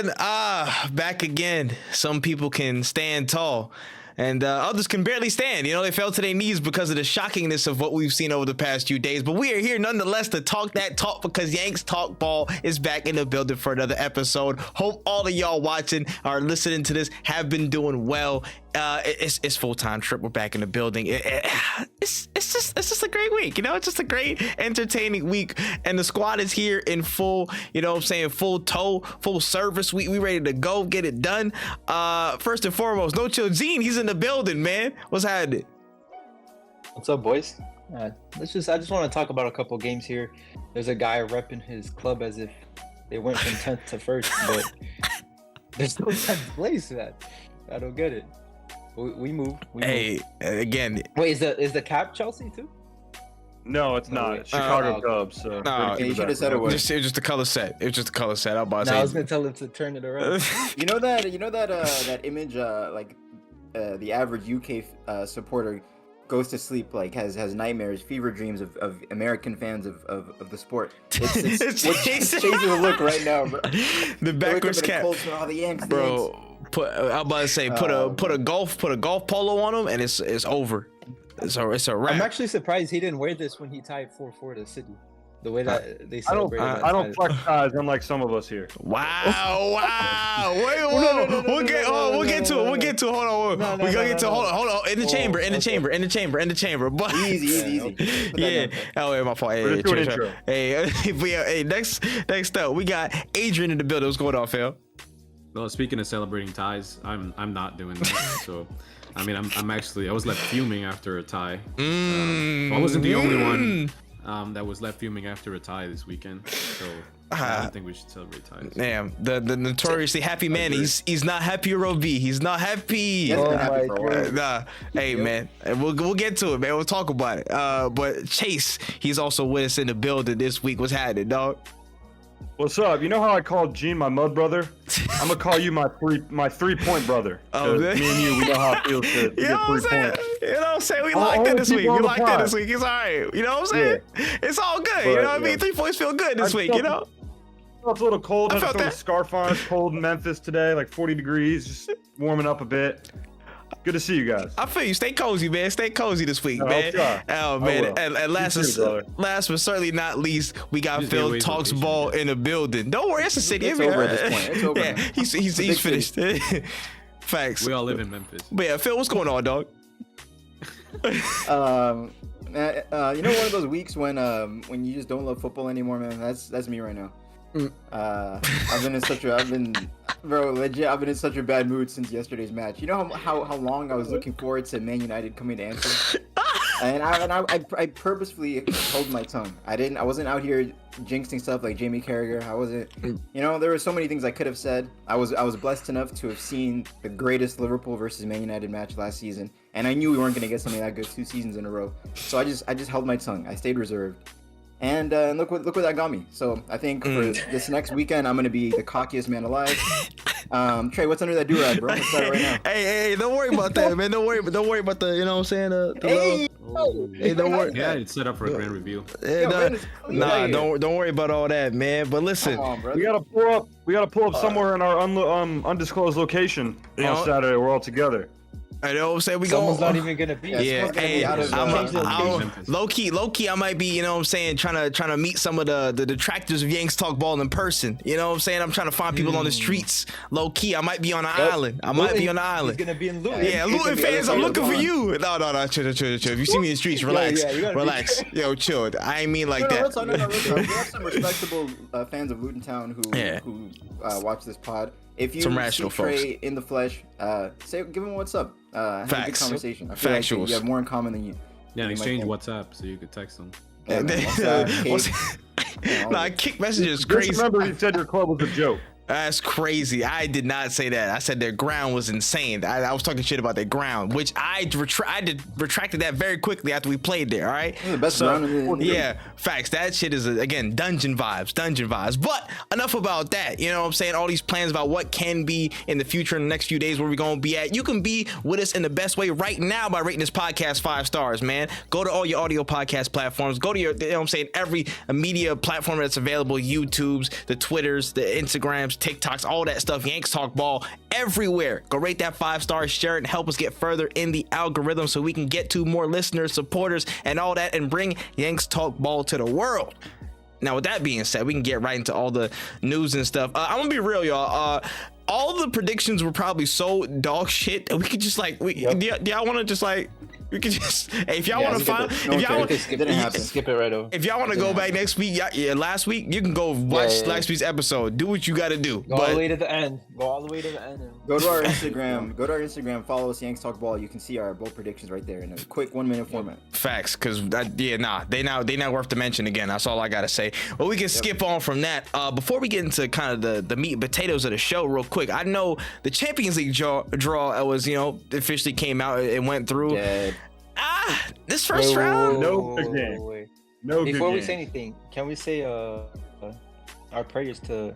man. Back again. Some people can stand tall and others can barely stand. They fell to their knees because of the shockingness of what we've seen over the past few days. But we are here nonetheless to talk that talk because Yanks Talk Ball is back in the building for another episode. Hope all of y'all watching or listening to this have been doing well. It's full-time trip. We're back in the building. It's just a great week. It's just a great entertaining week. And the squad is here in full, full tow, full service. We ready to go, get it done. First and foremost, No Chill Gene, he's in the building, man. What's happening? What's up, boys? I just want to talk about a couple games here. There's a guy repping his club as if they went from 10th to 1st, but there's no 10th place to that. I don't get it. We move. Hey, again. Wait, is the cap Chelsea too? No, it's not. It's Chicago Cubs. So you should have said it was just the color set. It was just the color set. I was gonna tell him to turn it around. You know that image, the average UK supporter goes to sleep has nightmares, fever dreams of American fans of the sport. It's changing the look right now, bro. The backwards cap, the Yanks, bro. I'm about to say put a golf polo on him and it's over. It's a wrap. I'm actually surprised he didn't wear this when he tied 4-4 to City. The way that they celebrated. I don't flex ties, unlike some of us here. Wow. Wait, we'll get to it. Hold on. We're gonna get to it. Hold on. In the chamber. But easy. Yeah. Oh, my fault. Hey, next up, we got Adrian in the building. What's going on, Phil? Well, speaking of celebrating ties, I'm not doing that. So, I mean, I was left fuming after a tie. I wasn't the only one that was left fuming after a tie this weekend. So I don't think we should celebrate ties. Damn, the notoriously happy man. He's not happy, Roby. He's not happy. Hey, man, we'll get to it, man. We'll talk about it. But Chase, he's also with us in the building this week. What's happening, dog? What's up? You know how I called Gene my mud brother? I'm gonna call you my 3-point brother. Oh, me and you, we know how it feels to get 3 points. You know what I'm saying? We locked in this week. It's all right. You know what I'm saying? Yeah. It's all good. But, you know what I mean? 3 points feel good this week. It's a little cold. I felt that. Scarf on. It's cold in Memphis today, like 40 degrees, just warming up a bit. Good to see you guys. I feel you. Stay cozy, man. Stay cozy this week, man. Oh, man. And last but certainly not least, we got Phil Talks Ball in the building. Don't worry, it's a city. It's over at this point. It's over. Yeah, he's finished. Facts. We all live in Memphis. But yeah, Phil, what's going on, dog? One of those weeks when you just don't love football anymore, man. That's me right now. I've been in such a bad mood since yesterday's match. You know how long I was looking forward to Man United coming to Anfield, and I purposefully held my tongue. I wasn't out here jinxing stuff like Jamie Carragher. I wasn't. There were so many things I could have said. I was blessed enough to have seen the greatest Liverpool versus Man United match last season, and I knew we weren't going to get something that good 2 seasons in a row. So I just held my tongue. I stayed reserved. And look what that got me. So I think for this next weekend, I'm gonna be the cockiest man alive. Trey, what's under that do-rag, bro? Let's start right now. Hey, don't worry about that, man. Don't worry about the, you know what I'm saying? Hey, don't worry. Yeah, it's set up for a grand review. Don't worry about all that, man. But listen, we gotta pull up somewhere in our undisclosed location on Saturday. We're all together. I know what I'm saying. Someone's not even gonna be. Yeah, hey, low key, I might be, you know what I'm saying, trying to meet some of the detractors of Yanks Talk Ball in person. You know what I'm saying? I'm trying to find people on the streets. Low key, I might be on an island. He's gonna be in Luton. Yeah, Luton fans, I'm looking for you. No, chill. If you see me in the streets, relax. Relax. Yo, chill. I ain't mean like that. We have some respectable fans of Luton Town who watch this pod. If you see Trey in the flesh, give him what's up. Have a good conversation. I feel like you have more in common than you. Yeah, exchange WhatsApp so you could text them. Kick messages is crazy. Just remember, you said your club was a joke. That's crazy. I did not say that. I said their ground was insane. I was talking shit about their ground, which I retracted that very quickly after we played there. All right. The best ground in the yeah, facts. That shit is again dungeon vibes. But enough about that. You know what I'm saying? All these plans about what can be in the future, in the next few days, where we're gonna be at. You can be with us in the best way right now by rating this podcast 5 stars, man. Go to all your audio podcast platforms. Go to your, you know what I'm saying, every media platform that's available. YouTube's, the Twitters, the Instagrams. Instagrams, TikToks, all that stuff. Yanks Talk Ball everywhere. Go rate that 5-star, share it, and help us get further in the algorithm so we can get to more listeners, supporters, and all that, and bring Yanks Talk Ball to the world. Now, with that being said, we can get right into all the news and stuff. I'm gonna be real, y'all. All the predictions were probably so dog shit that we could just like, do y'all want to just like, we could just, hey, if y'all want to find, if y'all want, skip it right over. if y'all want to go back next week, last week, you can go watch last week's episode. Do what you got to do. Go all the way to the end. Go all the way to the end. Go to our Instagram. Go to our Instagram. Follow us, Yanks Talk Ball. You can see our bold predictions right there in a quick 1-minute format. Facts, because they not worth to mention again. That's all I gotta say. But we can skip on from that. Before we get into kind of the meat and potatoes of the show, real quick. I know the Champions League draw was officially came out. It went through. Dead. This first round. No good game. No. Before good we game. say anything, can we say our prayers to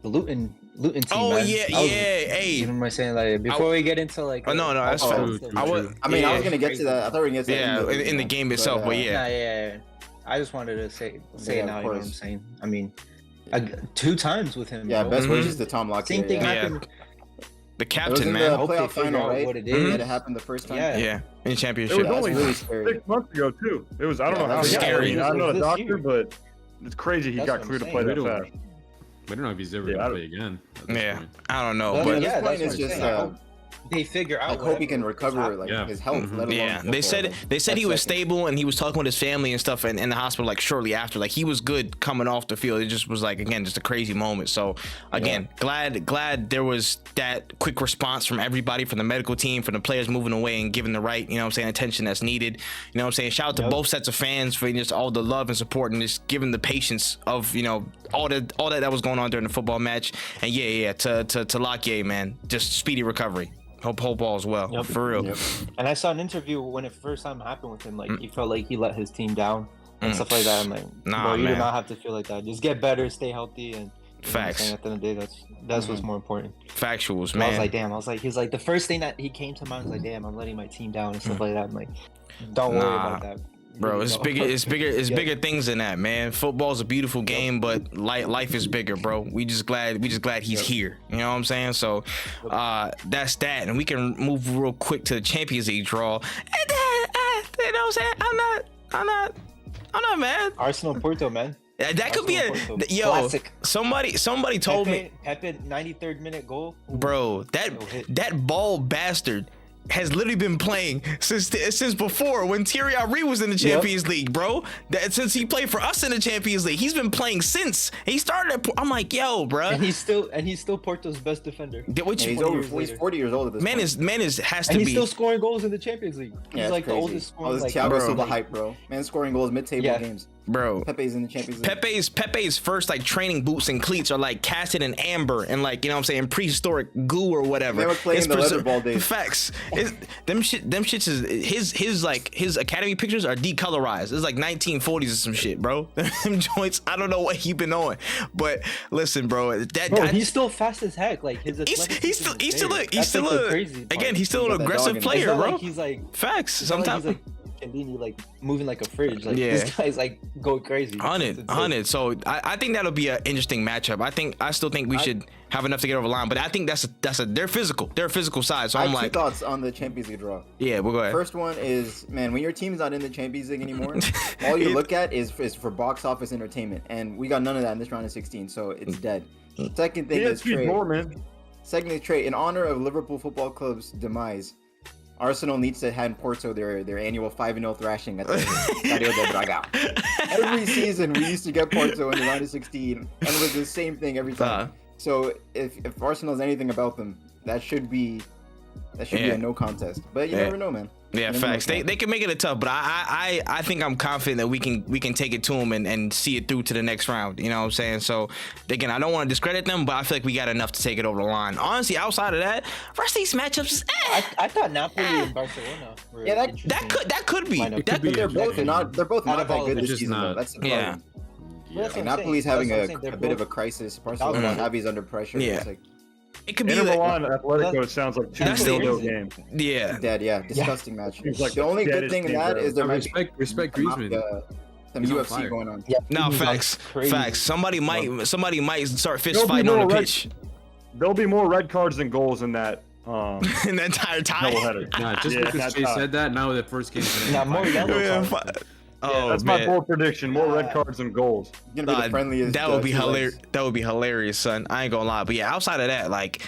the Luton team? Oh man. hey. You know what I'm saying? Like before we get into like. Oh no, that's fine. I was gonna get to that. I thought we were gonna get to that. in the game itself, but yeah. Yeah. I just wanted to say it now. You know what I'm course. saying? I mean, 2 times with him. Yeah, bro. best wishes to Tom Lockyer. Same thing Yeah. happened. The It was captain, in man. the Hope they playoff figure final, out right? what it is. That it happened the first time. Yeah. Yeah, in It championship. was that's only really scary. 6 months ago too. It was. I don't know how. that's he got scary. it. I'm not a This doctor, year. but it's crazy he That's got what cleared to I'm play saying. that fast. We don't know if he's ever Yeah, gonna I play again. at this Yeah, point. I don't know, Well, but yeah, At this point, that's it's what I'm just. saying. I hope they figure out. I hope he can whatever is recover like Yeah. his health. Let alone yeah, football. they said That's he was second. stable and he was talking with his family and stuff in the hospital like shortly after. Like he was good coming off the field. It just was like again just a crazy moment. So again, glad there was that quick response from everybody, from the medical team, from the players moving away and giving the right, attention that's needed. You know what I'm saying? Shout out to both sets of fans for just all the love and support and just giving the patience of all that was going on during the football match. And to Lockyer, man, just speedy recovery. Hope all is well. Yep. For real. Yep. And I saw an interview when it first time happened with him. Like he felt like he let his team down and stuff like that. I'm like, Nah, bro, you man. do not have to feel like that. Just get better, stay healthy, and you know what I'm Facts. saying? At the end of the day, that's what's more important. Factuals, And I was man. like, damn. He's like the first thing that he came to mind was like, damn, I'm letting my team down and stuff like that. I'm like, don't worry Nah. about that. Bro, Really it's don't. bigger Yeah. bigger things than that, man. Football's a beautiful game, but life is bigger, bro. We just glad he's here. You know what I'm saying? So that's that, and we can move real quick to the Champions League draw. And you know what I'm saying? I'm not mad. Arsenal Porto, man. That could be Arsenal Porto. yo. Classic. Somebody told me, Pepe 93rd minute goal. bro, that ball bastard has literally been playing since before when Thierry Henry was in the Champions League, bro. Since he played for us in the Champions League, he's been playing since he started. I'm like, yo, bro. And he's still Porto's best defender. Which Yeah, he's 40 years old at this point. man has to And he's be. still scoring goals in the Champions League. He's Yeah, it's like the crazy. oldest scoring. This Like, Thiago bro. Silva hype, bro. Man scoring goals mid-table Yeah. games. Bro, Pepe's in the Champions League. Pepe's first like training boots and cleats are like casted in amber and like what I'm saying, prehistoric goo or whatever. They were playing the leather ball days. Facts. Them shits is his academy pictures are decolorized. It's like 1940s or some shit, bro. Them joints. I don't know what he been on, but listen, bro. he's still fast as heck. Like his he's still crazy part. again. He's still He an got that aggressive dog in him. It's player, not bro. like he's like Facts. it's not like Sometimes. he's like Chiellini, like moving like a fridge. Like Yeah. this guy's like going crazy. It's insane. 100. So I think that'll be an interesting matchup. I still think we should have enough to get over the line, but I think they're physical. They're a physical side. So I I'm have like, two thoughts on the Champions League draw. yeah, we'll go ahead. First one is, man, when your team's not in the Champions League anymore, all you look at is for box office entertainment, and we got none of that in this round of 16, so it's dead. Second thing is PSG trade. more, man. Secondly, trade. In honor of Liverpool Football Club's demise, Arsenal needs to hand Porto their annual 5-0 thrashing at the Estadio de Braga. Every season we used to get Porto in the round of 16, and it was the same thing every time. So if Arsenal's anything about them, that should be a no contest. But you never know, man. Yeah, You never facts. know. They can make it a tough, but I think I'm confident that we can take it to them and see it through to the next round. You know what I'm saying? So again, I don't want to discredit them, but I feel like we got enough to take it over the line. Honestly, outside of that, rest of these matchups is I thought Napoli and Barcelona were Yeah, interesting. that could be. Lineup. That be They're both interesting. not that good It's this just season, though. not- That's the Yeah. problem. Well, that's Like, what I'm Napoli's saying. having That's what I'm a saying. They're bit of a both- crisis. Barcelona, Mhm. Javi's under pressure. Yeah. It's like it could be Inter like, Milan Atletico sounds like two That's the- 0 game. yeah. dead, yeah, disgusting match. Seems like The only the good thing in deadest that team is there I might be respect Griezmann. Some He's on UFC fire. going on. Yeah, No, he's facts, crazy. facts. Somebody might start fist There'll be fighting on the more pitch There'll be more red cards than goals in that in the entire time. doubleheader. Nah, just Yeah, because that's Jay hot. said that, now the first game's gonna Nah, be more fire. yellow Yeah, cards. oh That's man, my bold prediction. More red cards than goals. It's gonna be the friendliest. that would be two hilarious. legs. That would be hilarious, son. I ain't gonna lie. But yeah, outside of that, like,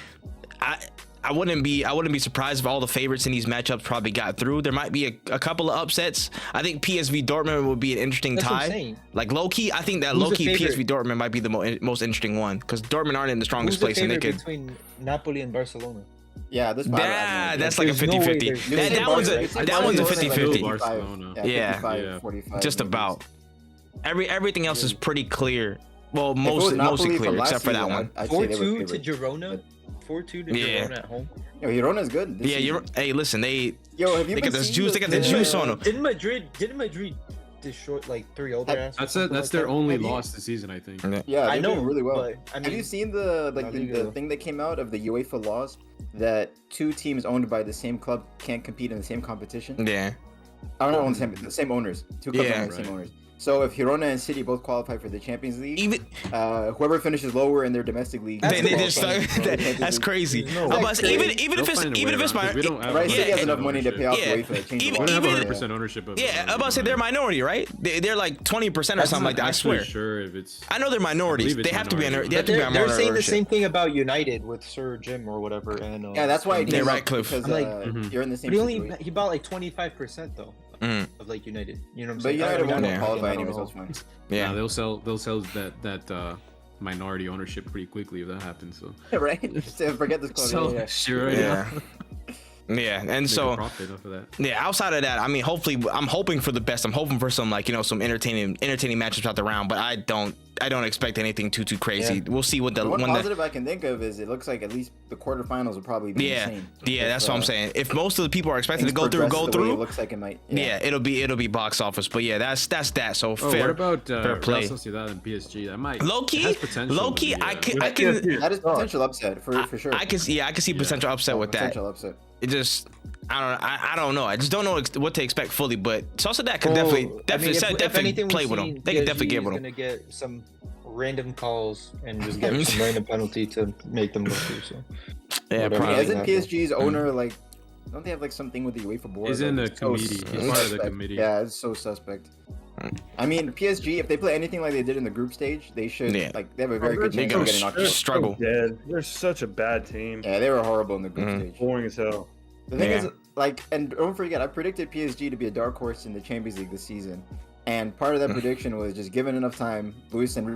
I wouldn't be surprised if all the favorites in these matchups probably got through. There might be a couple of upsets. I think PSV Dortmund would be an interesting That's what I'm tie. saying. Like low key, I think that Who's low the key favorite? PSV Dortmund might be the most interesting one because Dortmund aren't in the strongest Who's the place, and they favorite could. between Napoli and Barcelona? Yeah, this. Yeah, that's like a There's no way 50-50. there's- That, It's that one's a Barcelona. that one's a Barcelona. 50-50. Barcelona. Yeah. 55, Yeah. 45. Just maybe. about. Everything else is pretty clear. Well, If it was mostly Napoli clear from last except for that season, one. I'd say they were 4-2 to favorites. Girona. 4-2 to Yeah. Girona at home. Yo, Girona's good. this Yeah, season. hey, listen, they Yo, have you they been got this seeing juice. They got the juice on them. Didn't Madrid destroy like 3-0 their ass? That's their only loss this season, I think. Yeah, I they're know doing really well. but, I mean, Have you seen the La Liga. the thing that came out of the UEFA laws that two teams owned by the same club can't compete in the same competition? Yeah. I don't know, the same owners. Two clubs Yeah. owned by the same Right. owners. So if Girona and City both qualify for the Champions League, Even whoever finishes lower in their domestic league, That's they cool. just qualifies. that's crazy. No. I'm about to say, even if They'll it's find a even way if it's around, 'cause we don't have Right, City has 100% enough money to pay off Yeah. the UEFA to change Even- the We law. don't have even- 100% ownership of yeah, I'm about to say they're minority, right? They're like 20% or I'm something not like that. I actually swear. sure if it's. I know they're minorities. believe it's They have to be minority. they have But to be they're minority saying the ownership. same thing about United with Sir Jim or whatever. And Yeah, that's why it Yeah, came up, Ratcliffe. because I'm like- Mhm. you're in the same But situation. he bought like 25% though Mm. of like United. You know what I'm But saying? United won't Yeah. qualify I anyway, don't so know. it's fine. Yeah. They'll sell that minority ownership pretty quickly if that happens. So Right? So forget this club. so yeah. sure, Yeah. Yeah, and Make a so profit off of that. yeah, outside of that, I mean, hopefully, I'm hoping for the best. I'm hoping for some like some entertaining matchups out the round, but I don't expect anything too crazy. Yeah. We'll see what The one when the positive I can think of is it looks like at least the quarterfinals will probably be yeah insane. yeah that's what I'm saying. If most of the people are expected Things to go through, progress the way It through. looks like it might. Yeah, it'll be box office, but yeah, that's that. So Oh, fair. what about fair play. Real Sociedad and PSG? That might Low key, has potential low to key, be, I can PSG. That is potential upset for sure. I can see potential upset with that. Potential upset. It just I don't know. I just don't know what to expect fully, but Sociedad could Well, definitely if anything, play we've with seen them. They could definitely PSG get is with them. gonna get some random calls and just get some random penalty to make them go through. So Yeah, whatever. probably. Yeah, isn't happens. PSG's owner like? Don't they have like something with the UEFA board? He's in Like, the it's so committee. He's part of the suspect. committee. Yeah, it's so suspect. I mean, PSG, if they play anything like they did in the group stage, they should Yeah. like they have a very good They chance gotta of getting knocked They're out. struggle. So dead. They're such a bad team. Yeah, they were horrible in the group Mhm. stage. Boring as hell. The thing Yeah. is, like, and don't forget, I predicted PSG to be a dark horse in the Champions League this season, and part of that prediction was just given enough time, Luis and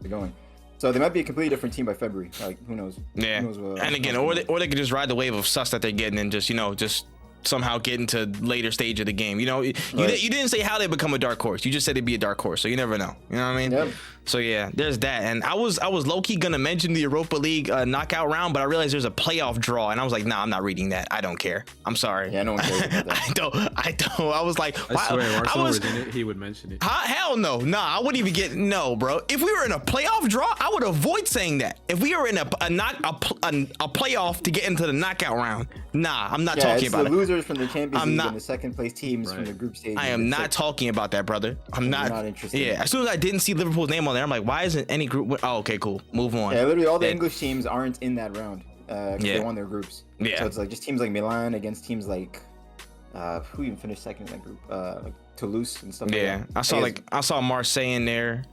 are going. So they might be a completely different team by February. Like, who knows? Yeah, Who knows what- and again, or they could just ride the wave of sus that they're getting and just somehow get into later stage of the game. You Right. you didn't say how they become a dark horse. You just said they'd be a dark horse, so you never know. You know what I mean? Yep. So yeah, there's that. And I was low key gonna mention the Europa League knockout round, but I realized there's a playoff draw, and I was like, nah, I'm not reading that. I don't care. I'm sorry. Yeah, no one cares about that. I don't. I was like, I swear, if I Arsenal was. was in it, he would mention it. Hell no, nah, I wouldn't even get no, bro. If we were in a playoff draw, I would avoid saying that. If we were in a playoff to get into the knockout round, nah, I'm not Yeah, talking it's about the it. losers from the Champions I'm League not- and the second place teams from Right. the group stage. I am It's not like- talking about that, brother. I'm You're not. not interested. Yeah, as soon as I didn't see Liverpool's name on there, I'm like, why isn't any group? Oh, okay, cool. Move on. Yeah, literally all the Yeah. English teams aren't in that round. 'Cause Yeah. they won their groups. Yeah. So it's like just teams like Milan against teams like who even finished second in that group? Like Toulouse and stuff. Yeah, like that. I saw Marseille in there.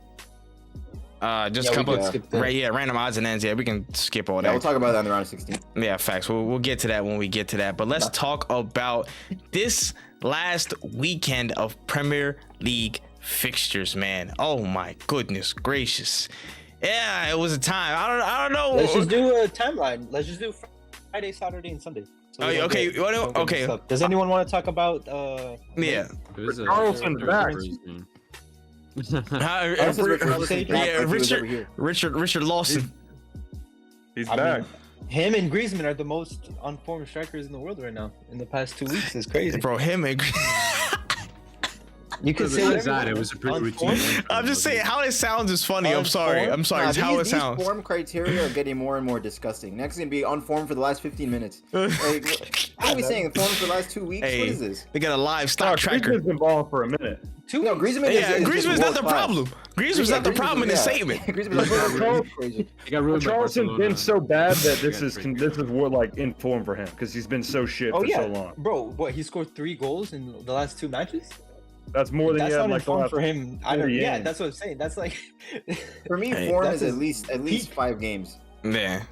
Just Yeah, a we couple can of skip that. random odds and ends. Yeah, we can skip all Yeah, we'll that. talk about that in the round of 16. Yeah, facts. We'll get to that when we get to that. But let's talk about this last weekend of Premier League fixtures, man. Oh my goodness gracious. Yeah, it was a time. I don't know. let's just do a timeline. Let's just do Friday, Saturday, and Sunday. So Oh, we don't okay, get- what- don't get okay. mixed up. Does anyone want to talk about? Yeah. There's a- Carlson's there's a back. first game. Honestly, Richard was back Yeah, like he was over here. Richard Lawson. He's I back. mean, him and Griezmann are the most unformed strikers in the world right now. In the past 2 weeks, it's crazy. Bro, him and You can say Besides whatever that, you it want. was a pretty On routine. form? I'm just saying how it sounds is funny. I'm On sorry. form? I'm sorry. Nah, It's how it these sounds. form criteria are getting more and more disgusting. Next is gonna be on form for the last 15 minutes. Like, what are we saying? Form for the last 2 weeks? Hey, What is this? they got a live Oh, stock tracker. Griezmann's been balling for a minute. No, Griezmann Yeah, is Griezmann's just not the world-class. problem. Griezmann's not the Griezmann- problem in this yeah. statement. Griezmann's not the problem. Crazy. He got ruined by Charleston's Barcelona. been so bad that He this got is traded. this is what like in form for him because he's been so shit Oh for yeah, so long. bro. What, he scored 3 goals in the last 2 matches? That's more than That's he had not in, in like the form last for him. I don't. 30 Yeah, games. that's what I'm saying. That's like. For me, Hey, form that's is his at least peak. 5 games. Yeah,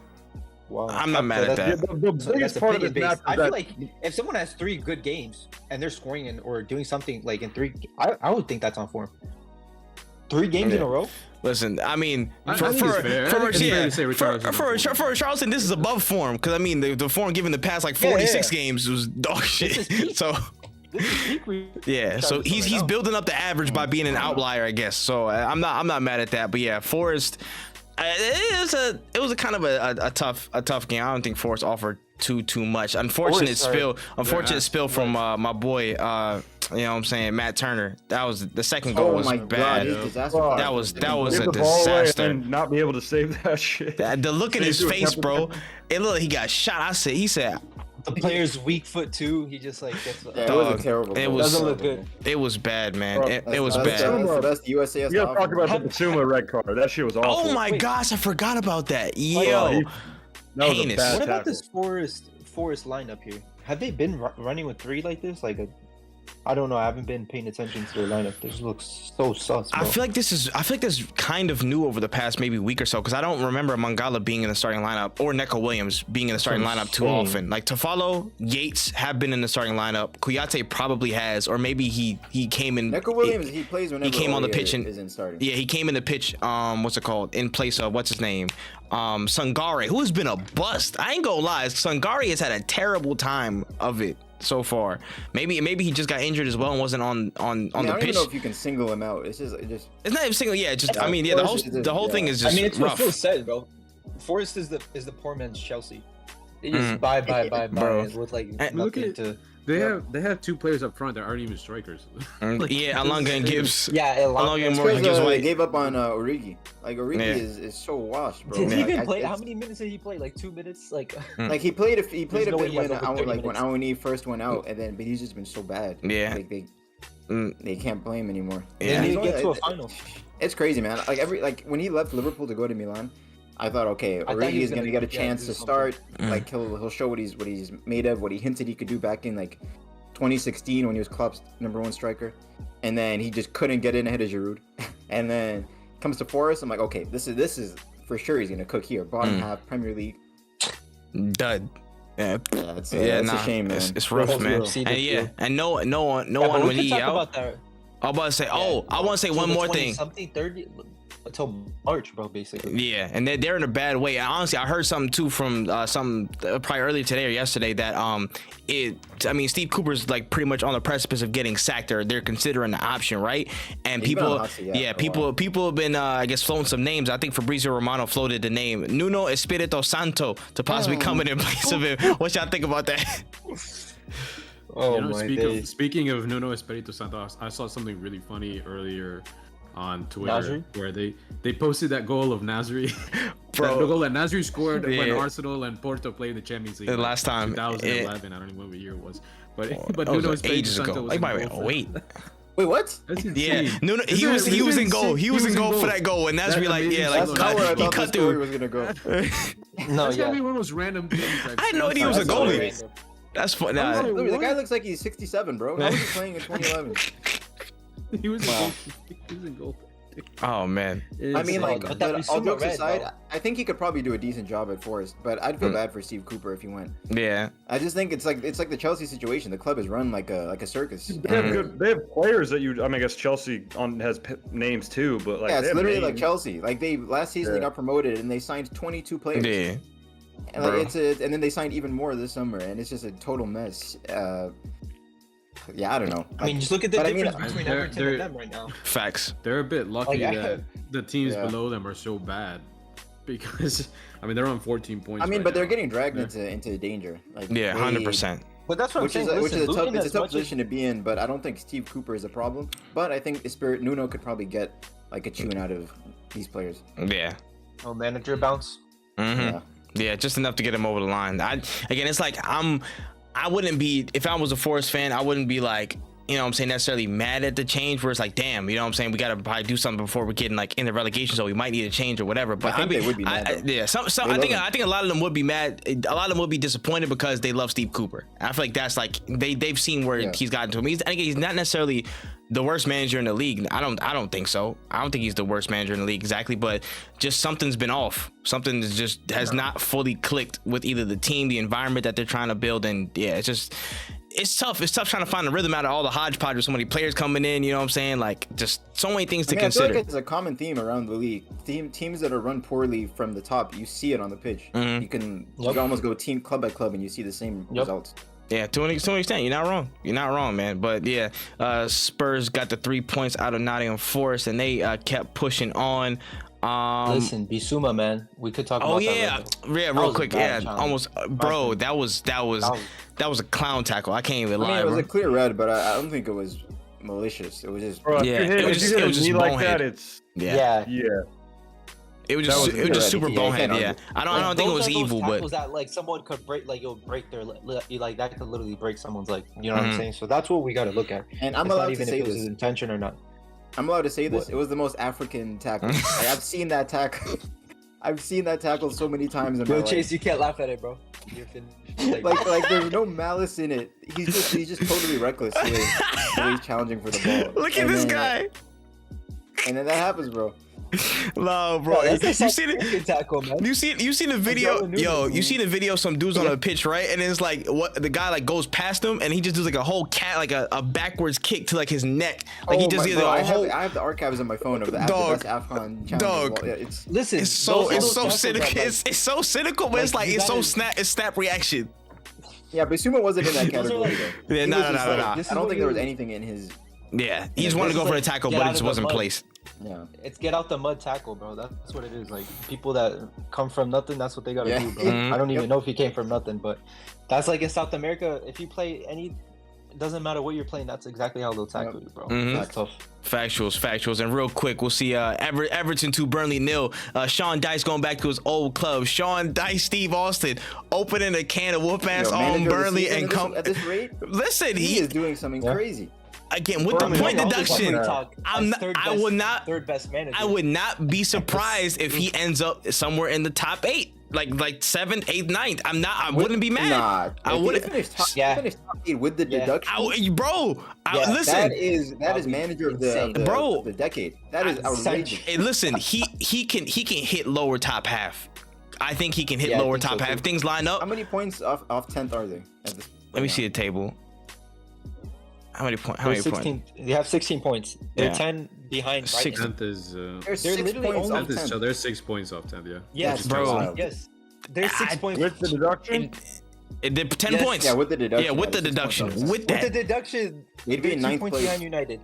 Wow. I'm not mad at Yeah, that. the biggest part of this match I is feel that like if someone has 3 good games and they're scoring in, or doing something like in 3, I would think that's on form. 3 games in a row. Listen, I mean, I think it's fair. I think it's fair to say Richarlison's on form. for Charleston, this is above form because I mean the form given the past like 46 games was dog shit. So. This is peak Yeah, so Richarlison he's right now. building up the average by being an outlier, I guess. So I'm not mad at that. But yeah, Forest, it was a kind of a tough game. I don't think Forest offered too much. Unfortunate spill from my boy. You know what I'm saying, Matt Turner. That was the second goal Oh was my bad. god, he's disaster. Fuck. That was give a the ball away disaster. and not be able to save that shit. The look in They his do a face, temper bro. tantrum. It looked like he got shot. He said, The player's weak foot too. He just like gets. Yeah, it Dog, was a terrible. it goal. was- Doesn't look good. it was bad, man. Bro, It was That's bad. the best USA has You to gotta talk offer. about the Basuma red card. That shit was awful. Oh my Wait. gosh, I forgot about that. Oh, Yo, he- that was heinous. a bad What about tackle. this Forest lineup here? Have they been running with 3 like this? I don't know. I haven't been paying attention to their lineup. This looks so sus, bro. I feel like this is kind of new over the past maybe week or so because I don't remember Mangala being in the starting lineup or Neko Williams being in the starting lineup too insane. often. Like Tafalo, Yates have been in the starting lineup. Kuyate probably has, or maybe he came in. Neko Williams, he plays whenever came on the Oye pitch and isn't starting. yeah, he came in the pitch. What's it called? In place of what's his name? Sangare, who has been a bust. I ain't gonna lie, Sangare has had a terrible time of it so far. Maybe he just got injured as well and wasn't on I mean, the I don't pitch. even know if you can single him out. It's just It's not even single. Yeah, just I mean, Of yeah, the course whole it is, the whole thing yeah. is just it's what rough. Phil said, bro. Forest is the poor man's Chelsea. They just buy Bro. with like And look nothing at- to. They have 2 players up front that aren't even strikers. Yeah, Alonga and Gibbs. Yeah, Alonga and Elanga. Morgan because Gibbs they White. gave up on Origi. Like Origi Yeah. is so washed, bro. Did he Like, even I- play? it's- How many minutes did he play? Like 2 minutes? Like. Like he played a no bit way he when has over 30 when minutes. Awani first went out, and then but he's just been so bad. Yeah. Like Mm. they can't play him anymore. Yeah. They And need he's to only- get to a final. It's crazy, man. Like when he left Liverpool to go to Milan, I thought, okay, thought Origi he was is gonna gonna get a do chance to something. start. Like he'll show what he's made of, what he hinted he could do back in like 2016 when he was Klopp's #1 striker, and then he just couldn't get in ahead of Giroud. And then comes to Forest, I'm like, okay, this is for sure he's gonna cook here. Bottom half Premier League. Dud. Yeah. Yeah, it's Yeah, a shame, man. It's rough, Liverpool man. exceeded And yeah, you. and no one Yeah, but when we can he talk out. about that. I was about to say, I want to say Till one the more 20 thing. Something 30 until March, bro. Basically. Yeah, and they're in a bad way. And honestly, I heard something too from probably earlier today or yesterday that Steve Cooper's like pretty much on the precipice of getting sacked, or they're considering the option, right? And He's been on people, the hot seat, for a while. people have been I guess floating some names. I think Fabrizio Romano floated the name Nuno Espirito Santo to possibly come in place of him. What y'all think about that? Oh You know, my days. speaking of Nuno Espirito Santo, I saw something really funny earlier on Twitter Nasri? where they posted that goal of Nasri. Bro. The goal that Nasri scored when Yeah. Arsenal and Porto played in the Champions League The last time. 2011. I don't know what year it was, but That Nuno was Espirito ages Santo ago. was Like, in by the goal way, for- wait. Wait, what? That's Yeah, insane. Nuno, he Isn't was that in goal. insane? He was in goal for that goal, and Nasri That like amazing yeah, like goal. That's not where I he thought the cut story through. was gonna go. No, That's yeah. gonna be one of those random things. Like, I had no idea he was a That's goalie. random. That's fun. I was Nah, like, Look, the guy what? looks like he's 67, bro. How was he playing in 2011? He was in Wow. goal. He was in goal. oh man. I mean, like, But but that all Bissouma jokes red, aside, though. I think he could probably do a decent job at Forest, but I'd feel bad for Steve Cooper if he went. Yeah. I just think it's like the Chelsea situation. The club is run like a circus. They have good. They have players that you. I mean, I guess Chelsea has names too, but like Yeah, they it's have literally like names. Chelsea. Like they last season they Yeah. got promoted and they signed 22 players. Yeah. And like Bro. and then they signed even more this summer, and it's just a total mess. Yeah, I don't know. I mean, just look at the But I mean, difference between they're- Everton they're- and them right now. Facts. They're a bit lucky Like, that the teams Yeah. below them are so bad, because I mean they're on 14 points. I mean, right but they're now. getting dragged Yeah. into danger. Like Yeah, they- 100%. But that's what I'm which saying. is Listen, a tough, looking it's a as tough much as- position to be in. But I don't think Steve Cooper is a problem. But I think Spirit Nuno could probably get like a chewing out of these players. Yeah. Oh, manager bounce. Mm-hmm. Yeah, just enough to get him over the line. It's like I wouldn't be, if I was a Forest fan, I wouldn't be like, you know what I'm saying, necessarily mad at the change, where it's like, damn, you know what I'm saying, we gotta probably do something before we're getting like in the relegation, so we might need a change or whatever. But I think they would be mad, though. yeah, I think a lot of them would be mad. A lot of them would be disappointed because they love Steve Cooper. I feel like that's like they've seen where he's gotten to him. He's not necessarily the worst manager in the league. I don't think so. I don't think he's the worst manager in the league exactly, but just something's been off. Something just has not fully clicked with either the team, the environment that they're trying to build, and yeah, it's tough. It's tough trying to find the rhythm out of all the hodgepodge with so many players coming in. You know what I'm saying? Like, just so many things to I consider. feel like it's a common theme around the league. Teams that are run poorly from the top, you see it on the pitch. Mm-hmm. You can almost go team club by club, and you see the same results. Yeah, to an extent, you're not wrong. You're not wrong, man. But yeah, Spurs got the 3 points out of Nottingham Forest, and they kept pushing on. Listen, Bissouma, man, we could talk about that later. Yeah, real quick, almost, bro. That was a clown tackle. I can't even lie. It was bro. a clear red, but I don't think it was malicious. It was just Bro, Yeah, it was just bonehead. like that. It's Yeah. It was just super bonehead. Yeah, I don't think it was evil, but that like someone could break, like you'll break their like that could literally break someone's leg. You know what I'm saying? So that's what we got to look at. And I'm It's allowed not to even say if it was this. his intention or not. I'm allowed to say this. It was the most African tackle. Like, I've seen that tackle. I've seen that tackle so many times in my life. Chase, you can't laugh at it, bro. You're finished. Like there's no malice in it. He's just totally reckless the way he's challenging for the ball. look at this guy. And then that happens, bro. No, bro. You seen it? Tackle, man. You seen the video? Yo, you seen the video? Some dudes on a pitch, right? And it's like what the guy like goes past him, and he just does like a whole like a backwards kick to like his neck. Like he just I have the archives on my phone of the best AFCON challenge. Dog. Yeah, Listen, It's so cynical. It's so cynical, but it's like it's so snap reaction. Yeah, but Sumo wasn't in that category though. Yeah, He no. was just like- I don't think there was anything in his. Yeah, he just wanted to go for a tackle, but it just wasn't placed. Yeah. It's get out the mud tackle, bro. That's what it is. Like people that come from nothing, that's what they gotta do, bro. Mhm. I don't even know if he came from nothing, but that's like in South America. If you play it doesn't matter what you're playing. That's exactly how they'll tackle you, bro. Mhm. That's tough. Factuals. And real quick, we'll see Everton 2, Burnley 0. Sean Dice going back to his old club. Sean Dice, Steve Austin opening a can of whoop ass on Burnley and come. At this rate, Listen, he is doing something crazy. Again with the point deduction. I would not. Third best manager. I would not be surprised if he ends up somewhere in the top 8, like 7th, 8th, 9th. I wouldn't be mad. Nah, I wouldn't. Finished top 8 with the deduction. Listen. That is manager of the decade. That is outrageous. Hey, listen, he can hit lower top half. I think he can hit lower top half. Things line up. How many points off 10th are they? Let me see the table. How many points? They have 16 points. They're 10 behind. Six- Brighton. 10th is They're 6 literally points only off 10th is 10th. they're 6 points off 10th. Yeah. Yes, bro. Yes. They're 6 points. with the deduction. It did 10 Yes. points. Yeah, with the deduction. Yeah, with the 6 points deduction. off 10th. With With that. the deduction, They'd be in they're 2 ninth points place. behind United.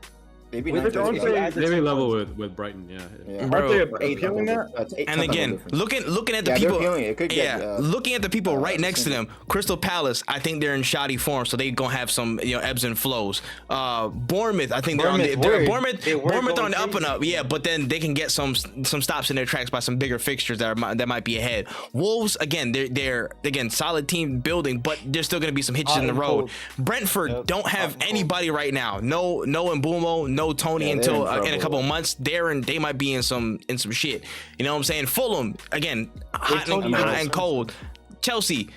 They'd be With ninth the place. deduction, They'd be level with Brighton. Yeah. Yeah. Bro. Aren't they appealing that? And again, looking at the Yeah, they're people, appealing it. It could get, looking at the people right next to them, Crystal Palace, I think they're in shoddy form, so they're gonna have some ebbs and flows. Bournemouth, I think Bournemouth are on the up and up, yeah, but then they can get some stops in their tracks by some bigger fixtures that might be ahead. Wolves, again, they're solid team building, but there's still gonna be some hitches in the road. Cold. Brentford don't have anybody right now. No Mbumo, no Tony until in a couple of months. They might be in some shit. You know what I'm saying? Fulham again, hot and cold. Chelsea,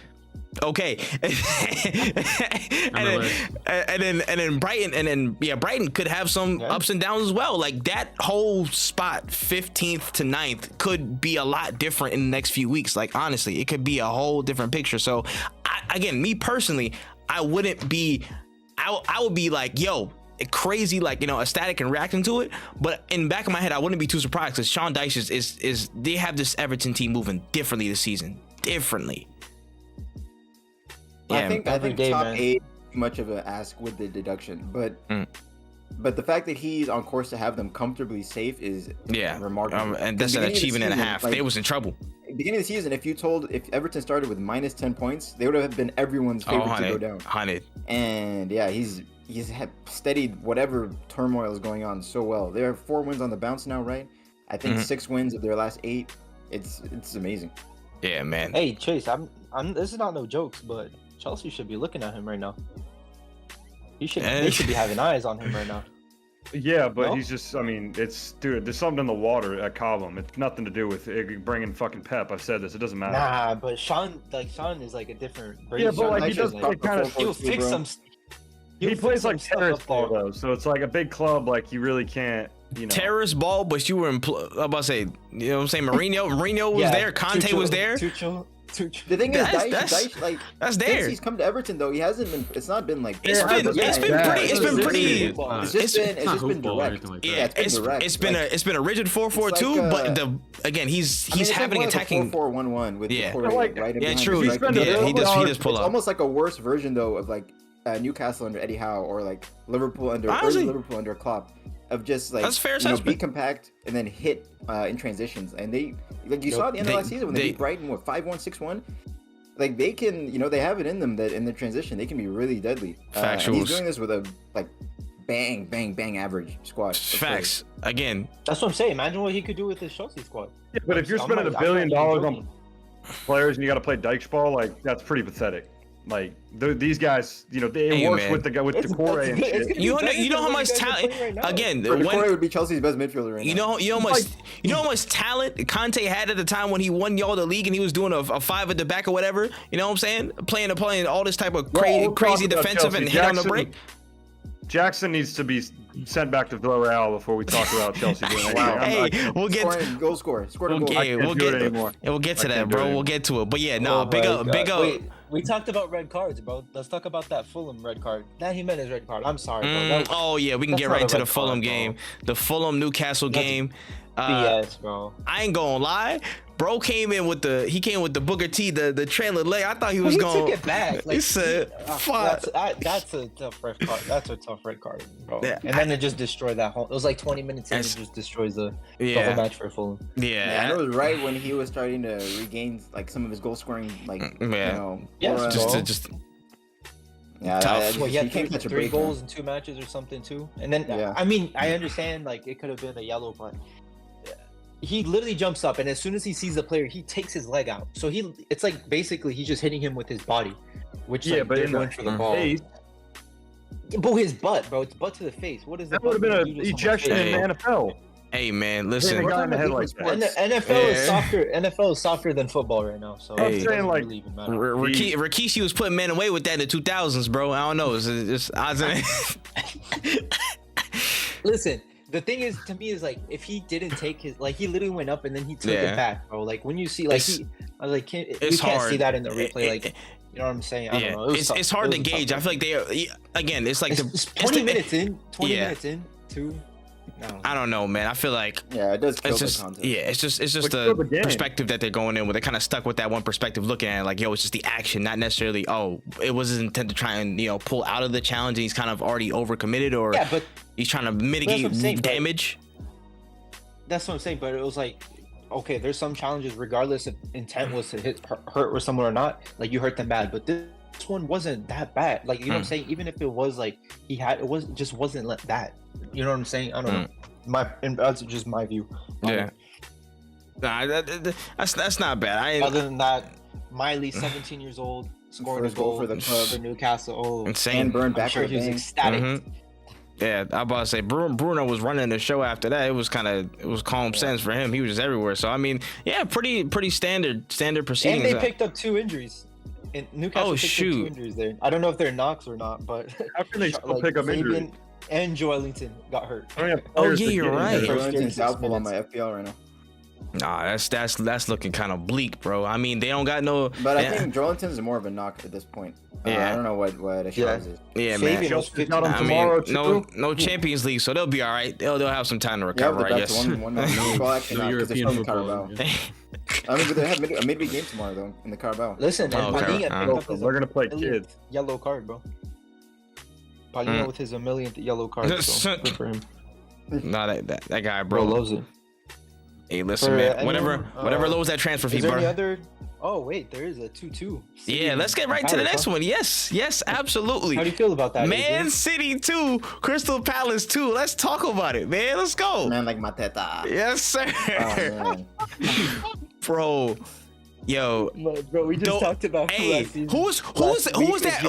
okay. and then Brighton, Brighton could have some ups and downs as well. Like that whole spot, 15th to 9th, could be a lot different in the next few weeks. Like honestly, it could be a whole different picture. So, me personally, I wouldn't be. I would be like, yo, crazy, like ecstatic and reacting to it, but in the back of my head I wouldn't be too surprised because Sean Dyche is they have this Everton team moving differently this season. I think every top day, man. 8 is much of an ask with the deduction, but But the fact that he's on course to have them comfortably safe is remarkable. And that's an achievement and a half. They was in trouble. Beginning of the season, if Everton started with minus 10 points, they would have been everyone's favorite to go down. 100. And yeah, he's had steadied whatever turmoil is going on so well. They have 4 wins on the bounce now, right? I think 6 wins of their last 8. It's amazing. Yeah, man. Hey Chase, this is not no jokes, but Chelsea should be looking at him right now. They should be having eyes on him right now. Yeah, but No? he's just, I mean, dude, there's something in the water at Cobham. It's nothing to do with bringing fucking Pep. I've said this. It doesn't matter. Nah, but Sean is like a different breed. Yeah, but like he Sean does Dyche is kind of. He'll fix some. He plays like terrorist ball though, so it's like a big club. Like you really can't, Terrorist ball, but you were I'm about to say, you know what I'm saying? Mourinho was there. Conte was there. The thing is, Dyche, like, that's since there. he's come to Everton though, he hasn't been. It's not been like. It's been pretty. It's just been direct. Yeah, it's been a rigid 4-4-2, but again, he's having attacking 4-4-1-1 with right in true. He does pull it's up. almost like a worse version though of like Newcastle under Eddie Howe or like Liverpool under Klopp. Of just like that's fair be compact and then hit in transitions, and they like you saw at the end of last season when they beat Brighton 5-1, 6-1. Like they can, they have it in them that in the transition they can be really deadly. And he's doing this with a like bang, bang, bang average squad. Facts again. That's what I'm saying. Imagine what he could do with his Chelsea squad. Yeah, but if you're spending $1 billion on players and you got to play Dyche ball, like that's pretty pathetic. Like these guys, they work with the guy with Decore and shit. You know how much talent. Again, Decore would be Chelsea's best midfielder right now. You know how much talent Conte had at the time when he won y'all the league and he was doing a 5 at the back or whatever. You know what I'm saying? Playing all this type of crazy defensive and hit on the break. Jackson needs to be sent back to Villarreal before we talk about Chelsea doing anything. We'll get goal scorer. Scored a goal. We'll get to that, bro. We'll get to it. But yeah, big up. Wait, we talked about red cards, bro. Let's talk about that Fulham red card. That Jimenez red card. I'm sorry, bro. We can get right into the Fulham game. The Fulham Newcastle game. BS, bro. I ain't gonna lie. Bro came in with the Booker T, the trailer leg. I thought he was going. He took it back. He said, "Fuck." That's a tough red card. That's a tough red card, bro. Yeah, and then it just destroyed that whole. It was like 20 minutes in, it just destroys the whole match for Fulham. Yeah, and it was right when he was starting to regain like some of his goal scoring, like just. Yeah, tough. He had 3 goals in 2 matches or something too. And then I mean, I understand like it could have been a yellow, but he literally jumps up and as soon as he sees the player, he takes his leg out. So it's like basically he's just hitting him with his body, which but they're going for the ball. Face. But his butt, bro, it's butt to the face. What is that? That would have been an ejection in the NFL. Hey man, listen. NFL is softer. NFL is softer than football right now. So I'm saying like really even matter. Rikishi was putting men away with that in the 2000s, bro. I don't know. It's just odds in it. Listen, the thing is, to me, is like if he didn't take his, like he literally went up and then he took it back, bro. Like when you see, like I was like, you can't see that in the replay, like. You know what I'm saying? I don't know. It's hard to gauge. I feel like it's like it's 20 minutes in, 20 minutes in, 2. I don't know, man. I feel like it does kill the content. Yeah, it's just the perspective that they're going in with. They're kind of stuck with that one perspective, looking at it like, it's just the action, not necessarily. It was his intent to try and pull out of the challenge, and he's kind of already overcommitted, or but he's trying to mitigate damage. That's what I'm saying. But it was like, okay, there's some challenges, regardless if intent was to hurt with someone or not. Like you hurt them bad, but this one wasn't that bad. Like you know what I'm saying. Even if it was like just wasn't like that. You know what I'm saying? I don't know. That's just my view. Yeah. Nah, that's not bad. Other than that, Miley, 17 years old, scored a goal for the club for Newcastle. Insane. And burned back. I'm sure he was ecstatic. Mm-hmm. Yeah, I about to say Bruno was running the show after that. It was calm sense for him. He was just everywhere. So I mean, pretty standard proceedings. And they picked up 2 injuries. And Newcastle picked up 2 injuries there. I don't know if they're knocks or not, but how can they still pick up injuries? And Joelinton got hurt. You're right. Joelinton's doubtful on my FPL right now. Nah, that's looking kind of bleak, bro. I mean, they don't got no. But I think Joelinton's more of a knock at this point. I don't know what Ashaz is. Yeah, man. No Champions League, so they'll be all right. They'll have some time to recover, I guess. Well, actually not, because they're still in Carabao. I mean, but they have a midweek game tomorrow though in the Carabao. Listen, we're gonna play kids. Yellow card, bro. Palhinha with his 1,000,000th yellow card. So good for him. Nah, that guy, Bro bro. loves it. Hey, listen, For man. anyone, Whatever lowers that transfer fee, Is there any bro. other? Oh wait, there is a 2-2. Yeah, let's get right to the next one. Yes, absolutely. How do you feel about that? Man AJ? City 2, Crystal Palace 2. Let's talk about it, man. Let's go. Man, like Mateta. Yes, sir. Oh, man. Bro. Yo. Bro, we just Don't- talked about Hey, who was that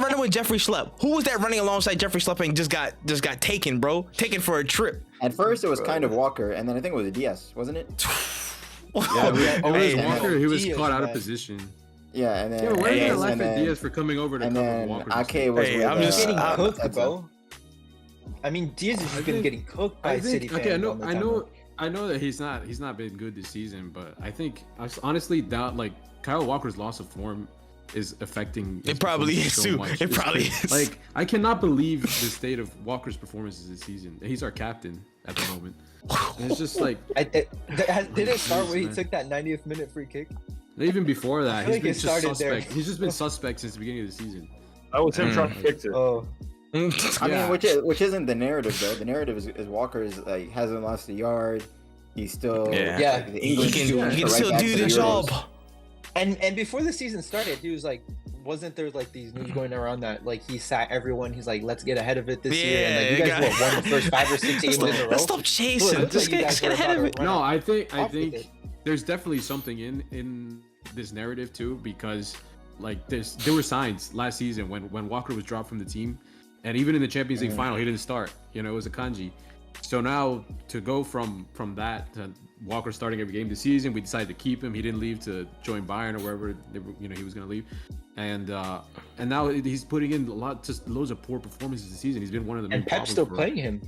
running with Jeffrey Schlupp? Who was that running alongside Jeffrey Schlupp and just got taken, bro? Taken for a trip. At first, it was kind of Walker, and then I think it was a DS, wasn't it? Yeah, Hey, Walker, he was Diaz, caught out of man. position. Yeah, and then Yeah, why are you Hey, gonna laugh and at then, Diaz for coming over to and cover then Walker? Ake was Hey, with, I'm just- Getting I- cooked, Mateta. bro. I mean, Diaz has just been getting cooked by City fans. okay, all the time. I know that he's not been good this season, but I think honestly that like Kyle Walker's loss of form is affecting. his It probably performance is so too. much. It It's probably crazy. is. Like I cannot believe the state of Walker's performances this season. He's our captain at the moment. And it's just like Did it start when he man. took that 90th minute free kick? even before that, feel he's like been it just started there. suspect. He's just been suspect since the beginning of the season. That was him trying to fix it. Oh, I Yeah. mean, which isn't the narrative though. The narrative is Walker is like hasn't lost a yard. He's still Yeah. like, the he English can student, the right still back do for the Euros. job. and before the season started, he was like, wasn't there like these news going around that like he sat everyone? He's like, let's get ahead of it this year. And like you Yeah, guys won the first 5 or 6 games in a row. Let's stop chasing. Look, Just you guys get were ahead about of to it. run No, out. I think Off with it. there's definitely something in this narrative too, because like there were signs last season when Walker was dropped from the team, and even in the Champions League final he didn't start. You know, it was a kanji. So now to go from that to Walker starting every game this season, we decided to keep him. He didn't leave to join Bayern or wherever he was going to leave, and now he's putting in just loads of poor performances this season. He's been one of the main And Pep's problems still for- playing him.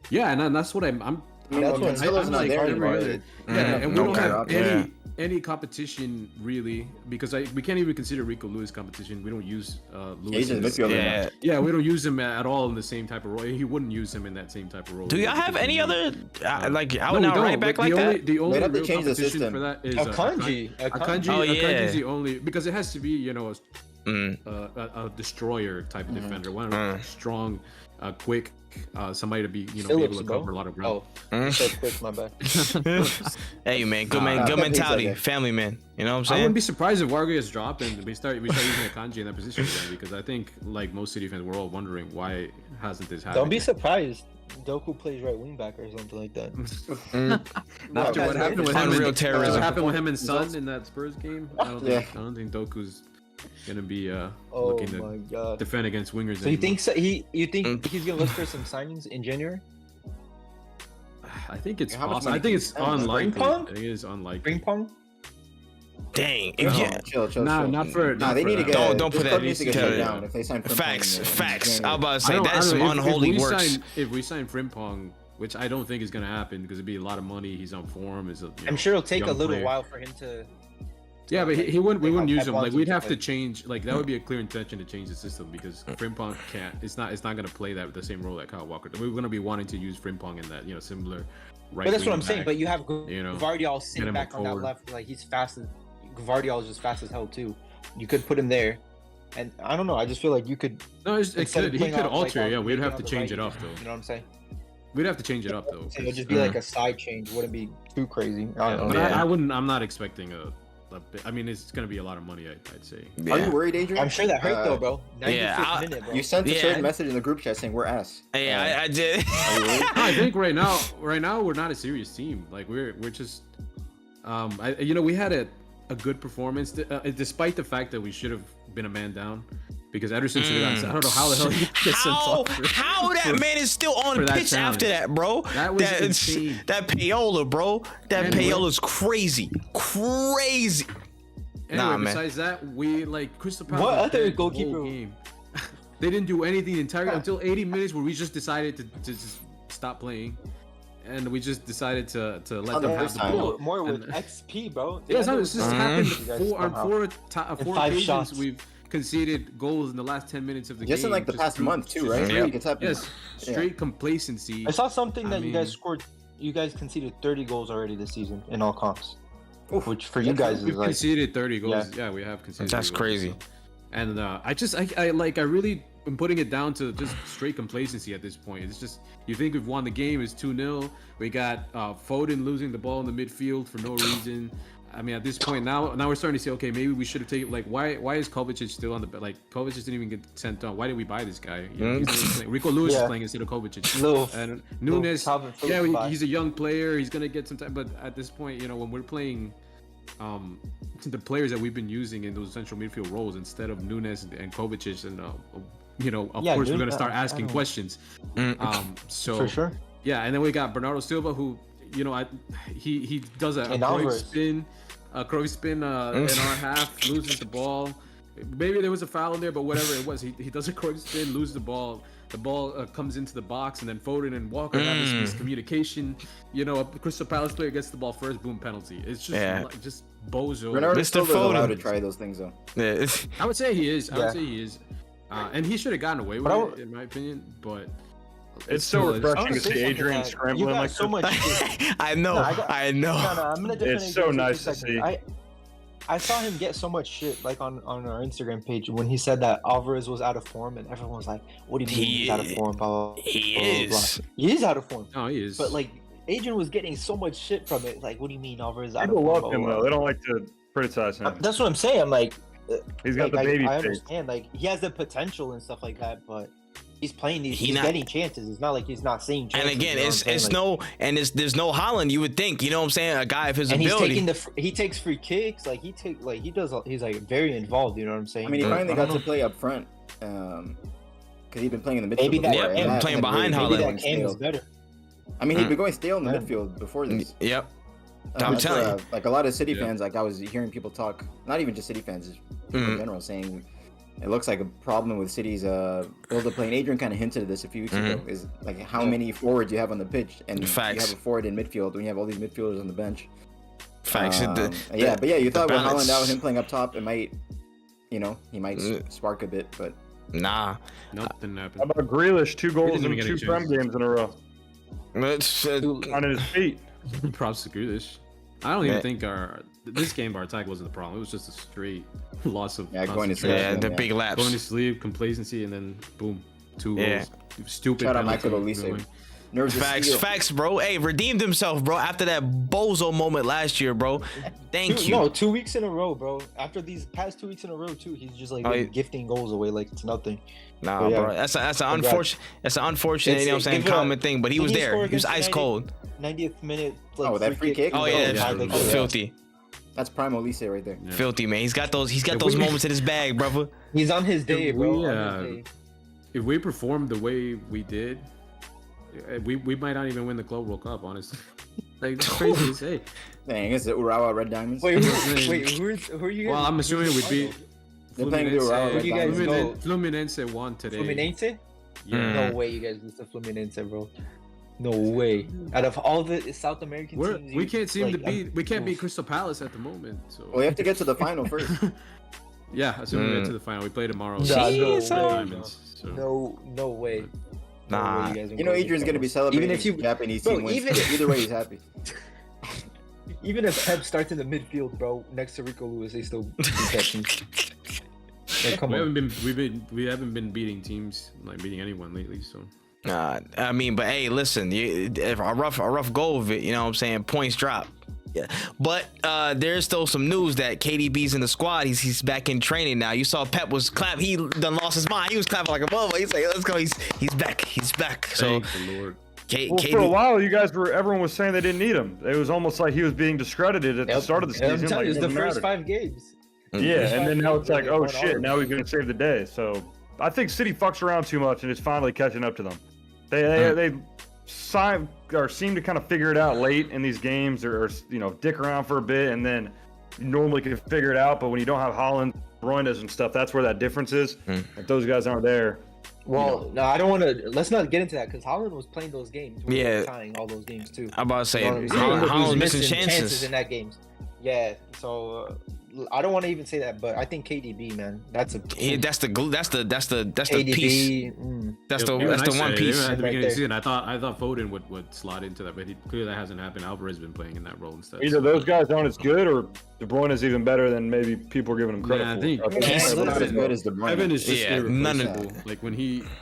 Yeah, and that's what I'm I mean, That's what Cancelo's I'm not like, there hard to anymore. believe. Yeah, and we no don't have cap. any competition really, because we can't even consider Rico Lewis competition. We don't use Lewis. He's a midfielder. Yeah. Yeah, we don't use him at all in the same type of role. He wouldn't use him in that same type of role. Do y'all have any other like out No, and we out don't. right back The like only- that? The only They'd have to real change the competition system. for that is Akanji. Akanji. Oh, yeah. Akanji is the only, because it has to be, you know, Mm. a destroyer type of defender, one Mm. strong, quick, somebody to be, you know, Phillips, be able to bro. cover a lot of ground. Oh, Mm. so quick, my bad. Hey man, good Pep mentality, hates that family man. You know what I'm I wouldn't saying? be surprised if Vargas gets dropped and we start using Akanji in that position again, because I think like most City fans, we're all wondering why hasn't this happened. Don't be yet? surprised. Doku plays right wing back or something like that. After what happened with him, Unreal and, terrorism. what happened with him and Son in that Spurs game, I don't think Doku's gonna be Oh looking my to god. defend against wingers. So you think you think Mm. he's gonna look for some signings in January? I think it's How much possible. I money think can it's you spend? unlikely. Pong? I think it is unlikely. Ping pong? Dang. No, Yeah. chill. Not for. Nah, not they for need to that. get. Don't put this that- club needs to get shut tell- down if they sign Frimpong Facts. in I'm January. about to I say don't- that's I some don't know, unholy works. If we sign Frimpong, which I don't think is gonna happen because it'd be a lot of money. He's on form. I'm sure it'll take a young little player. while for him to. Yeah, but he wouldn't. We Like wouldn't how use Pep him. wants Like him we'd to have to play. change. Like that would be a clear intention to change the system because Frimpong can't. It's not gonna play the same role that Kyle Walker. We're gonna be wanting to use Frimpong in that similar. Right. But that's what wing I'm saying. back. But you have you know, Gvardiol get sitting him back on that forward. left. Like he's fast as Gvardiol is just fast as hell too. You could put him there, and I don't know. I just feel like you could. No, it instead of could. He playing could off, like, alter. on- Yeah, we'd maybe have on to the change right, it up though. You know what I'm saying? We'd have to change it up though. It would just 'cause- be like a side change. Wouldn't be too crazy. I don't But know. Yeah. I wouldn't. I'm not expecting a. I mean, it's gonna be a lot of money. I'd say. Are Yeah. you worried, Adrian? I'm sure that hurt though, bro. 95th Yeah, minute, bro. You sent a Yeah. certain message in the group chat saying we're ass. Yeah, I did. Are you worried? No, I think right now we're not a serious team. Like we're just, we had a good performance despite the fact that we should have been a man down because Ederson should have gotten. I don't know how the hell he gets sent off. How that man is still on for that pitch challenge. after that, bro? That was insane. That payola, bro. That And payola's crazy. Anyway, Nah, man. besides that, we like Crystal Palace. What was other dead the whole goalkeeper- game. They didn't do anything until 80 minutes where we just decided to just stop playing, and we just decided to let On them the have first the time. ball. More with And- XP, bro. Yeah, it's just happened You guys on somehow. four And 5 occasions. shots. We've conceded goals in the last 10 minutes of the Just game. in like the past through- month too, just right? straight- Like, it's happened. Yes, straight complacency. I saw something I that you guys mean- scored. You guys conceded 30 goals already this season in all comps, Oof. which for you guys is We've like conceded 30 goals. Yeah, we have conceded. That's 30 goals, crazy. so. And I really I'm putting it down to just straight complacency at this point. It's just you think we've won the game. It's 2-0. We got Foden losing the ball in the midfield for no reason. I mean, at this point now we're starting to say, okay, maybe we should have taken like why is Kovacic still on the like Kovacic didn't even get sent on. Why did we buy this guy? Rico Lewis is playing instead of Kovacic. And Nunes, he's a young player. He's gonna get some time, but at this point, when we're playing the players that we've been using in those central midfield roles instead of Nunes and Kovacic, and of course we're gonna start asking questions. So for sure. Yeah, and then we got Bernardo Silva, who he does a Cruyff spin in our half, loses the ball. Maybe there was a foul in there, but whatever it was, he does a Cruyff spin, loses the ball. The ball comes into the box, and then Foden and Walker have this miscommunication. A Crystal Palace player gets the ball first, boom, penalty. It's just bozo. Mr. Foden allowed to try those things though. Yeah. I would say he is. And he should have gotten away with it, in my opinion. But it's so refreshing to see Adrian scrambling like so much. I know. I'm gonna it's so nice to see. I saw him get so much shit like on our Instagram page when he said that Alvarez was out of form, and everyone was like, "What do you mean he's out of form?" Blah, blah, he blah, is. Blah. He is out of form. No, he is. But like Adrian was getting so much shit from it. Like, what do you mean Alvarez is out People of form? love him though. They don't like to criticize him. That's what I'm saying. I'm like, he's got the baby I face. understand. Like, he has the potential and stuff like that, but he's playing these. He's getting chances. It's not like he's not seeing chances. And again, there's no Haaland. You would think, what I'm saying, a guy of his ability. He takes free kicks. Like he's like very involved. You know what I'm saying? I mean, he finally got to play up front, because he's been playing in the midfield. Maybe before, and playing behind Haaland. Maybe that game is better. I mean, he'd been going stale in the midfield before this. Yep. I'm telling you, like a lot of City fans, like I was hearing people talk, not even just City fans, just people in general, saying it looks like a problem with City's build-up play. And Adrian kind of hinted at this a few weeks ago. Is like how many forwards you have on the pitch, and Facts. you have a forward in midfield when you have all these midfielders on the bench. Facts. You thought with Haaland out, him playing up top, it might, he might spark a bit, but nah. Nothing happened. How about Grealish? 2 goals in 2 Prem games in a row. On his feet. Props to Grealish. I don't even think this game our attack wasn't the problem. It was just a straight loss of going to sleep. The big laps. Going to sleep, complacency, and then boom, 2 goals. Stupid. Shout out Michael Olise. Facts, bro. Hey, redeemed himself, bro. After that bozo moment last year, bro. Thank you. No, 2 weeks in a row, bro. After these past 2 weeks in a row, too, he's just like gifting goals away like it's nothing. Nah, bro. That's an unfortunate. That's an unfortunate, common thing. But he was there. He was ice cold. 90th minute. Like, that free kick. Oh yeah, that's filthy. That's prime Olise right there. Yeah. Filthy, man. He's got those moments in his bag, brother. He's on his day, bro. If we performed the way we did, we might not even win the Club World Cup, honestly. Like, it's crazy to say. Dang, is it Urawa Red Diamonds? Wait, who are you guys? Well, I'm assuming we beat They're playing the Urawa Red Diamonds. Fluminense won today. Fluminense? Yeah. No way you guys lose to Fluminense, bro. No way. Out of all the South American teams, we can't seem to beat. We can't beat Crystal Palace at the moment. So we have to get to the final first. Yeah, assuming we get to the final, we play tomorrow. No way. Nah. Adrian's gonna be celebrating if Japanese team wins. Either way, he's happy. Even if Pep starts in the midfield, bro, next to Rico Lewis, they still beat that team. Like, come on. We haven't been beating teams, like beating anyone lately. So. I mean, but hey, listen, a rough go of it, you know what I'm saying? Points drop. Yeah. But there's still some news that KDB's in the squad. He's back in training now. You saw Pep was clap. He done lost his mind. He was clapping like a mother. He's like, let's go. He's back. He's back. So thank the Lord. For a while, everyone was saying they didn't need him. It was almost like he was being discredited at the start of the season. Like, it was the first 5 games. Yeah, and then now it's like, oh shit, now he's gonna save the day. So I think City fucks around too much, and it's finally catching up to them. They seem to kind of figure it out late in these games, or dick around for a bit, and then you normally can figure it out. But when you don't have Haaland, Bruyne and stuff, that's where that difference is. If those guys aren't there. Well, no, I don't want to. Let's not get into that because Haaland was playing those games. We were tying all those games too. I'm about to say Haaland missing chances in that games. Yeah, so I don't want to even say that, but I think KDB, man, that's the glue. That's the KDB, piece. That's Even the I one said, piece. even at the Right beginning of there. the season, I thought Foden would slot into that, but clearly that hasn't happened. Alvarez has been playing in that role instead. Either those guys aren't as good, or De Bruyne is even better than maybe people are giving him credit Nah, I for. think He's not as good as De Bruyne. Evan is just Yeah, none of- irreplaceable. Like when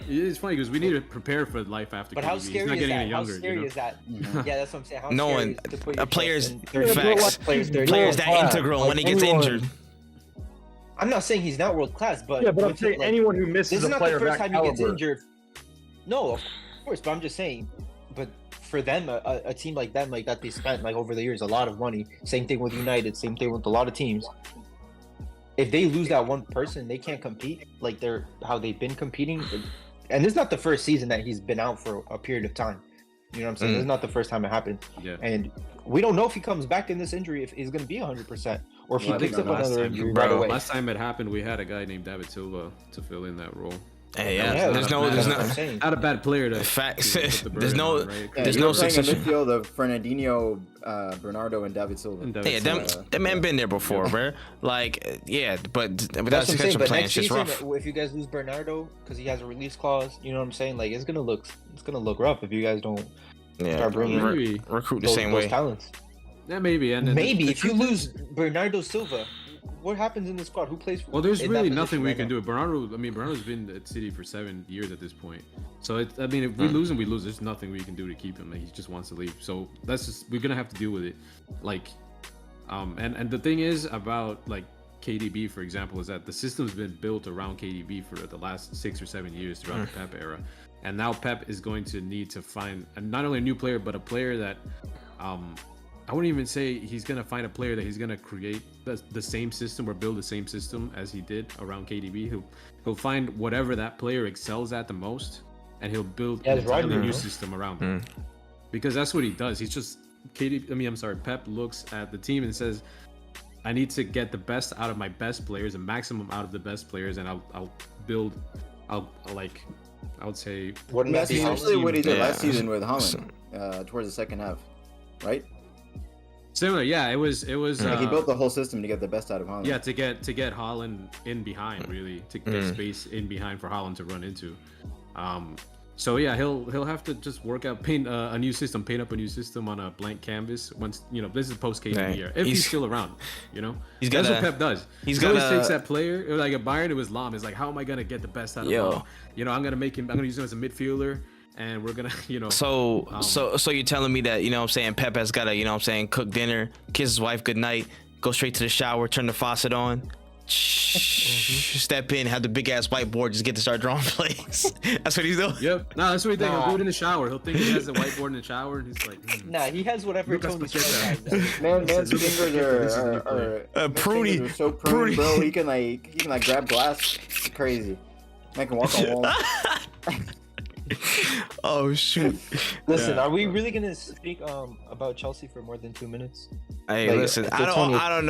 it's funny because we need to prepare for life after. But how KDB. He's scary not is getting that? any How younger. scary You know? is that? Yeah, that's what I'm saying. How No scary one- is to put a yourself player's in 30 facts. players 30 Players that class. integral Like when he gets anyone- injured. I'm not saying he's not world class, but Yeah, but I'm with saying it, like, anyone who this misses is a not player the of first that time he gets caliber. injured. No, of course, but I'm just saying. But for them, a team like them, like that, they spent like over the years a lot of money. Same thing with United. Same thing with a lot of teams. If they lose that one person, they can't compete like how they've been competing. And this is not the first season that he's been out for a period of time. You know what I'm saying? This is not the first time it happened. Yeah. And we don't know if he comes back in this injury if he's going to be 100%, or if he Well, I picks think up last another time- injury Bro, right away. Last time it happened, we had a guy named David Silva to fill in that role. Hey, Yeah, yeah, there's that's no, what there's I'm no saying. Not a bad player to facts. put the There's burden no, on, right? Yeah, there's you no were playing a succession. midfield of Fernandinho, Bernardo, and David Silva. And David Yeah, Silva. that man been there before, bro. Like, yeah, but That's without what I'm saying. succession But plan, next it's just season, rough. if you guys lose Bernardo because he has a release clause, you know what I'm saying? Like it's gonna look rough if you guys don't Yeah, start bringing Maybe. recruit the those, same those way. talents. Yeah, maybe. And then Maybe the if you truth lose Bernardo Silva, what happens in the squad? Who plays? Well, there's in that really position nothing we right can now? do. Bernardo's been at City for 7 years at this point. So if we lose him, we lose. There's nothing we can do to keep him. Like, he just wants to leave. So we're gonna have to deal with it. Like, and the thing is about like KDB, for example, is that the system's been built around KDB for the last 6 or 7 years throughout the Pep era, and now Pep is going to need to find not only a new player, but a player that I wouldn't even say he's gonna find a player that he's gonna create the same system or build the same system as he did around KDB. He'll find whatever that player excels at the most, and he'll build Yeah, an it's right, entirely new bro. system around him. Because that's what he does. He's just Pep looks at the team and says, "I need to get the best out of my best players, the maximum out of the best players, and I'll build. I would say Wouldn't that That's be essentially what he did Yeah. last season with Holland, towards the second half, right? similar. Yeah, it was. Like he built the whole system to get the best out of Holland. Yeah, to get Haaland in behind, really, to get space in behind for Haaland to run into. So yeah, he'll have to just work out, paint up a new system on a blank canvas. Once this is post KDB Right. year, if he's still around, He's that's gotta- what Pep does. he's He always gotta- takes that player, like at Bayern, it was Lam. It's like, how am I gonna get the best out of Yo. Lam? I'm gonna use him as a midfielder, and we're gonna, So you're telling me that, what I'm saying, Pep has got to, cook dinner, kiss his wife goodnight, go straight to the shower, turn the faucet on, step in, have the big ass whiteboard, just get to start drawing plays. That's what he's doing. Yep. No, that's what he thinks. Nah. He'll do it in the shower. He'll think he has a whiteboard in the shower, and he's like, Nah, he has whatever Lucas Tony Paqueta. has. Man's This is fingers this is are, new are, player. are man's Pruny. fingers are so prune, bro. He can grab glass. It's crazy. Man can walk on walls. Oh shoot. Listen, Yeah. are we really gonna speak about Chelsea for more than 2 minutes? Hey, Like, listen, the I don't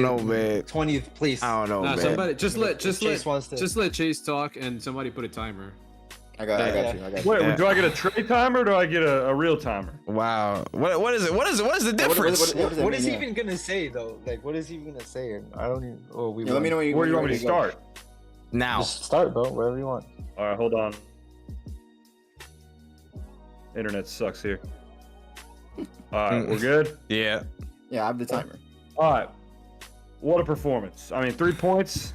know, man. 20th place. I don't know, nah, man. somebody just let Chase talk, and somebody put a timer. I got you. Wait, Yeah. do I get a tray timer or do I get a real timer? Wow. What is it? What is the difference? What does that What is he mean, yeah? even gonna say though? Like, what is he even gonna say? I don't even. Oh, we. Yeah, let me know when Where do you want me ready to go. start? Now. Just start, bro. Wherever you want. All right, hold on. Internet sucks here. All right, we're good. Yeah. Yeah, I have the timer. All right. What a performance. I mean, 3 points.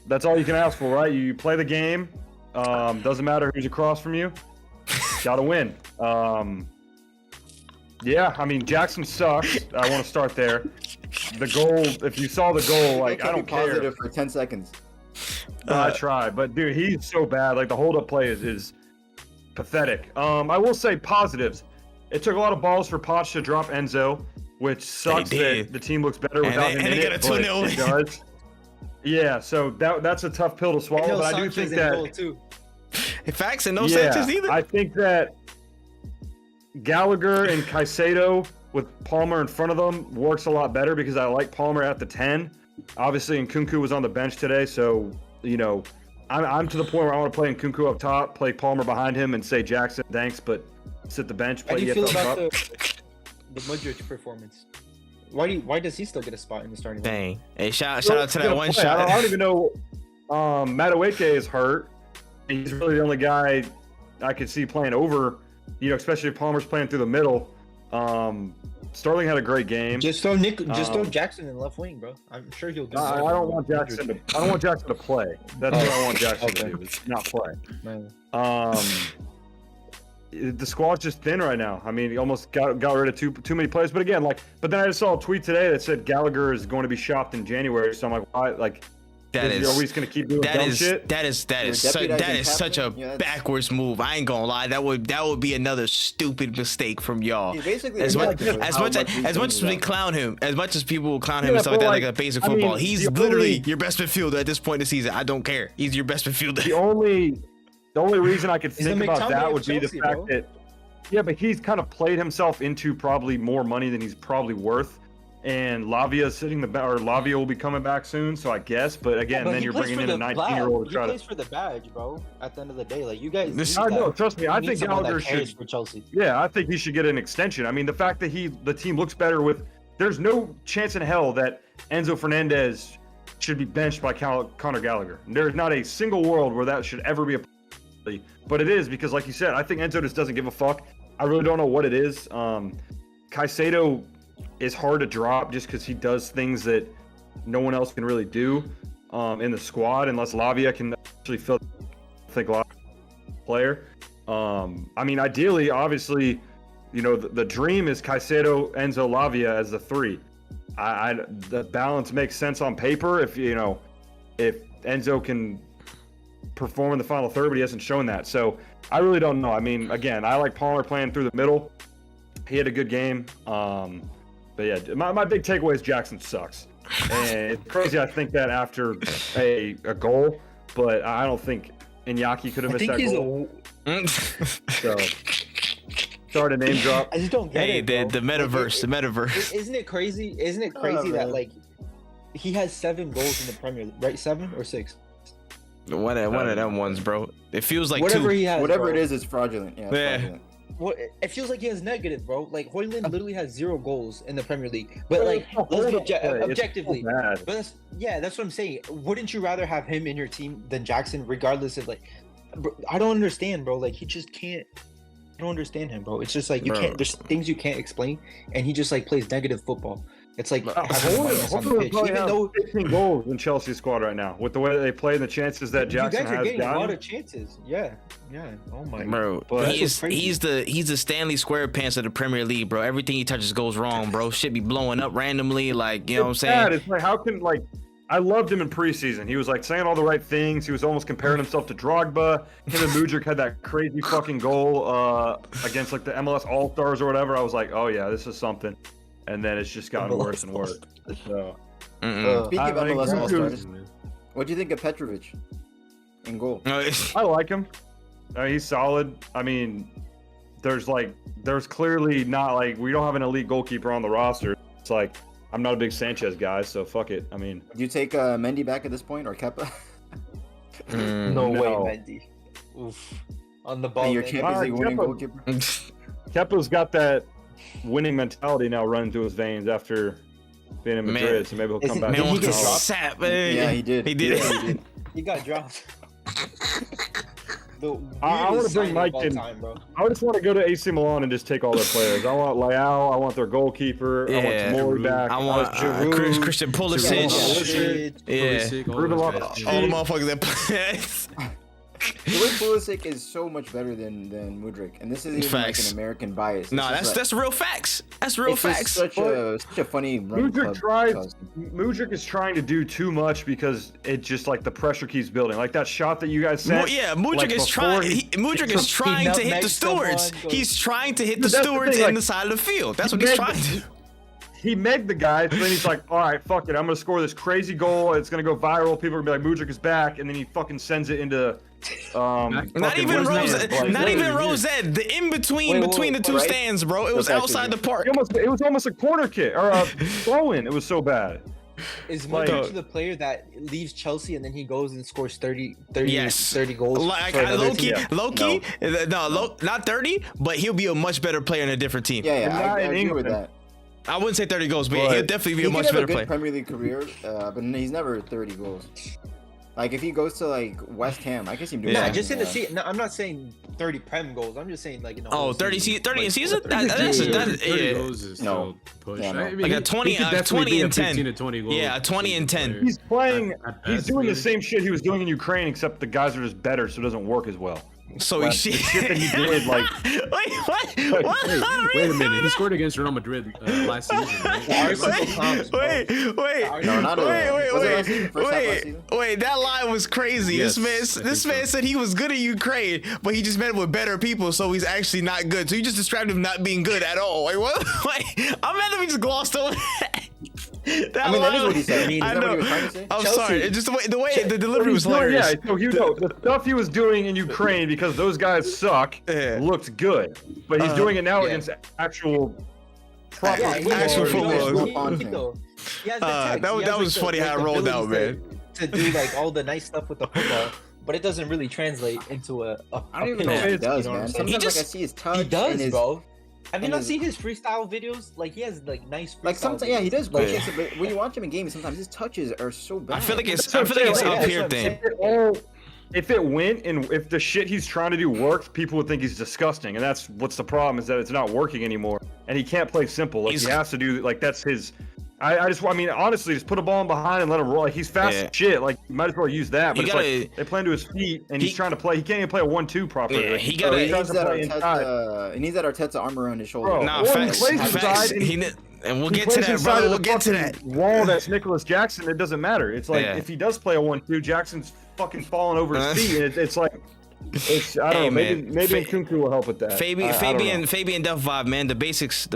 That's all you can ask for, right? You play the game. Doesn't matter who's across from you. Got to win. Yeah, I mean, Jackson sucks. I want to start there. The goal, if you saw the goal, like, I Kept me don't care. positive for 10 seconds. I tried, but dude, he's so bad. Like, the hold-up play is pathetic. I will say positives. It took a lot of balls for Poch to drop Enzo, which sucks did. that the team looks better And without they- him and in they got a it, but 2-0 it does. Yeah, so that's a tough pill to swallow, but I do think that too. Facts and no Sanchez either. I think that Gallagher and Caicedo with Palmer in front of them works a lot better because I like Palmer at the 10. Obviously, Nkunku was on the bench today, so, I'm to the point where I want to play Nkunku up top, play Palmer behind him, and say, Jackson, thanks, but sit the bench, How play do you Yep feel up about top. the Modric performance? Why does he still get a spot in the starting? lineup? Dang. Hey, shout out to that one I shot. don't even know. Madueke is hurt. He's really the only guy I could see playing over, especially if Palmer's playing through the middle. Sterling had a great game. Just throw Jackson in left wing, bro. I'm sure he'll do. I don't want Jackson to play. That's what I want Jackson to do. Is not play. The squad's just thin right now. I mean, he almost got rid of too many players. But again, but then I just saw a tweet today that said Gallagher is going to be shopped in January. So I'm like, why? Like, are we just gonna keep doing dumb shit? That is such a backwards move. I ain't gonna lie. That would be another stupid mistake from y'all. As much as we clown him, as much as people will clown him and stuff like that, like a basic football, he's literally your best midfielder at this point in the season. I don't care. He's your best midfielder. The only reason I could think about that would be the fact that, but he's kind of played himself into probably more money than he's probably worth. And Lavia will be coming back soon, so I guess. But again, then you're bringing in a 19-year-old to try to. He plays for the badge, bro. At the end of the day, like you guys. I know. Trust me. I think Gallagher should. For Chelsea. Yeah, I think he should get an extension. I mean, the fact that the team looks better with. There's no chance in hell that Enzo Fernandez should be benched by Conor Gallagher. There's not a single world where that should ever be a. But it is because, like you said, I think Enzo just doesn't give a fuck. I really don't know what it is. Caicedo is hard to drop just because he does things that no one else can really do in the squad unless Lavia can actually Lavia player. I mean, ideally, obviously, the dream is Caicedo, Enzo, Lavia as the three. The balance makes sense on paper if Enzo can perform in the final third, but he hasn't shown that. So I really don't know. I mean, again, I like Palmer playing through the middle. He had a good game. But yeah, my big takeaway is Jackson sucks. And it's crazy I think that after a goal, but I don't think Iñaki could have missed that goal. So, sorry to name drop. I just don't get it, bro. The metaverse. Isn't it crazy? Isn't it crazy that like he has 7 goals in the Premier League, right? 7 or 6? One of them ones, bro. It feels like whatever 2. He has, whatever bro. it is fraudulent. Yeah. Fraudulent. Well, it feels like he has negative, bro. Like Højlund literally has 0 goals in the Premier League. But like, let's be objectively. So but that's what I'm saying. Wouldn't you rather have him in your team than Jackson, regardless of like? Bro, I don't understand, bro. Like he just can't. I don't understand him, bro. It's just like you can't. There's things you can't explain, and he just like plays negative football. It's like having minus on the pitch. Even though 15 goals in Chelsea's squad right now, with the way they play and the chances that Jackson you guys are has getting gotten. a lot of chances. Yeah. Oh my. Bro, he's the Stanley SquarePants of the Premier League, bro. Everything he touches goes wrong, bro. Shit be blowing up randomly, like you know what I'm saying. It's like how can I loved him in preseason. He was like saying all the right things. He was almost comparing himself to Drogba. Him and Mudryk had that crazy fucking goal against like the MLS All Stars or whatever. I was like, oh yeah, this is something. And then it's just gotten worse and worse. So, speaking of MLS All Stars, what do you think of Petrovic in goal? I like him. He's solid. I mean, there's clearly not like we don't have an elite goalkeeper on the roster. It's like I'm not a big Sanchez guy, so fuck it. I mean, do you take Mendy back at this point or Kepa? No way, Mendy. Oof. On the ball. And your Champions League winning goalkeeper. Kepa's got that winning mentality now running through his veins after being in Madrid, so maybe he'll come back. Man, he get sat, man. Yeah, he did. He did. Yeah, he did. He got dropped. I want to bring Mike in. I just want to go to AC Milan and just take all their players. I want Leao. I want their goalkeeper. I want Tomori back. I want Christian Pulisic. Yeah. All the motherfuckers that play. Pulisic is so much better than Mudryk, and this isn't even like an American bias. No, that's real facts. That's real facts. Such a funny run. Mudryk is trying to do too much because it just like the pressure keeps building. Like that shot that you guys sent. Mudryk is trying. Mudryk is trying to hit the stewards. He's trying to hit the stewards in the side of the field. That's what he's trying to do. He megged the guy, so then he's like, all right, fuck it. I'm going to score this crazy goal. It's going to go viral. People are going to be like, Mudryk is back. And then he fucking sends it into... not even Rosette. The in-between between the two stands, bro. It was outside the park. It was almost a corner kick or a throw-in. It was so bad. Is Mudryk the player that leaves Chelsea and then he goes and scores 30 goals? Like low-key, not 30, but he'll be a much better player in a different team. Yeah, I agree with that. I wouldn't say 30 goals, but he'll definitely be a much better player. Premier League career, but he's never 30 goals. Like if he goes to like West Ham, I can see him doing Nah, that. just in the season. No, I'm not saying 30 Prem goals. I'm just saying like in the Oh, whole 30 season. 30 a Like, season? 30 That's Yeah, 30 yeah. goals is No. still push. Yeah, no. I mean, Like a he 20 could definitely 20 be a and 10. 15 to 20 goals. Yeah, a 20 and 10. He's playing. At He's best, doing the maybe. same shit he was doing in Ukraine, except the guys are just better, so it doesn't work as well. So The he shit that he did, like, Wait, what? Wait, What? Wait a minute. He scored against Real Madrid last season, right? Arsenal comps, bro. Wait, No, not wait, was it last season? First half last season? wait, that line was crazy. Yes, I this think man so. said he was good at Ukraine, but he just met with better people, so he's actually not good. So you just described him not being good at all. Wait, what? Wait, I'm mad that we just glossed over that. I mean, that is what he said. I Is that know. what he was trying to say? I'm Chelsea. sorry. It's just the way the delivery was No, hilarious. yeah, so the stuff he was doing in Ukraine because those guys suck Yeah. looked good, but he's doing it now yeah. against actual proper Yeah, football. actual football. He has the text. That He has, was the- funny how it the rolled out, abilities man. To do like all the nice stuff with the football, but it doesn't really translate into a I don't even know if Yeah. he does, You know what man. I'm saying? Sometimes He like I just- see his touch. He does, and his, bro. Have you and not his- seen his freestyle videos? Like he has like nice freestyle Like sometimes, yeah, he does videos. great Like, shit, but when you watch him in games, sometimes his touches are so bad. I feel like it's That's what I'm up saying, like, here that's what I'm thing. If it went and if the shit he's trying to do works, people would think he's disgusting, and that's what's the problem is that it's not working anymore, and he can't play simple. Like He's- he has to do like that's his. I mean, honestly, just put a ball in behind and let him roll. Like, he's fast Yeah. as shit. Like, you might as well use that. But You it's gotta- like they play into his feet, and he- he's trying to play. He can't even play a 1-2 properly. Yeah, Like, he so gotta- he He tries needs to that play inside. Arteta. He needs that Arteta arm around his shoulder. Bro, Nah, Or he facts. plays Facts. inside and And we'll He get to plays that, inside brother. of We'll the get to fucking that. wall that's Nicholas Jackson. It doesn't matter. It's like Yeah. if he does play a 1-2, Jackson's fucking falling over his feet. And it's like, I don't Hey, know. Maybe man. maybe Nkunku will help with that. Fabian Duff vibe, man. The basics,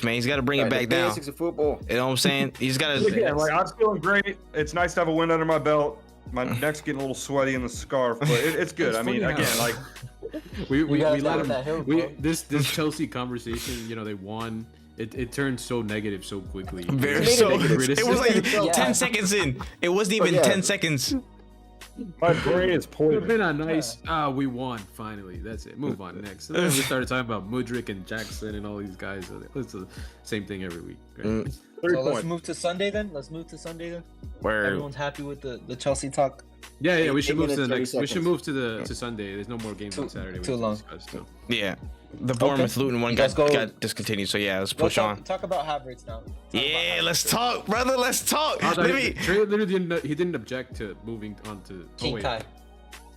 man. He's got to bring it back the down. basics of football. You know what I'm saying? He's got Again, to. like I'm feeling great. It's nice to have a win under my belt. My neck's getting a little sweaty in the scarf, but it's good. It's I mean, funny again, how- like we gotta let die on him. that hill, bro. This Chelsea conversation, you know, they won. It turned so negative so quickly. Very made it so. negative. It was like Yeah. 10 seconds in. It wasn't even yeah. 10 seconds. my brain is It would have poison. been a nice, we won finally. That's it. Move on next. And then we started talking about Mudryk and Jackson and all these guys. It's the same thing every week. Right? 3 so let's points. move to Sunday then. Where Everyone's happy with the Chelsea talk. Yeah. We should 8 move to the minutes, next. 30 We should seconds. move to Sunday. There's no more games on Saturday. We too have to long. discuss, so. yeah, the Bournemouth Luton one Let's go. got discontinued. So yeah, let's push on. Talk about Havertz now. Yeah, let's talk, brother. Let's talk. Oh, Let me. Trey literally didn't object to moving on to. King Kai.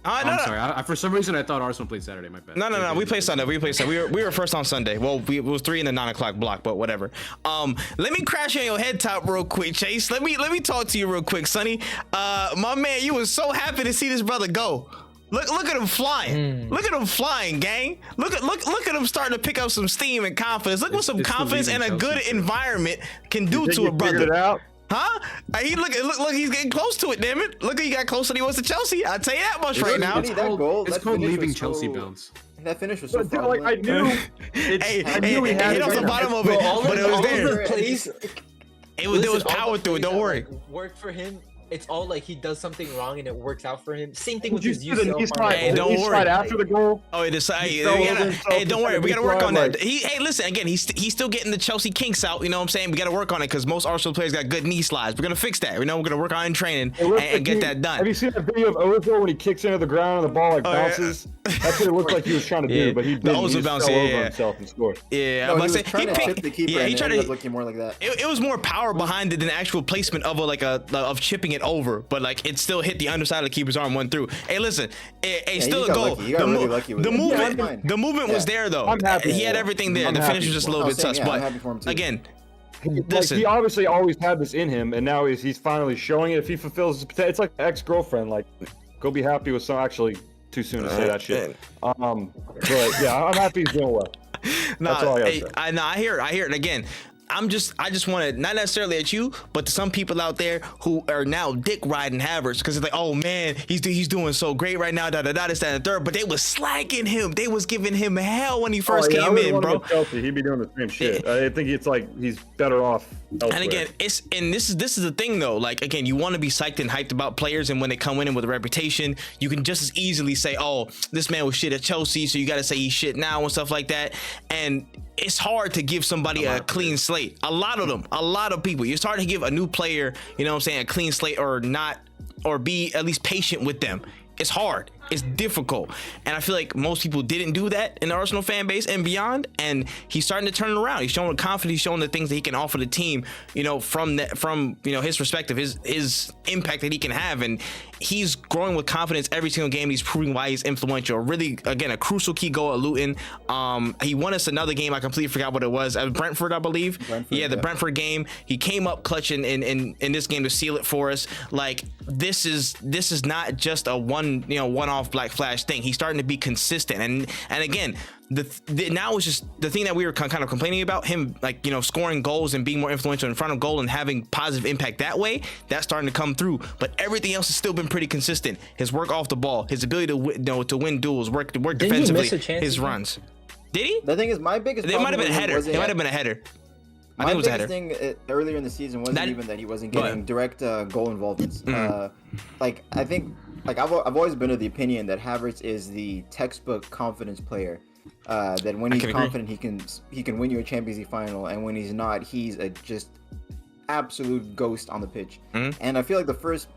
I'm sorry. For some reason, I thought Arsenal played Saturday. My bad. No. We played Sunday. We were first on Sunday. Well, it was 3 in the 9 o'clock block, but whatever. Let me crash on your head top real quick, Chase. Let me talk to you real quick, Sonny. My man, you was so happy to see this brother go. Look at him flying. Look at him flying, gang. Look at him starting to pick up some steam and confidence. Look what some It's the confidence and leaving a good Chelsea. environment can do You think to he a figured brother. it out? Huh? He look, he's getting close to it, damn it. Look, he got closer than he was to Chelsea. I'll tell you that much right now. It's called- It's that called finish leaving was Chelsea so- bounce. That finish was so But dude, like I fraudulent. knew. Hey, I knew he it had hit it off the in him. bottom of it, but it was there. The plays, There was power through it. Don't worry. Work for him. It's all like he does something wrong and it works out for him. Same thing with Did you his see the knee UCL. slide? Hey, don't knee worry. slide after the goal. Oh, it is. Hey, fell over himself hey, don't worry. We gotta work on that. like- Hey, listen. Again, he's still getting the Chelsea kinks out. You know what I'm saying? We gotta work on it because most Arsenal players got good knee slides. We're gonna fix that. You know, we're gonna work on it in training It looks and like get he- that done. Have you seen that video of Ozil when he kicks into the ground and the ball like Oh, yeah. bounces? That's what it looked like he was trying to Yeah. do, but he The didn't. Ozil He just bounce, fell yeah, over yeah. himself and scored. Yeah, No, I'm he about was to say trying to picked- chip the keeper, Yeah, and he it tried ended up to. looking more like that. It was more power behind it than actual placement of chipping it over, but like it still hit the underside of the keeper's arm, went through. Hey, listen, hey, still you a got goal. lucky. You got really lucky with the it. movement, Yeah, I'm fine. the movement was Yeah. there though. I'm happy He had for him. everything there. I'm The finish happy was just a for little him. bit I'm sus, saying, yeah, I'm but happy for him too. again, Like, listen. he obviously always had this in him, and now he's finally showing it. If he fulfills his potential, it's like an ex-girlfriend. Like, go be happy with some. Actually, too soon to say that shit. But yeah, I'm happy he's doing well. Nah, all I gotta hey, say. I hear it. And again, I just want to not necessarily at you, but to some people out there who are now dick riding Havertz because it's like, oh man, he's doing so great right now, this, that, and the third. But they was slacking him. They was giving him hell when he first I came wouldn't in, want him bro. at Chelsea, he'd be doing the same shit. I think it's like he's better off elsewhere. And again, this is the thing though. Like again, you want to be psyched and hyped about players, and when they come in with a reputation, you can just as easily say, "Oh, this man was shit at Chelsea," so you got to say he's shit now and stuff like that. And it's hard to give somebody a clean slate. A lot of people. It's hard to give a new player, you know what I'm saying, a clean slate or not or be at least patient with them. It's hard. It's difficult. And I feel like most people didn't do that in the Arsenal fan base and beyond. And he's starting to turn it around. He's showing the confidence. He's showing the things that he can offer the team, from his perspective, his impact that he can have. And he's growing with confidence every single game. He's proving why he's influential. Really, again, a crucial key goal at Luton. He won us another game. I completely forgot what it was. At Brentford, I believe. The Brentford game. He came up clutch in this game to seal it for us. Like, this is not just a one-off Black Flash thing. He's starting to be consistent, and again, now it's just the thing that we were kind of complaining about him, like, scoring goals and being more influential in front of goal and having positive impact that way. That's starting to come through, but everything else has still been pretty consistent. His work off the ball, his ability to win duels, work defensively, his runs. Did he? The thing is, my biggest problem might have been a header. It might have been a header. I think it was a header. My biggest thing earlier in the season wasn't even that he wasn't getting direct goal involvements. I think. Like, I've always been of the opinion that Havertz is the textbook confidence player. That when he's confident, he can win you a Champions League final, and when he's not, he's a just absolute ghost on the pitch. And I feel like the first,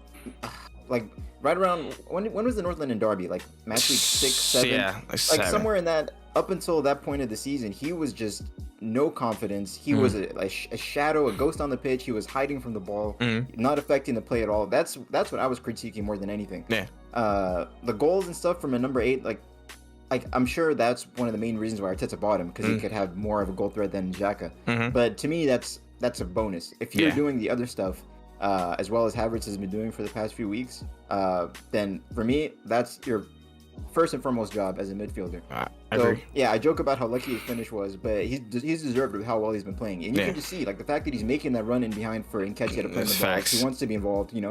right around when was the North London derby? Like match week 6, 7. Yeah, like 7. Somewhere in that. Up until that point of the season, he was just no confidence. He was a shadow, a ghost on the pitch. He was hiding from the ball, not affecting the play at all. That's what I was critiquing more than anything. Yeah. The goals and stuff from a number 8, like I'm sure that's one of the main reasons why Arteta bought him, because he could have more of a goal threat than Xhaka. But to me, that's a bonus. If you're doing the other stuff, as well as Havertz has been doing for the past few weeks, then for me, that's your first and foremost job as a midfielder. I joke about how lucky his finish was, but he's deserved with how well he's been playing. And you can just see, like, the fact that he's making that run in behind for Nketiah to play in the ball. He wants to be involved, he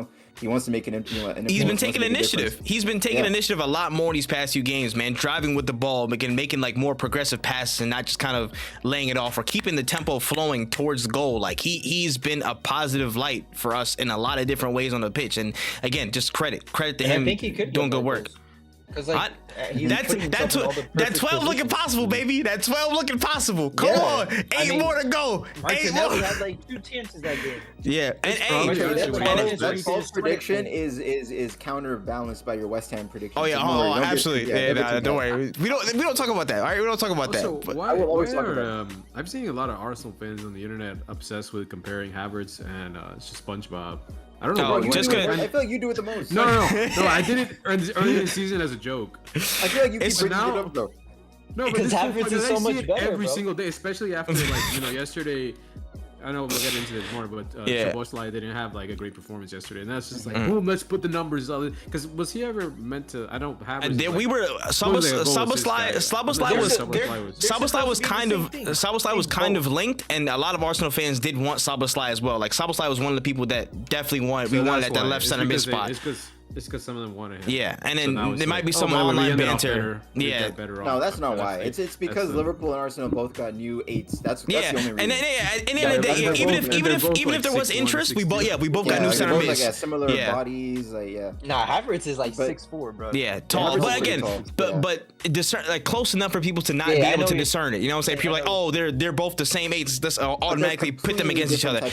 wants to make an he's been taking initiative. He's been taking initiative a lot more these past few games, man. Driving with the ball, making like more progressive passes and not just kind of laying it off or keeping the tempo flowing towards the goal. Like, he's been a positive light for us in a lot of different ways on the pitch. And again, just credit to him. I think he could doing good work. Because that 12 looking possible, baby. That 12 looking possible. Come on, 8 more to go. 8 more. Had like 2 chances that game. Yeah, and that false prediction is counterbalanced by your West Ham prediction. Oh yeah, absolutely. Don't worry. We don't talk about that. All right, we don't talk about also, that. Why are I'm seeing a lot of Arsenal fans on the internet obsessed with comparing Havertz and SpongeBob. I don't know. I feel like you do it the most. No. I did it early in the season as a joke. I feel like you keep bringing it up though. No, because Havertz is so much better every single day, especially after yesterday. I know we'll get into this more, but Szoboszlai didn't have like a great performance yesterday, and that's just like boom. Let's put the numbers on. Because was he ever meant to? I don't have. Szoboszlai was kind of linked, and a lot of Arsenal fans did want Szoboszlai as well. Like, Szoboszlai was one of the people that definitely wanted at that left center mid spot. It's because some of them wanted him. Yeah, and then there might be some online banter. Yeah, no, that's not why. It's because Liverpool and Arsenal both got new 8s. That's the only reason. And then at the end of the day, even if there was interest, we both got new center mids. Like, similar bodies. Nah, Havertz is like 6'4", bro. Yeah, tall. But again, but discern, like, close enough for people to not be able to discern it. You know what I'm saying? People are like, oh, they're both the same 8s. Let's automatically pit them against each other.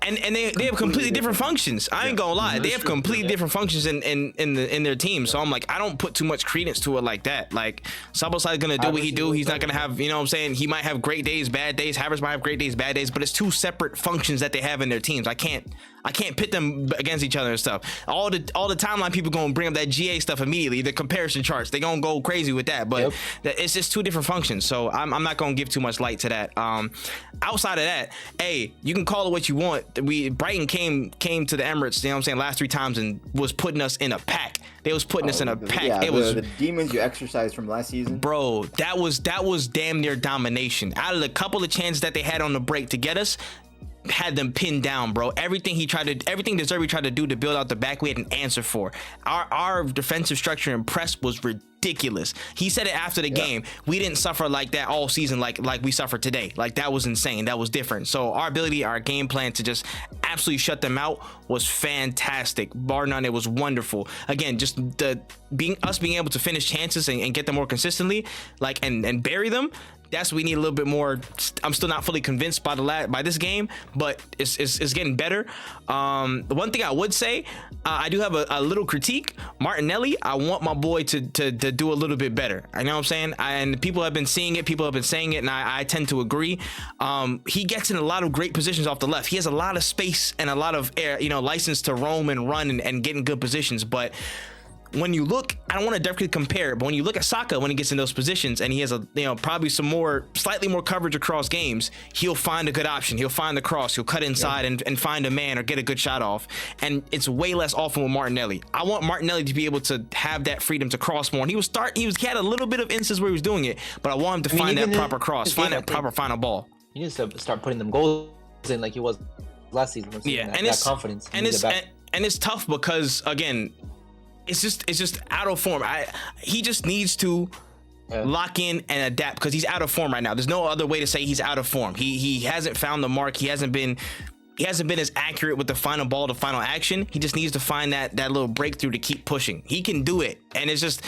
And they have completely different functions. I ain't gonna lie, they have completely different functions in their team. So I'm like, I don't put too much credence to it like that. Like, Szoboszlai's gonna do what he do. He's not gonna have, you know what I'm saying, he might have great days, bad days. Havertz might have great days, bad days, but it's 2 separate functions that they have in their teams. I can't pit them against each other and stuff. All the timeline people gonna bring up that GA stuff immediately, the comparison charts. They gonna go crazy with that, but it's just 2 different functions. So I'm not gonna give too much light to that. Outside of that, hey, you can call it what you want. Brighton came to the Emirates, you know what I'm saying, last 3 times and was putting us in a pack. They was putting us in a pack. Yeah, it was the demons you exercised from last season. Bro, that was damn near domination. Out of the couple of chances that they had on the break to get us, had them pinned down, bro. Everything De Zerbi tried to do to build out the back, we had an answer for. Our defensive structure and press was ridiculous. He said it after the game. We didn't suffer like that all season, like we suffered today. Like, that was insane. That was different. So our ability, our game plan to just absolutely shut them out was fantastic. Bar none, it was wonderful. Again, just being able to finish chances and get them more consistently, like, and bury them. That's what we need a little bit more. I'm still not fully convinced by this game, but it's getting better. The one thing I would say, I do have a little critique. Martinelli, I want my boy to do a little bit better. I know what I'm saying, and people have been seeing it, people have been saying it, and I tend to agree. He gets in a lot of great positions off the left. He has a lot of space and a lot of air, license to roam and run and get in good positions. But when you look, I don't want to directly compare it, but when you look at Saka, when he gets in those positions and he has probably slightly more coverage across games, he'll find a good option. He'll find the cross. He'll cut inside and find a man or get a good shot off. And it's way less often with Martinelli. I want Martinelli to be able to have that freedom to cross more. And he had a little bit of instances where he was doing it, but I want him to find that proper cross, find that proper final ball. He needs to start putting them goals in like he was last season. Yeah, and that confidence. And it's tough because again, it's just out of form. He just needs to lock in and adapt because he's out of form right now. There's no other way to say he's out of form. He hasn't found the mark. He hasn't been as accurate with the final ball, the final action. He just needs to find that little breakthrough to keep pushing. He can do it, and this is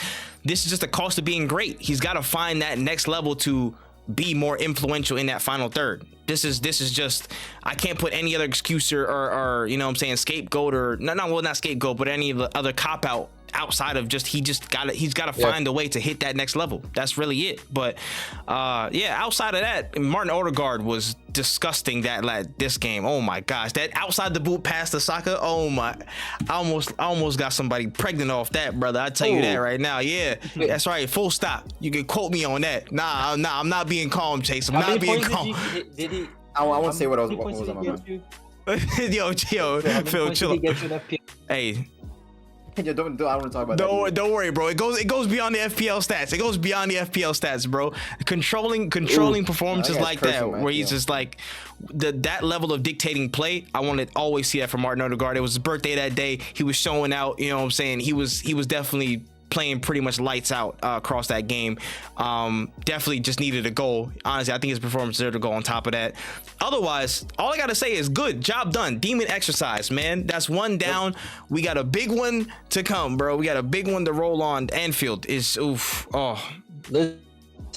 just the cost of being great. He's got to find that next level to be more influential in that final third. This is just, I can't put any other excuse or scapegoat or not scapegoat, but any other cop out outside of he's got to find a way to hit that next level. That's really it. But outside of that, Martin Odegaard was disgusting this game. Oh my gosh, that outside the boot pass to Saka. Oh my, I almost got somebody pregnant off that, brother. I tell you that right now. Yeah, that's right. Full stop. You can quote me on that. Nah, I'm not being calm, Chase. I'm not being calm. I won't say what was on my mind. Yo, Phil, chill. Hey. I don't want to talk about that. Don't worry, bro. It goes beyond the FPL stats. It goes beyond the FPL stats, bro. Controlling performances like that, where he's just like that level of dictating play. I want to always see that from Martin Odegaard. It was his birthday that day. He was showing out. You know what I'm saying? He was definitely playing pretty much lights out across that game. Definitely just needed a goal. Honestly, I think his performance deserved a goal on top of that. Otherwise, all I gotta say is good job done. Demon exercise, man. That's one down. We got a big one to come, bro. We got a big one to roll on. Anfield is Listen,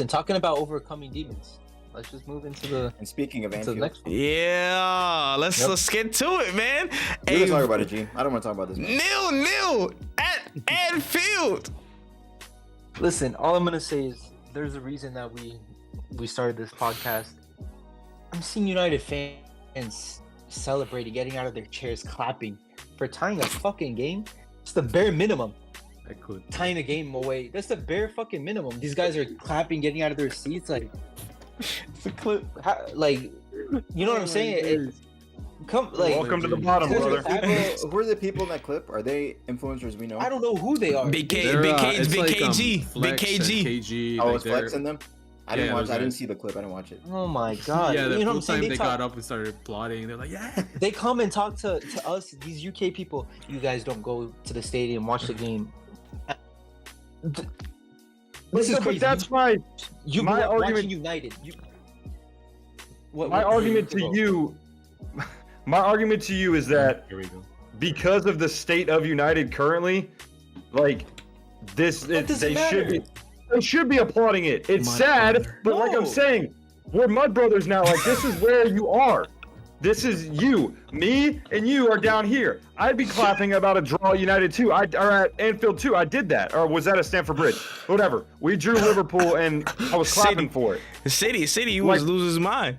talking about overcoming demons. Let's just move into the. And speaking of Anfield, next one. Yeah, let's get to it, man. We're gonna talk about it, G. I don't want to talk about this. 0-0 at Anfield. Listen, all I'm gonna say is there's a reason that we started this podcast. I'm seeing United fans celebrating, getting out of their chairs, clapping for tying a fucking game. It's the bare minimum. I could. Tying a game away. That's the bare fucking minimum. These guys are clapping, getting out of their seats, like. It's a clip. Like, you know what I'm saying? Welcome to the bottom, brother. Who are the people in that clip? Are they influencers we know? I don't know who they are. Big KG. Oh, it's Flex in them? I didn't watch. I didn't see the clip. I didn't watch it. Oh my god! Yeah, the you know full time they talk, got up and started applauding. They're like, yeah. They come and talk to us, these UK people. You guys don't go to the stadium, watch the game. This is crazy. But that's my argument. Watching United. My argument to you is that Here we go. because of the state of United currently, like they should be applauding it. It's sad, but like I'm saying, we're Mud Brothers now. Like this is where you are. This is you. Me and you are down here. I'd be clapping about a draw United too. Or at Anfield too. I did that. Or was that at Stamford Bridge? Whatever. We drew Liverpool and I was clapping for it. City was losing his mind.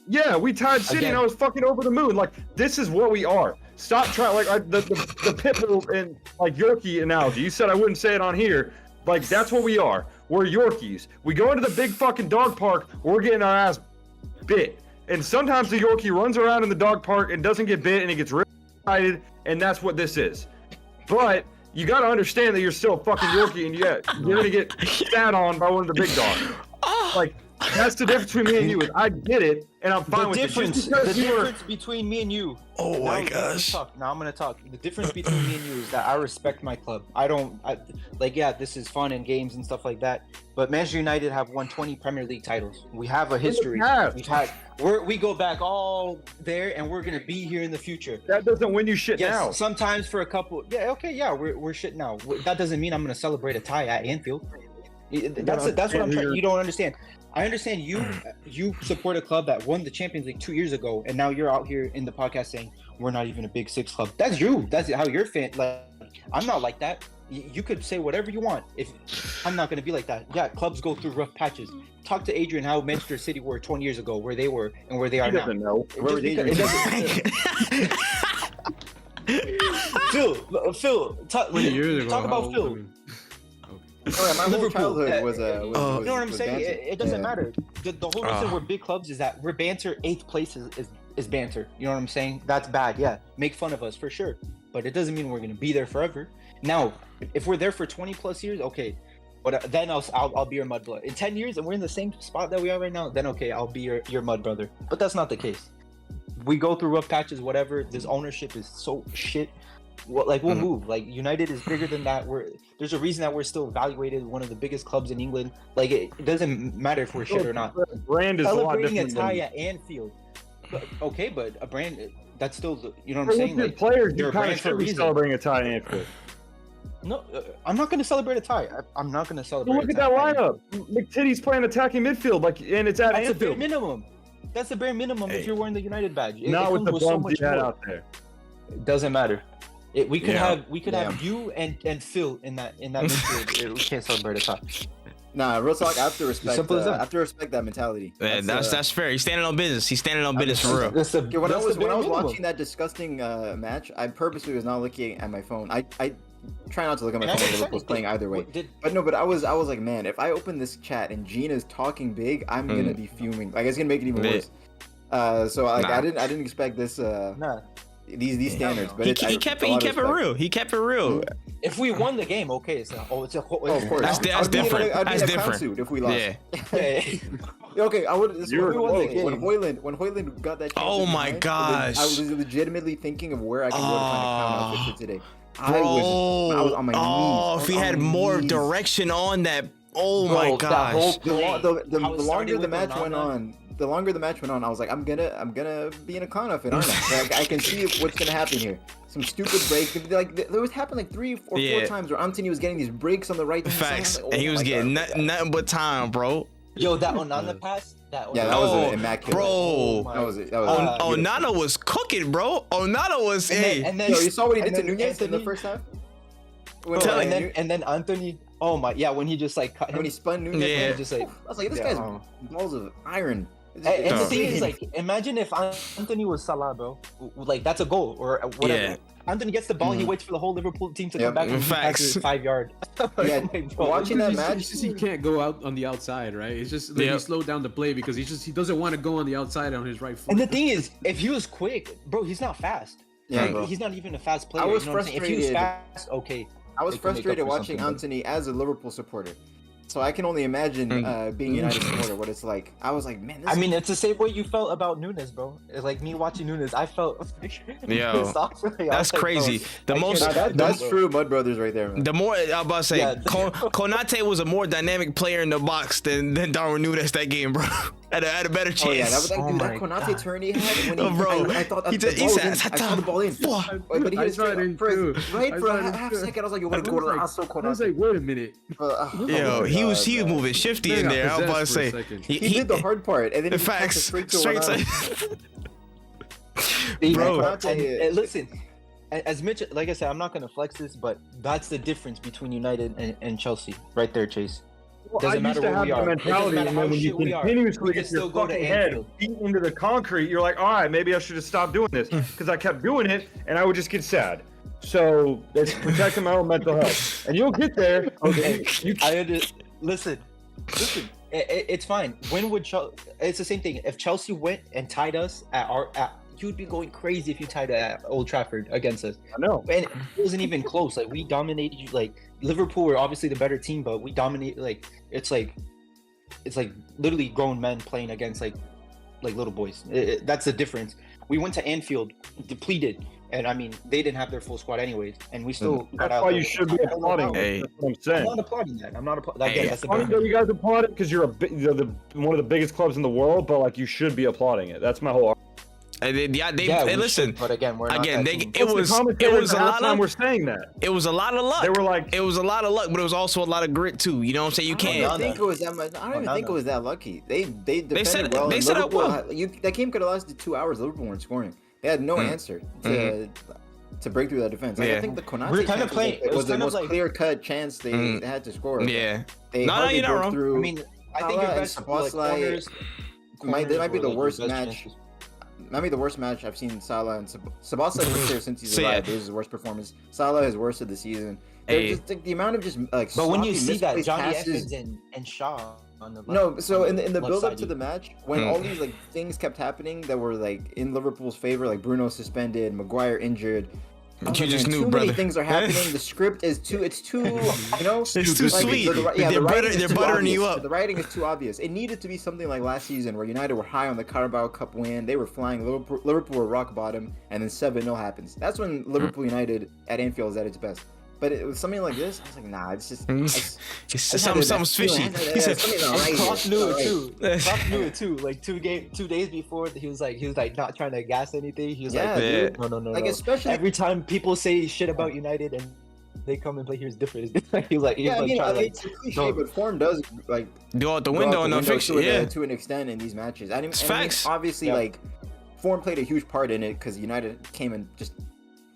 Yeah, we tied City and I was fucking over the moon. Like, this is what we are. Stop trying, like, the Pitbull and, like, Yorkie analogy. You said I wouldn't say it on here. Like, that's what we are. We're Yorkies. We go into the big fucking dog park, we're getting our ass bit. And sometimes the Yorkie runs around in the dog park and doesn't get bit and it gets really excited, and that's what this is. But you gotta understand that you're still a fucking Yorkie and you're gonna get sat on by one of the big dogs. Like, that's the difference between me and you. Is I get it, and I'm fine with it. The difference between me and you. Oh my gosh. Now I'm gonna talk. The difference between me and you is that I respect my club. This is fun and games and stuff like that. But Manchester United have won 20 Premier League titles. We have a history. We go back all there, and we're gonna be here in the future. That doesn't win you shit now. Sometimes for a couple. Yeah. Okay. Yeah. We're shit now. That doesn't mean I'm gonna celebrate a tie at Anfield. That's what I'm trying. You don't understand. I understand you support a club that won the Champions League 2 years ago, and now you're out here in the podcast saying we're not even a Big Six club. That's you. That's how you're fan. Like, I'm not like that. You could say whatever you want. If I'm not going to be like that. Yeah, clubs go through rough patches. Talk to Adrian how Manchester City were 20 years ago, where they were and where they are now. Know. Phil, talk about Phil. Oh, yeah, my whole childhood was you know what I'm saying? banter. It doesn't matter. The whole reason we're big clubs is that we're banter. 8th place is banter. You know what I'm saying? That's bad. Yeah, make fun of us for sure, but it doesn't mean we're gonna be there forever. Now, if we're there for 20 plus years, okay, but then I'll be your mud brother. In 10 years, and we're in the same spot that we are right now, then okay, I'll be your mud brother. But that's not the case. We go through rough patches, whatever. This ownership is so shit. We'll move. Like, United is bigger than that. There's a reason that we're still evaluated one of the biggest clubs in England. Like, it doesn't matter if we're shit or not. Brand is Celebrating a a lot tie different. at Anfield. Okay, but a brand that's still, you know what I'm saying? Like, Like, players, they're you a kind brand of for a should be reason. celebrating a tie in Anfield. No, I'm not going to celebrate a tie. I'm not going to celebrate. Look a at tie. that lineup. McTitty's playing attacking midfield, like, and it's at That's the bare Anfield. minimum. That's the bare minimum if you're wearing the United badge. It Not with comes the so bums much you had more. out there. It doesn't matter. We could Yeah. have you and Phil in that midfield. We can't celebrate a tie. Nah, real talk. I have to respect. Simple as that. I have to respect that mentality. Man, that's fair. He's standing on business. He's standing on business for real. That's the, Okay, when I that's was the bare minimum. watching that disgusting match, I purposely was not looking at my phone. I try not to look at my And phone that's when Liverpool's the playing thing. either way. Did- But I was like, man, if I open this chat and Gina's talking big, I'm gonna be fuming. Like, it's gonna make it even worse. So like, Nah. I didn't expect this. Nah. These standards, but He kept it real. He kept it real. If we won the game, okay, it's a of course. That's I'd be in different. I'd be That's in a clown different. suit if we lost. Yeah. Okay, I would. This You were was one thing. close. When Hoyland got that. chance Oh in my behind, gosh. I was legitimately thinking of where I could go to find a clown outfit for today. I Bro. was on my knees. Oh, if he on had my more knees. direction on that. Oh Bro, my that gosh. whole The play, longer how it the started with match Onana. went on, I was like, I'm gonna be in a clown outfit, aren't I? Like, I can see what's gonna happen here. Some stupid break. Like, there was happened like 3 or 4 times where Anthony was getting these breaks on the right hand Facts. side. And he was getting nothing but time, bro. Yo, that Onana pass. Yeah, that was Oh, an immaculate. bro. my- That was it. That was Onana was cooking, bro. Onana was, And then Yo, you saw what he did and to then Nunez in the Anthony- first half? Bro, and then Anthony. Oh my, yeah, when he just like cut him. when he spun Nunez, Yeah. Just like, I was like, this Yeah, guy's balls of iron. and the Oh. thing is, like, imagine if Anthony was Salah, bro. Like, that's a goal or whatever. Yeah. Anthony gets the ball, he waits for the whole Liverpool team to Yep. come back and he Facts. passes 5 yard. Yeah, Like, bro, watching that It's match, just he can't go out on the outside, right? It's just like Yep. he slowed down the play because he doesn't want to go on the outside on his right foot. And the thing is, if he was quick, bro, he's not fast. Yeah, Like, bro. he's not even a fast player. I was you know what I'm saying? If he was frustrated. fast, okay. I was They can make up frustrated for watching something, but- Anthony as a Liverpool supporter. So I can only imagine being a United supporter what it's like. I was like, man, this I mean, it's the same way you felt about Nunes, bro. It's like me watching Nunes. I felt Yo, pissed off. Like, I was that's like, crazy. bro, The I most- can't- that's bro. true, Mud Brothers right there, man. The more I was about to say, Yeah. Konate was a more dynamic player in the box than Darwin Nunes that game, bro. Had a better chance. Oh yeah, that Oh dude, that my Konate God. turn he had when he, Oh, bro. I thought He the did- he ball was said, in. I saw the ball in. Fuck. But he I hit saw it in too. right I for saw a it in half too. second. I was like, yo, what I was I like- saw I was like, Konate. wait a minute. Yo, he was God, moving shifty in Man, I there. I was about to possessed for a say. second. He did the hard part, and then he Facts. passed it straight to Straight Onana. Bro. And listen, as Mitch, like I said, I'm not gonna flex this, but that's the difference between United and Chelsea, right there, Chase. Doesn't matter where we are. The It doesn't mentality, matter and how then when you shit we are. continuously We can get your still go to fucking head Anfield. beat into the concrete, you're like, all right, maybe I should have stopped doing this because I kept doing it, and I would just get sad. So it's protecting my own mental health, and you'll get there. Okay, Listen. It's fine. When would Chelsea? It's the same thing. If Chelsea went and tied us you'd be going crazy if you tied at Old Trafford against us. I know. And it wasn't even close. Like, we dominated you. Like, Liverpool were obviously the better team, but we dominated. Like, it's like literally grown men playing against like little boys. That's the difference. We went to Anfield depleted, and I mean, they didn't have their full squad anyways, and we still got That's out why there. you should be applauding. Hey. That's what I'm I'm saying. not applauding that. I'm not applauding. Hey. Again, that's the Funny better. that you guys applaud it because you're one of the biggest clubs in the world, but like you should be applauding it. That's my whole. Hey, listen. But again, we're not Again, that team. it was a lot of. We're saying that. It was a lot of luck. They were like, it was a lot of luck, but it was also a lot of grit too. You know what I'm saying? You I don't can't. even think it was that much. I don't even think it was that lucky. They defended set- well. they and set up Liverpool well. that game could have lasted 2 hours. Liverpool weren't scoring. They had no answer to break through that defense. Like, Yeah. I think the Konate We're kind of chance playing- it was was the kind of most like- clear-cut chance they had to score. Yeah. They No, hardly you're not broke wrong. through. I mean, I think your Salah and best like, Szoboszlai corners might be were, the like, your worst best match. chances. Might be the worst match I've seen Salah and Szoboszlai for sure since he's So, yeah. arrived. This is his worst performance. Salah his worst of the season. They're Hey. just like, the amount of just like. But when you sloppy, see that misplaced Johnny passes- Evans and Shaw on the left, No, so in the left build up side, to the match, when all these like things kept happening that were like in Liverpool's favor, like Bruno suspended, Maguire injured. I was You like, just man, knew, too brother. many things are happening. The script is too. It's too. You know, It's too like, sweet. the They're writing is they're too buttering obvious. you up. The writing is too obvious. It needed to be something like last season, where United were high on the Carabao Cup win. They were flying. Liverpool were rock bottom, and then 7-0 happens. That's when Liverpool United at Anfield is at its best. But it was something like this. I was like, nah, it's just. Something's fishy. He said, Klopp knew it too. Klopp knew it too. Like 2 days before, he was like not trying to gas anything. He was Yeah, like, dude. no. Like, especially Every time people say shit about United and they come and play here is different. He was like, Yeah, I like, mean, trying to, like, it's a cliche, no. but form does like go out the go window out and the no fiction. Yeah. to an extent in these matches. I mean, Facts. obviously, Yeah. like form played a huge part in it because United came and just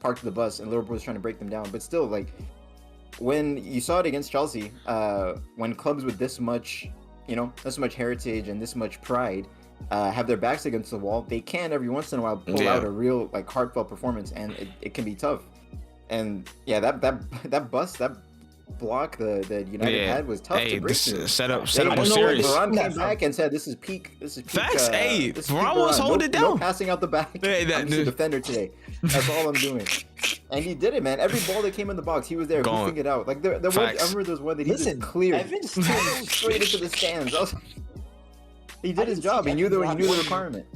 parked the bus, and Liverpool was trying to break them down. But still, like when you saw it against Chelsea, when clubs with this much, this much heritage and this much pride have their backs against the wall, they can every once in a while pull Yeah. out a real like heartfelt performance, and it can be tough. And yeah, that block that United had was tough Hey, to break this through. setup I was don't know where serious. this- Varane came From- back and said, "This is peak. Facts. Hey, this is peak Varane was Varane. holding it No down. passing out the back. Hey, that I'm just a dude. defender today. That's all I'm doing." And he did it, man. Every ball that came in the box, he was there Gone. goofing it out. Like the one, I Facts. remember there was one that he Listen, just cleared Evans- straight into the stands. I was like, he I did his didn't job. see He knew the Evans requirement.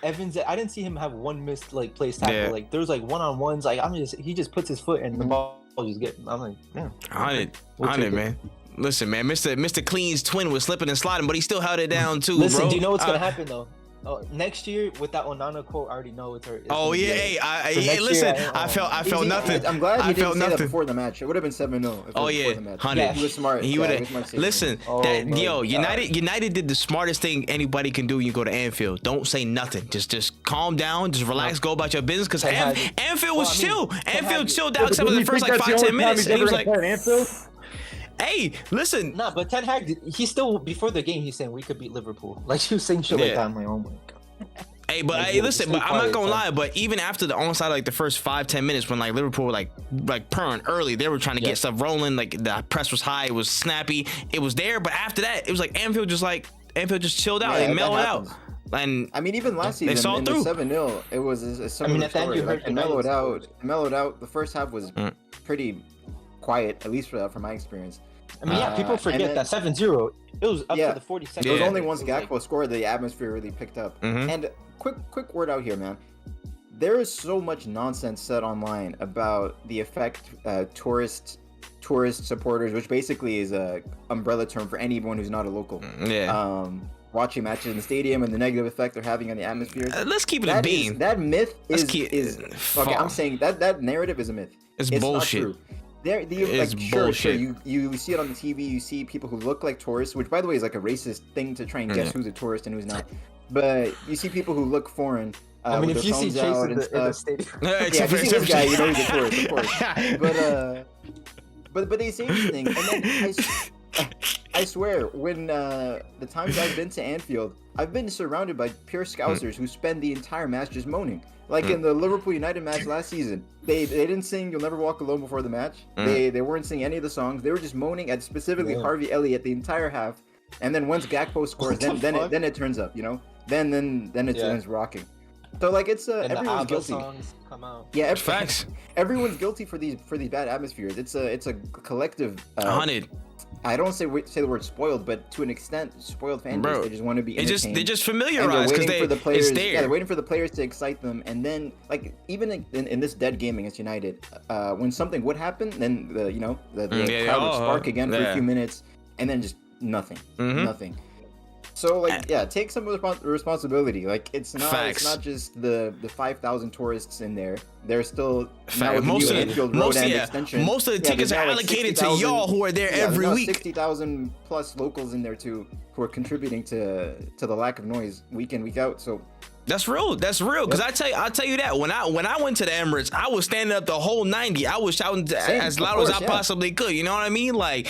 Evans, I didn't see him have one missed like place tackle. Yeah. Like there was like one-on-ones. Like he just puts his foot and the ball just get. I'm like, yeah. On it, We'll take it. man. Listen, man, Mr. Clean's twin was slipping and sliding, but he still held it down too, Listen, bro. do you know what's gonna happen though? Oh, next year with that Onana quote, I already know it's her. Oh yeah, hey, listen, I felt nothing. I'm glad I he didn't felt say that nothing. before the match. It would have been 7-0. if it Oh was yeah, before the match. 100. He was smart. He Yeah, would he was smart have. saving Listen, it. Oh, that my yo, God. United did the smartest thing anybody can do when you go to Anfield. Don't say nothing. Just calm down. Just relax. Go about your business. Because Ten Hag- Anfield was Well, I mean, chill. Ten Anfield Hag- chilled out except for the first like 5-10 minutes. And he was like, "Hey, listen." Nah, but Ten Hag, he still before the game, he's saying we could beat Liverpool. Like he was saying shit like Yeah. that. I'm like, oh my god. Hey, but Like, hey, yo, listen, stay but I'm not quiet, gonna son. lie. But even after the onside, like the first 5-10 minutes, when like Liverpool were like purring early, they were trying to Yeah. get stuff rolling. Like the press was high, it was snappy, it was there. But after that, it was like Anfield just chilled out, Yeah, they that mellowed out, happens. and I mean, even last They season saw in the through. 7-0, it was a similar at the end story. you heard Like, it United mellowed out. The first half was Mm. pretty quiet, at least from my experience. I mean, yeah, people and forget then- that 7-0. It was up Yeah. to the 42nd. It was Yeah. only once It was like- Gakpo scored the atmosphere really picked up. Mhm. And quick word out here, man. There is so much nonsense said online about the effect tourist supporters, which basically is a umbrella term for anyone who's not a local. yeah. Watching matches in the stadium and the negative effect they're having on the atmosphere. Let's keep it a That beam. that myth Let's is keep- okay. fuck. I'm saying that narrative is a myth. It's Not bullshit. true. It's Sure, bullshit. you see it on the TV. You see people who look like tourists, which by the way is like a racist thing to try and guess Yeah. who's a tourist and who's not. But you see people who look foreign. I mean, with if their you see phones Chase out in and the stuff. stadium, Yeah, if you see this guy, you know he's a tourist, of course. But they say this thing, and then I swear, when the times I've been to Anfield, I've been surrounded by pure Scousers who spend the entire match just moaning. Like in the Liverpool United match last season, they didn't sing "You'll Never Walk Alone" before the match. They weren't singing any of the songs. They were just moaning at specifically Yeah. Harvey Elliott the entire half. And then once Gakpo scores, What the fuck? then it turns up, you know. Then it's Yeah. it's rocking. So like it's and the everyone's ABBA guilty. songs come out. Yeah, Facts. Everyone's guilty for these bad atmospheres. It's a collective. 100. I don't say the word spoiled, but to an extent, spoiled fan base. Bro, They just want to be They just entertained. familiarized because waiting for the players. it's there. Yeah, they're waiting for the players to excite them, and then like even in this dead game against United, when something would happen, then the Yeah, crowd would spark again for yeah. a few minutes, and then just nothing, Mhm. nothing. So like, yeah, take some of the responsibility. Like, it's Facts. not just the 5,000 tourists in there. There's still Fact. now Most most of the- Anfield most- Road and yeah, extension. most of the tickets there's are now, like, allocated to 60,000 y'all who are there every week. 60,000 plus locals in there too, who are contributing to the lack of noise week in, week out. So That's real. That's real. Because I'll tell you that when I went to the Emirates, I was standing up the whole 90. I was shouting Same, as of loud as course, I yeah. possibly could. You know what I mean? Like,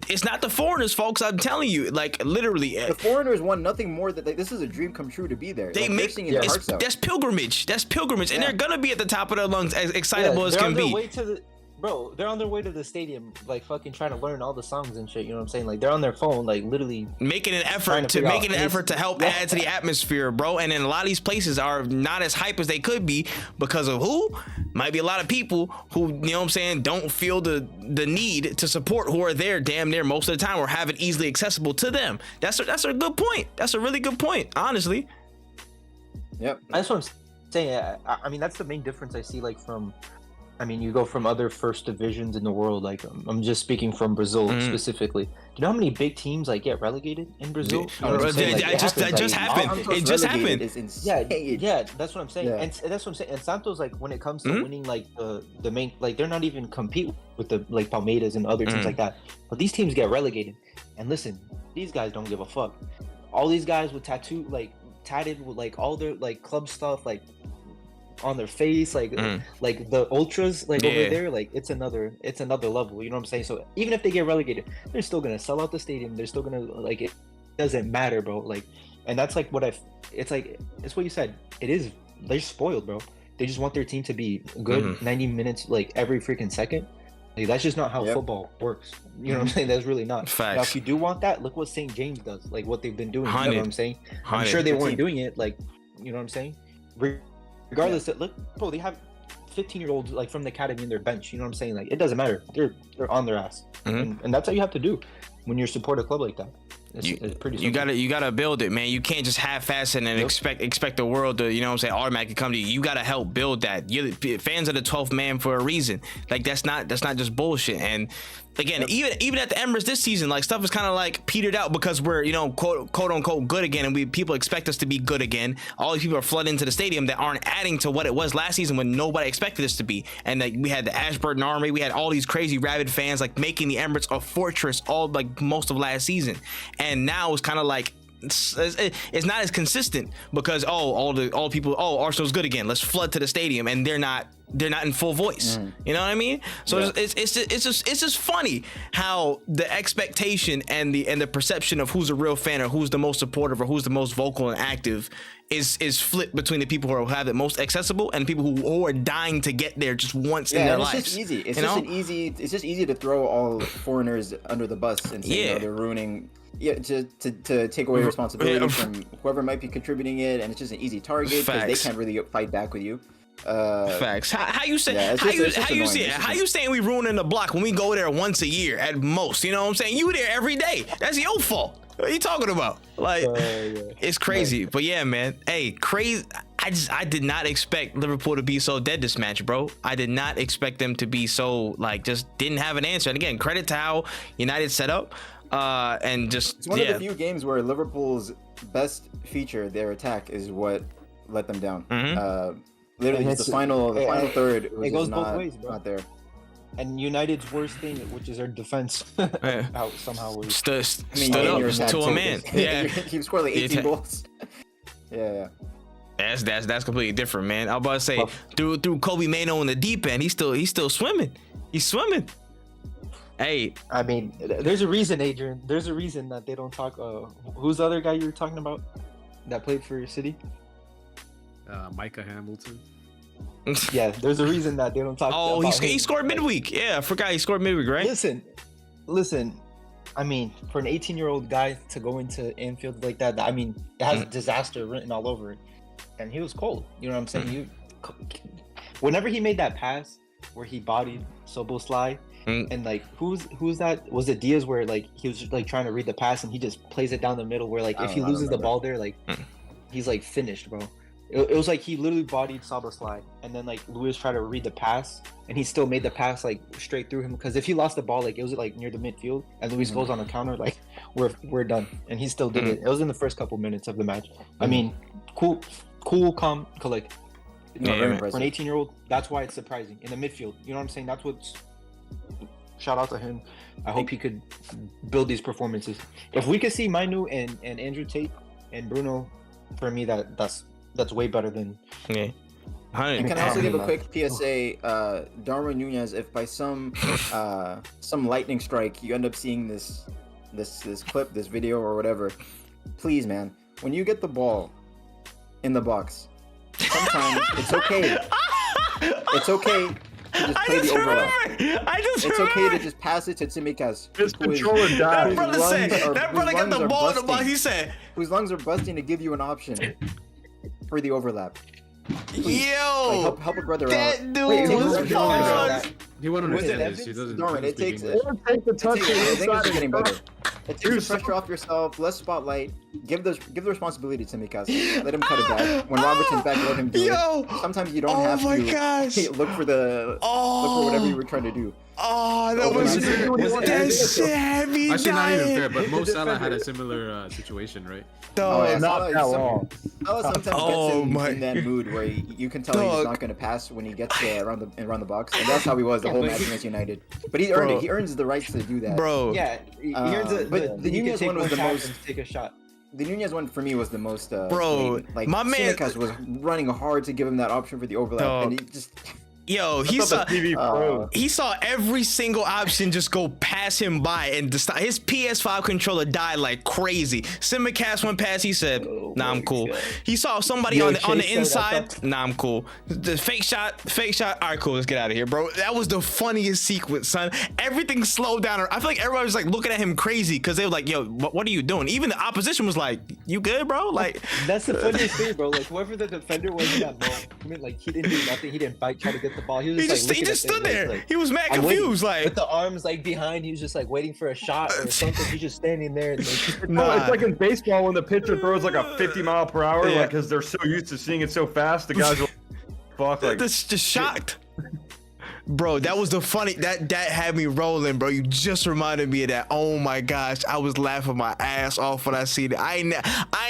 it's not the foreigners, folks. I'm telling you, like, literally. the foreigners want nothing more than, like, this is a dream come true to be there. They Like, make they're singing their hearts out. that's pilgrimage. That's pilgrimage, and Yeah. they're gonna be at the top of their lungs, as excitable as they're can on their be. way to the bro. They're on their way to the stadium, like fucking trying to learn all the songs and shit. You know what I'm saying? Like they're on their phone, like literally. Making an Trying effort to to figure out- making an effort to help Yeah. add to the atmosphere, bro. And then a lot of these places are not as hype as they could be because of who? Might be a lot of people who, you know what I'm saying, don't feel the need to support who are there damn near most of the time or have it easily accessible to them. That's a good point. That's a really good point, honestly. Yep. That's what I'm saying. I mean, that's the main difference I see. Like from, I mean, you go from other first divisions in the world. Like I'm just speaking from Brazil specifically. Do you know how many big teams like get relegated in Brazil? You know what I'm saying? Like, it That happens, just like, happened. often. It just Relegated happened. is Yeah, insane. yeah, that's what I'm saying. Yeah. And that's what I'm saying. And Santos, like when it comes to Mhm. winning, like the main, like they're not even compete with the like Palmeiras and other teams like that. But these teams get relegated. And listen, these guys don't give a fuck. All these guys with tatted with like all their like club stuff, like on their face, like the ultras, like Yeah. over there, like it's another level. You know what I'm saying? So even if they get relegated, they're still gonna sell out the stadium. They're still gonna like it doesn't matter, bro. Like, and that's like it's like it's what you said. It is they're spoiled, bro. They just want their team to be good 90 minutes, like every freaking second. Like, that's just not how Yep. football works. You know what I'm saying? That's really not. Now, Facts. if you do want that, look what St. James does. Like what they've been doing. You know 100. what I'm saying? I'm 100. sure they Good weren't team. doing it. Like, you know what I'm saying? Regardless, that look, bro, they have 15-year-olds like from the academy in their bench. You know what I'm saying? Like, it doesn't matter. They're on their ass, and that's how you have to do when you support a club like that. It's pretty. You gotta build it, man. You can't just half-ass it and expect the world to, you know what I'm saying, automatically come to you. You gotta help build that. You're fans of the 12th man for a reason. Like that's not just bullshit. And again, even at the Emirates this season, like stuff is kind of like petered out because we're, you know, quote unquote good again, and people expect us to be good again. All these people are flooding into the stadium that aren't adding to what it was last season when nobody expected us to be. And like we had the Ashburton Army, we had all these crazy rabid fans like making the Emirates a fortress all like most of last season. And now it's kind of like it's not as consistent because all people Arsenal's good again, let's flood to the stadium, and they're not in full voice. You know what I mean? So Yeah. it's just funny how the expectation and the perception of who's a real fan or who's the most supportive or who's the most vocal and active is flipped between the people who have it most accessible and the people who are dying to get there just once in their and it's lives. just easy. It's you just know? it's just easy to throw all foreigners under the bus and say, you know, they're ruining. Yeah, to take away responsibility from whoever might be contributing it, and it's just an easy target because they Facts. can't really fight back with you. Facts. How you say? Yeah, it's how just- you it's just how you annoying. see it? It's How just- you saying we ruining the block when we go there once a year at most? You know what I'm saying? You there every day. That's your fault. What are you talking about? Like, it's crazy. But yeah, man. Hey, crazy. I did not expect Liverpool to be so dead this match, bro. I did not expect them to be so like just didn't have an answer. And again, credit to how United set up. And just It's one of the few games where Liverpool's best feature, their attack, is what let them down. Literally, And just the it's- final third. Was it goes just both not, ways, bro. Not there. And United's worst thing, which is their defense, out somehow was stood I mean, up your attack to a too, man. 'cause Yeah. he scored like 18 Yeah. goals. Yeah. That's completely different, man. I was about to say through Kobe Mano in the deep end, he's still swimming. He's swimming. Hey, I mean, there's a reason, Adrian. There's a reason that they don't talk. Who's the other guy you were talking about that played for your city? Micah Hamilton. Yeah, there's a reason that they don't talk. oh, about he him. scored midweek. Yeah, I forgot he scored midweek, right? Listen. I mean, for an 18-year-old guy to go into Anfield like that, I mean, it has disaster written all over it. And he was cold. You know what I'm saying? Whenever he made that pass where he bodied Soboslai, and like who's that? Was it Diaz where like he was like trying to read the pass and he just plays it down the middle where like if he loses the ball there, like he's like finished, bro. It was like he literally bodied Szoboszlai, and then like Luis tried to read the pass, and he still made the pass like straight through him. Because if he lost the ball, like it was like near the midfield, and Luis goes on a counter, like we're done, and he still did it. It was in the first couple minutes of the match. I mean, cool, calm, collected. No, very man. impressive. For an 18-year-old, that's why it's surprising in the midfield. You know what I'm saying? That's what's. Shout out to him. I hope he could build these performances. If we could see Mainu and Andrew Tate and Bruno, for me that's way better than. Yeah. And can I also give a quick PSA? Darwin Nunez, if by some lightning strike you end up seeing this clip, this video or whatever, please, man, when you get the ball in the box, sometimes it's okay. It's okay to just play the overlap. It's okay to just pass it to Tsimikas. His controller died. That brother got the ball in the box. He said, whose lungs are busting to give you an option for the overlap. Please, yo, like, help a brother that out. dude Wait, was Dorman, paused. He won't Was it understand this. He Evans? doesn't. Dorman, doesn't it speak takes English. Take the touch. I think it's getting better. It Dude, takes the pressure off yourself, less spotlight. Give the responsibility to Tsimikas. Let him cut it back. When Robertson's back, let him do Yo. it. Sometimes you don't Oh have my to gosh. look for whatever you were trying to do. Oh, that Was was it that shit had me Actually, not even fair. dying. But Mo Salah had a similar situation, right? Dog. Not that long. Salah sometimes Oh gets my- in that mood where you can tell he's Dog. not going to pass when he gets around the box, and that's how he was the whole match against United. But he earned Bro. it. He earns the right to do that. Bro. Yeah, here's but the you can Nunez take one was the tap most- and take a shot. The Nunez one for me was the most. Bro, blatant. Like my man- Tsimikas was running hard to give him that option for the overlap, Dog. and he just. Yo, I thought the TV froze. he saw every single option just go pass him by, and his PS5 controller died like crazy. Simicast went past. He said, "Nah, I'm cool." He saw somebody Yo, on the Chase said, I inside. Nah, I'm cool. The fake shot. All right, cool. Let's get out of here, bro. That was the funniest sequence, son. Everything slowed down. I feel like everybody was like looking at him crazy because they were like, "Yo, what are you doing?" Even the opposition was like, "You good, bro?" Like, That's the funniest thing, bro. Like whoever the defender was in that moment, like he didn't do nothing. He didn't fight, try to get the ball. He was he just, just like, stood looking at there. things, like, He was mad I'm waiting. confused. Like, with the arms like behind, he was just like waiting for a shot or something. He's just standing there. And, like, Nah. It's like in baseball when the pitcher throws like a 50 mile per hour, Yeah. like because they're so used to seeing it so fast. The guys are like, fuck, like that's just shocked. Bro, that was the funny that had me rolling, bro. You just reminded me of that. Oh my gosh, I was laughing my ass off when I seen it. I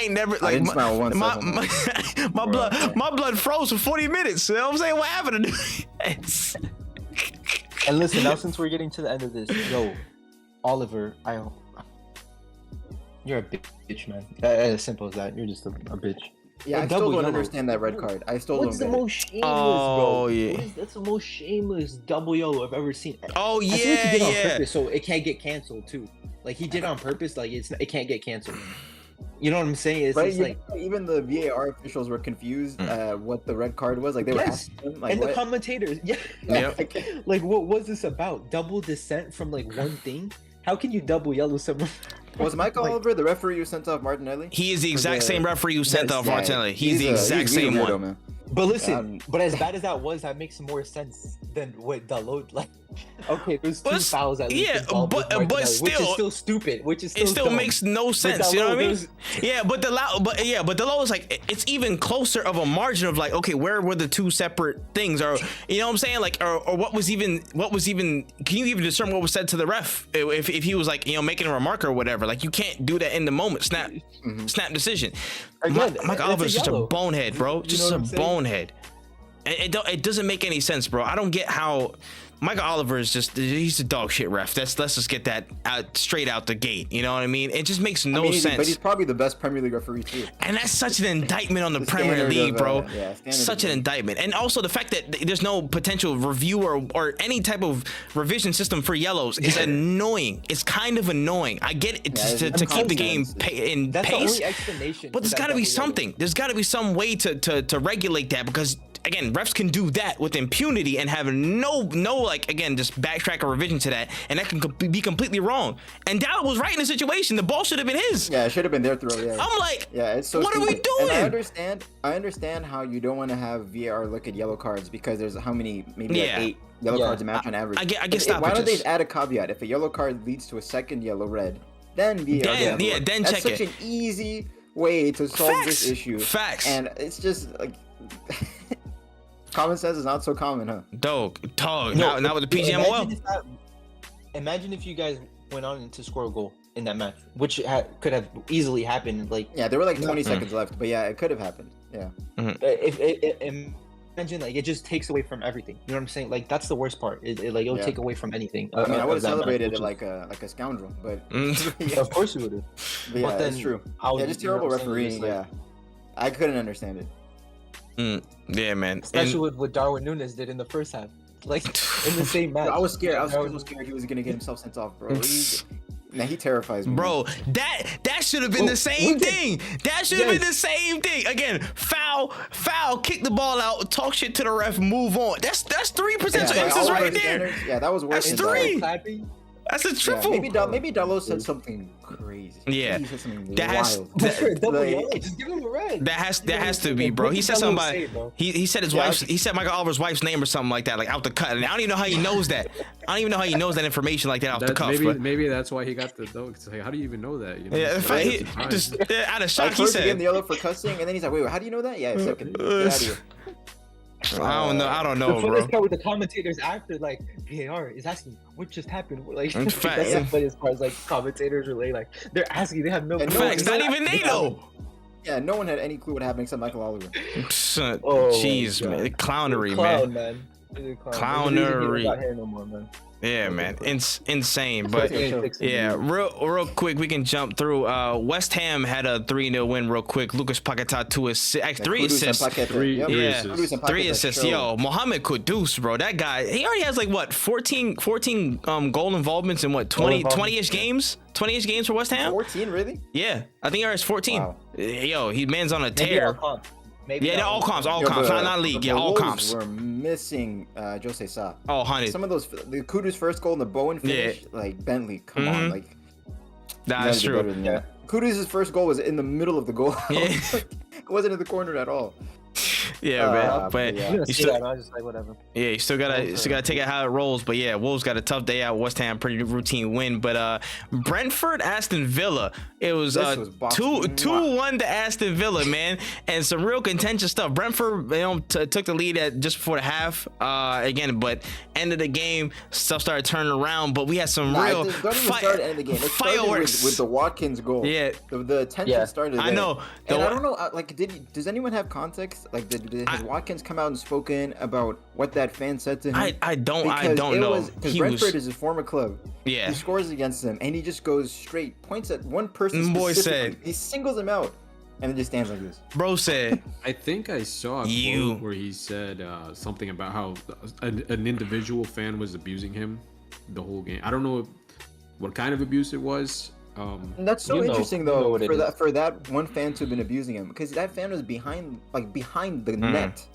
ain't never like didn't smile once my, of them. my blood froze for 40 minutes. You know what I'm saying? What happened to this? and listen, now since we're getting to the end of this, yo, Oliver, you're a bitch, man. As simple as that. You're just a bitch. Yeah, A I still double don't yellow. understand that red card. I still What's the don't get it. most shameless, Oh, bro? yeah. That's the most shameless double yellow I've ever seen. Oh I feel like he did it on yeah. purpose, so it can't get canceled too. Like he did it on purpose, like it can't get canceled. You know what I'm saying? It's But just like, even the VAR officials were confused what the red card was. Like they were Yes. asking him, like, and what? the commentators, yeah. Yep. Like what was this about? Double descent from like one thing? How can you double yellow someone? Was Michael Oliver the referee who sent off Martinelli? He is the For exact the- same referee who sent off Martinelli. He's the exact he's a same weirdo, one. man. But listen, Um, but as bad as that was, that makes more sense than what Dalot like. Okay, there's two But fouls at least yeah, involved with but Martinelli, which still- is still stupid. Which is still It still dumb. makes no But sense. You know Dalot, what I mean? there's- Yeah, but the low is like it's even closer of a margin of like, okay, where were the two separate things, or you know what I'm saying, like, or what was even can you even discern what was said to the ref if he was like, you know, making a remark or whatever? Like you can't do that in the moment. Snap decision. Again, Mike it's Oliver's a such a yellow. bonehead, bro. You know Just what a I'm saying? bonehead. It doesn't make any sense, bro. I don't get how Michael Oliver is he's a dog shit ref. Let's just get that out straight out the gate. You know what I mean? It just makes no I mean, sense. But he's probably the best Premier League referee too. And that's such an indictment on the The Premier standard League, of, bro. standard Such of- an indictment. And also the fact that there's no potential review or any type of revision system for yellows is annoying. It's kind of annoying. I get it Yeah, to keep the game consequences. in That's the pace. only explanation. But there's got to be something. There's got to be some way to regulate that, because again, refs can do that with impunity and have no like, again, just backtrack or revision to that, and that can be completely wrong. And Dallas was right in the situation. The ball should have been his. Yeah, it should have been their throw. Yeah. I'm like, Yeah, it's so what are we stupid. And doing? I understand how you don't want to have VAR look at yellow cards because there's how many, maybe Yeah. like 8 yellow Yeah. cards a match on average. I get But stoppages. why don't they add a caveat? If a yellow card leads to a second yellow red, then VAR. Then- will have a yeah, look. then That's check such it. an easy way to solve Facts. this issue. Facts. And it's just like common sense is not so common, huh? Dog. No, Now with the PGMOL. Imagine if you guys went on to score a goal in that match, which could have easily happened. Like, Yeah, there were like 20 seconds left, but yeah, it could have happened. Yeah. imagine like it just takes away from everything. You know what I'm saying? Like that's the worst part. It'll Yeah. take away from anything. I mean, I would have of that match, celebrated which it is- like a scoundrel, but Yeah, of course you would have. but yeah, But that's then true. how- Yeah, just you know terrible what I'm saying? refereeing. Just, like- Yeah, I couldn't understand it. Yeah, man. Especially with what Darwin Núñez did in the first half, like in the same match. I was scared. I was Darwin- so scared he was gonna get himself sent off, bro. He terrifies me. Bro, that should have been the same thing. That should have been the same thing. Again, foul, kick the ball out, talk shit to the ref, move on. That's 3 potential by instances Oliver right there. standards, yeah, that was worse That's than three. Clapping. That's a Yeah, triple. maybe Dalot said something crazy. Yeah. He said something That has- wild. that- Double Like- yellow. Just give him a red. That has to be, bro. He said Double somebody. save, bro. He said his wife's. He said Michael Oliver's wife's name or something like that, like out the cut. And I don't even know how he knows that. I don't even know how he knows that information like that off the cuff. but- Maybe that's why he got the dog. It's like, how do you even know that? You know, Yeah, in it's fact, like, he surprise. just out of shock. Like He first he gave him said, the yellow for cussing, and then he's like, "Wait, how do you know that?" Yeah, second. Get out of here. I don't The know, bro. funniest part with the commentators after, like VAR is asking what just happened. Like In that's fact, the funniest part. Is like commentators relay, like they're asking, they have no. And clue. no Facts, not even they know. Yeah, no one had any clue what happened except Michael Oliver. Son, Oh, jeez, God. man, clownery, Clown, man. man. Clownery. Not here no more, man. Yeah, man, insane. But yeah, real quick, we can jump through. West Ham had a 3-0 win real quick. Lucas Paquetá 2 assists, 3 assists. Three Yeah, assists. 3 assists. Yo, Mohamed Kudus, bro, that guy, he already has like what 14 goal involvements in what 20-ish games. 20-ish games for West Ham. 14, really? Yeah, I think he already has 14. Wow. Yo, he man's on a Maybe tear. all comps. Maybe Yeah, they're all comps, Yo, not league. the Yeah, all Wolves comps. We're missing Jose Sa. Oh, 100. Some of those, the Kudus first goal and the Bowen finish, like Bentley, come on, like. Nah, you that's gotta do better true. than that. Kudus' first goal was in the middle of the goal. Yeah. It wasn't in the corner at all. Yeah, man. But yeah. I'm gonna you see still, that. I was just like, whatever. yeah, you still gotta take it how it rolls. But yeah, Wolves got a tough day out. West Ham pretty routine win. But Brentford, Aston Villa, it was This was boxing. 2-1 to Aston Villa, man, and some real contentious stuff. Brentford, took the lead at just before the half. Again, but end of the game, stuff started turning around. But we had some real Don't even start at the end of the game. It started fireworks with the Watkins goal. Yeah. The tension Yeah. started. I there. know. And I don't know. Like, does anyone have context? Like, has Watkins come out and spoken about what that fan said to him? I don't Because it know. Because He Brentford was, is his former club. yeah. He scores against them, and he just goes straight, points at one person Boy specifically. said- He singles him out, and then just stands like this. Bro said, I think I saw a quote where he said something about how an individual fan was abusing him the whole game. I don't know what kind of abuse it was. And that's so You know- interesting you know though what it for that one fan to have been abusing him, because that fan was behind the Mm. net.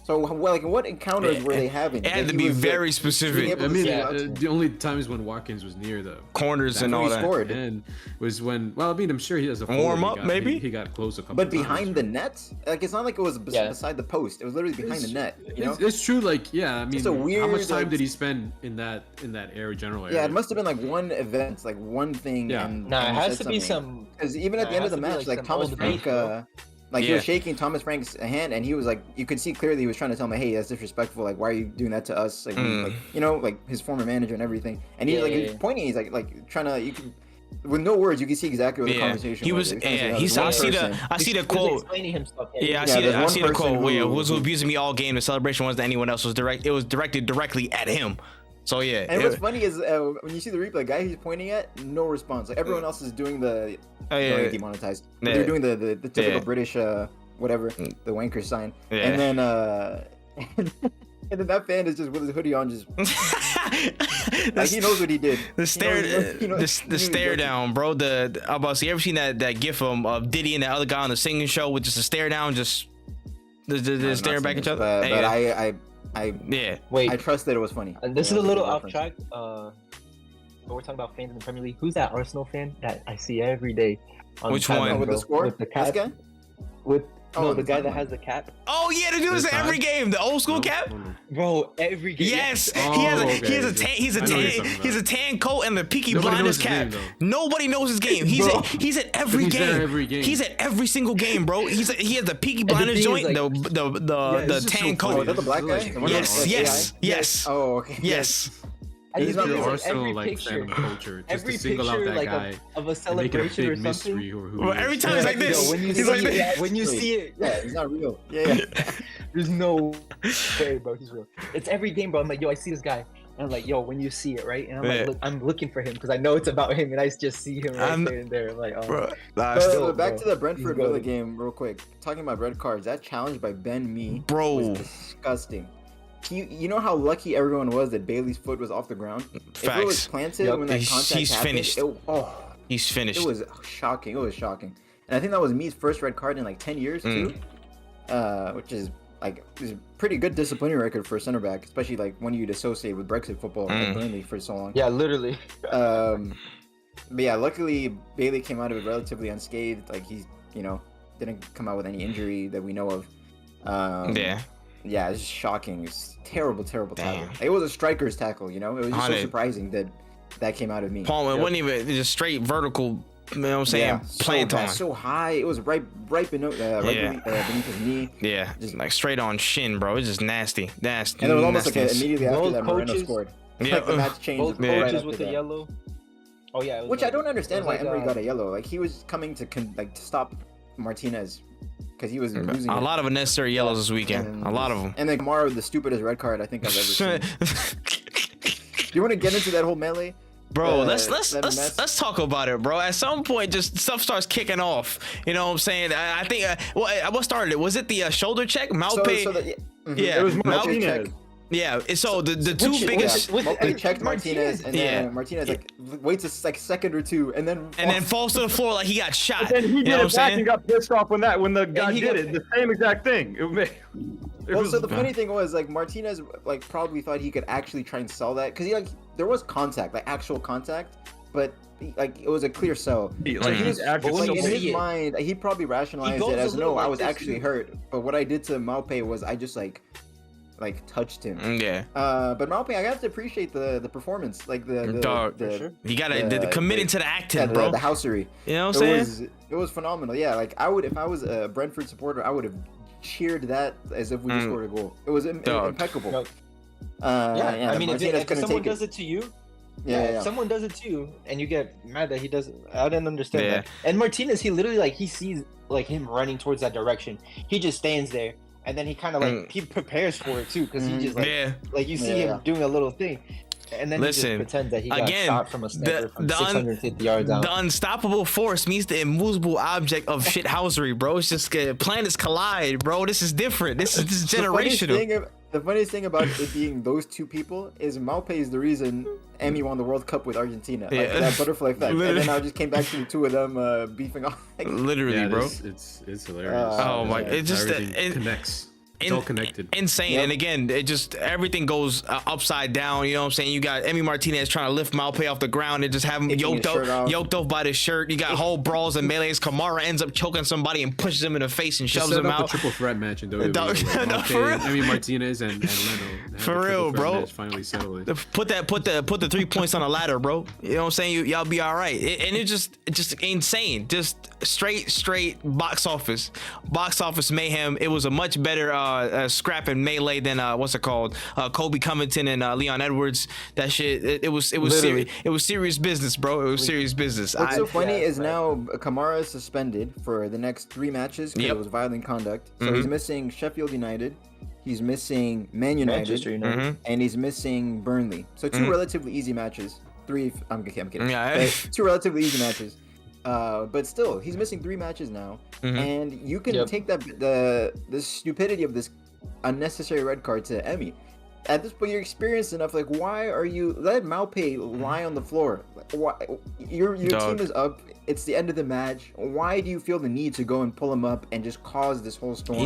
So like what encounters were they having? it had that to he be was, very being specific. able I to mean, see out to? the only times when Watkins was near the Corners and That's all when he that. scored. end was when. Well, I mean, I'm sure he has a Warm up, maybe? He got close a couple. But times, behind right? the net, like it's not like it was Yeah. beside the post. It was literally behind the net. You know? It's true. Like, yeah. I mean, It's a how much weird, time like- did he spend in that area, general area? Yeah, it must have been like one event, like one thing. Yeah. And, Nah, it and he has said to be something. some. Because even at Nah, the it end of has the to be, match, like, like some Thomas old Frank, beef, bro. like he Yeah. was shaking Thomas Frank's hand, and he was like, you could see clearly he was trying to tell him, hey, that's disrespectful. Like, why are you doing that to us? Like, like you know, like his former manager and everything. And he's Yeah, like, yeah, he's yeah. pointing. He's like trying to, you can, with no words, you can see exactly what the Yeah, conversation he was. was. trying to say, Yeah, "Oh, he's. there's one I see person." I see the He was quote. explaining himself. Yeah, I there's see one the person quote. Where who- was abusing me all game. The celebration wasn't anyone else. It was directed directly at him. So yeah. And what's funny is when you see the replay, the guy he's pointing at, no response. Like everyone else is doing the Oh, yeah. don't get demonetized. But Yeah. they're doing the typical Yeah. British whatever, the wanker sign. Yeah. And then and then that fan is just with his hoodie on, just like he knows what he did. The stare, He knows the stare down, bro. I'm about to say, you ever seen that gif of Diddy and the other guy on the singing show with just a stare down, just staring back at each other? But Hey, I yeah. Wait, I trust that it was funny. and this Yeah, is a little good off reference. track. But we're talking about fans in the Premier League. Who's that Arsenal fan that I see every day? On Which timeline, one? Oh, with bro? the score, With the this cap. guy. With No, the I'm guy talking that about- has the cap. Oh yeah, the dude is This in every time? game. The old school No? cap. Oh, no. Bro, every game. Yes, Oh, he has a okay. tan. He's a I know what you're tan. talking He's a about. tan coat and the Peaky Nobody Blinders knows his cap. name, though. Nobody knows his game. He's Bro. at every He's game. there every game. He's at every single game, bro. He has the Peaky the Blinders thing is, joint, like- the This is tan so coat. Oh, is that the black guy? This is The one Yes, with the yes, AI? yes, Oh, okay. yes. And He's the not thing the is, like, Arsenal every like picture, fandom culture, just every to single out picture that like guy of a and make it a celebration or big something. mystery or who Well, he every is. time he's like Yo, this. when you He's see like it, this. when you see it, Yeah, it's not real. Yeah. there's no way, bro. He's real. It's every game, bro. I'm like, yo, I see this guy. And I'm like, yo, when you see it, right? And I'm Yeah. like, look, I'm looking for him because I know it's about him, and I just see him right I'm- there and there. I'm like, oh, Bro, nah, But, Still, back bro. to the Brentford He's Villa goated. game, real quick. Talking about red cards, that challenge by Ben Mee Bro. was disgusting. You know how lucky everyone was that Bailey's foot was off the ground? If it was Facts. planted Yep. when that contact He's happened, finished. He's finished. It was shocking. It was shocking. And I think that was Mee's first red card in like 10 years too. Which is is a pretty good disciplinary record for a center back, especially like when you associate with Brexit football like Burnley for so long. yeah, literally. But yeah, luckily Bailey came out of it relatively unscathed. Like he, didn't come out with any injury that we know of. Yeah. Yeah, it's just shocking. It's terrible tackle. Damn. It was a striker's tackle, It was just so 100. surprising that came out of me. Paul, it wasn't even just straight vertical. You know what I'm saying? Plant on. So high. It was right beneath, beneath his knee. Yeah, just like straight on shin, bro. It's just nasty. And it was almost like nastiness. immediately after Both that Moreno coaches- scored. Yeah. Like the match changed Both Yeah. right coaches after with the that. yellow. Oh yeah. it was Which like- I don't understand it why was like, Emery got a yellow. Like he was coming to to stop Martinez because he was losing A it. lot of unnecessary yellows this weekend. And- A lot of them. And then Kamara, the stupidest red card I think I've ever seen. Do you want to get into that whole melee? Bro, That let's mess? talk about it, bro. At some point, just stuff starts kicking off. You know what I'm saying? I think what started it? Was it the shoulder check? Malpe? Yeah, It was Malpe- Martinez. Yeah. So the two Which- biggest, with- Malpe checked Martinez, and then Yeah. Martinez waits a second or two, and then falls to the floor like he got shot. And then he You did know what I'm it back and saying? got pissed off when the guy he did got- it. The same exact thing. It Well, was, so the funny thing was like Martinez probably thought he could actually try and sell that because there was contact, like actual contact, but it was a clear sell. like He he's was, actually when like you in his see it- mind, he probably rationalized goes it a as little no, I like was this, actually too. hurt. But what I did to Malpe was I just touched him. Yeah. But Malpe, I have to appreciate the performance, like the Dog. the, For sure. You gotta committed to the acting, yeah, bro. the housery. You know what I'm It saying? was phenomenal. Yeah, like I would if I was a Brentford supporter, I would have cheered that as if we just scored a goal. It was Dog. impeccable. Yep. Yeah, I mean, if Martinez couldn't someone take does it to you, Yeah, if yeah. someone does it to you, and you get mad that he doesn't. I didn't understand Yeah. that. And Martinez, he literally he sees him running towards that direction. He just stands there, and then he kind of he prepares for it too, because he just Yeah. you see Yeah. him doing a little thing, and then Listen, he just pretends that he got again, shot from a sniper from the 650 yards out. The unstoppable force meets the immovable object of shithousery, bro. It's just planets collide, bro. This is different. This is generational. The funniest thing about it being those two people is Malpe is the reason Emmy won the World Cup with Argentina. Like, Yeah. that butterfly effect. And Literally. then I just came back to the two of them beefing off. Literally, yeah, bro. it's hilarious. Oh my! It just Everything connects. It's all connected. Insane. Yep. And again, it just everything goes upside down. You know what I'm saying? You got Emi Martinez trying to lift Malpe off the ground and just have him Taking his shirt off. yoked up by the shirt. You got whole brawls and melees. Kamara ends up choking somebody and pushes him in the face and Just shoves set him up a out. triple threat match in WWE. Dog- Like, no, Malpe, for real. Emi Martinez and Leno. Have For a triple real, threat bro. match finally settle it. Put the 3 points on the ladder, bro. You know what I'm saying? Y'all be all right. And it's just insane. Just straight box office mayhem. It was a much better scrap and melee than what's it called? Kobe Covington and Leon Edwards. That shit. It was Literally. it was serious business, bro. It was serious business. What's so funny Yeah, is right. now Kamara is suspended for the next 3 matches because Yep. it was violent conduct. So he's missing Sheffield United, he's missing Man United, Manchester United. and he's missing Burnley. So 2 relatively easy matches. 3, I'm kidding. Yeah. But 2 relatively easy matches. But still, he's missing 3 matches now, and you can Yep. take the stupidity of this unnecessary red card to Emmy. At this point, you're experienced enough. Like, why are you let Malpe lie on the floor? Why your Dog. team is up? It's the end of the match. Why do you feel the need to go and pull him up and just cause this whole storm?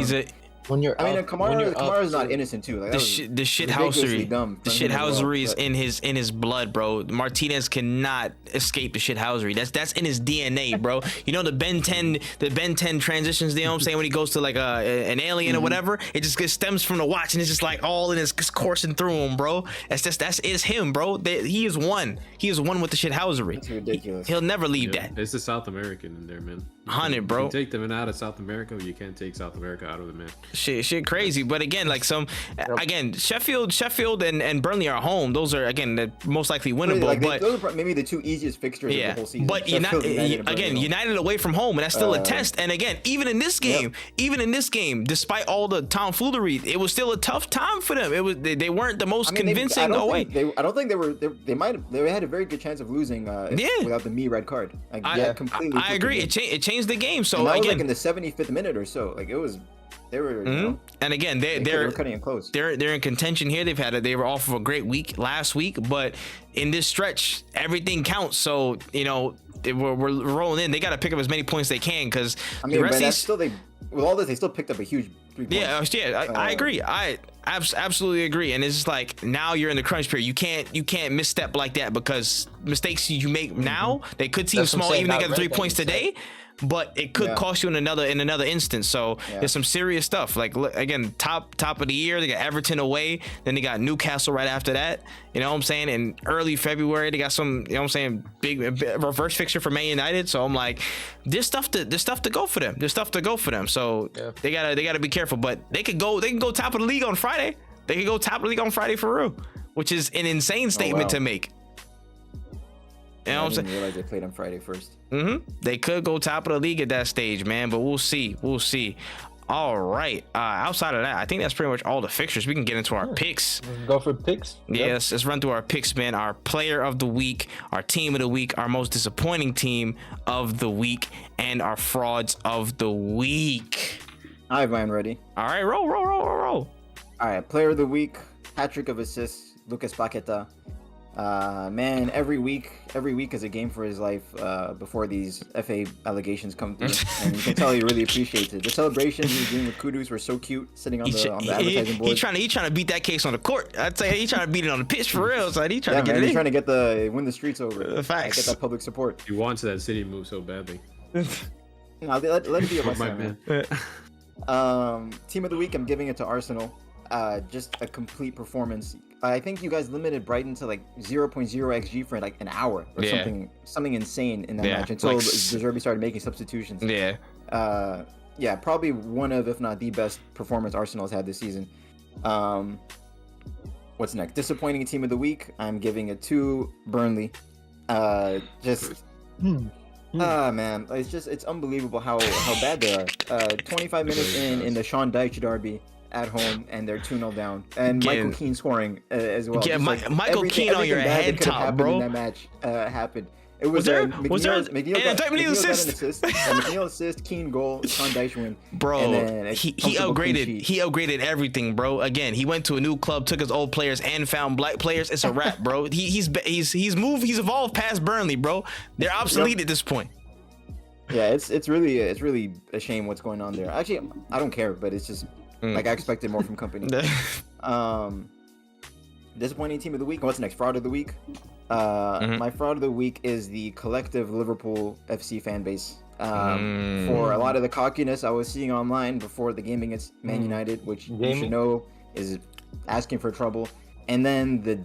when you're I mean, up, when you're Kamara's not up, innocent too. Like, The that was shithousery, ridiculously dumb the from him as well, shithousery is but- in his blood, bro. Martinez cannot escape the shithousery. That's in his DNA, bro. You know the Ben 10 transitions. You know what I'm saying, when he goes to like an alien or whatever, it just stems from the watch and it's just like all in his coursing through him, bro. That's him, bro. He is one. He is one with the shithousery. It's ridiculous. He'll never leave Yeah, that. it's the South American in there, man. 100, bro. You can take them out of South America, or you can't take South America out of them, man. Shit crazy. But again, like Sheffield and Burnley are home. Those are again the most likely winnable. Like, but those are maybe the two easiest fixtures of the yeah, whole season. but Sheffield United and Burnley. United away from home, and that's still a test. And again, even in this game, despite all the tomfoolery, it was still a tough time for them. It was they weren't the most convincing away. I don't think they had a very good chance of losing without the red card. Like, completely. I agree. It changed the game. So and that was again, like in the 75th minute or so. Like, it was. They were. You know, and again, they they're were cutting it close. They're in contention here. They were off of a great week last week, but in this stretch, everything counts. So you know we're rolling in. They got to pick up as many points they can because I mean, the rest but of that's these. still with all this, they still picked up a huge 3 points. I agree. I absolutely agree. And it's just like now you're in the crunch period. You can't misstep like that because mistakes you make now, they could seem That's what I'm small saying, even they not got the red 3 that points you said. today. But it could cost you in another instance. So there's some serious stuff. Like again, top of the year, they got Everton away, then they got Newcastle right after that. You know what I'm saying? In early February, they got some, you know what I'm saying, big reverse fixture for Man United. So I'm like, there's stuff to go for them. There's stuff to go for them. So they gotta be careful. But they can go top of the league on Friday. They can go top of the league on Friday for real, which is an insane statement to make. You know what I'm saying? I didn't realize they played on Friday first. They could go top of the league at that stage, man, but we'll see. All right. Outside of that, I think that's pretty much all the fixtures. We can get into our picks. Go for picks. Yes, let's run through our picks, man. Our player of the week, our team of the week, our most disappointing team of the week, and our frauds of the week. I have mine ready. All right, roll. All right, player of the week, hat-trick of assists, Lucas Paqueta. Man, every week is a game for his life before these FA allegations come through, and you can tell he really appreciates it. The celebrations he was doing with Kudus were so cute, sitting on the advertising board. He's trying to beat that case on the court. I'd say he's trying to beat it on the pitch for real. So he's trying to get he's it trying to win the streets over. Facts. Get that public support. He wants that City move so badly. No, let it be a West My Ham, man. man. Team of the week, I'm giving it to Arsenal. Just a complete performance. I think you guys limited Brighton to like 0.0 xG for like an hour or something insane in that match until De Zerbi started making substitutions. Probably one of, if not the best performance Arsenal's had this season. What's next? Disappointing team of the week. I'm giving it to Burnley. Man, it's unbelievable how bad they are. 25 minutes in the Sean Dyche derby at home, and they're 2-0 down, and Michael Keane scoring as well. Yeah, Michael Keane on your head top, bro. In that match happened. It was McNeil got an assist, McNeil assist, Keane goal, Sean Dyche win. Bro, and then he upgraded everything, bro. Again, he went to a new club, took his old players and found black players. It's a wrap, bro. He's evolved past Burnley, bro. They're obsolete at this point. Yeah, it's really a shame what's going on there. Actually, I don't care, but it's just like I expected more from company. Disappointing team of the week. What's next? Fraud of the week. My fraud of the week is the collective Liverpool FC fan base. For a lot of the cockiness I was seeing online before the game against Man United, which you should know is asking for trouble, and then the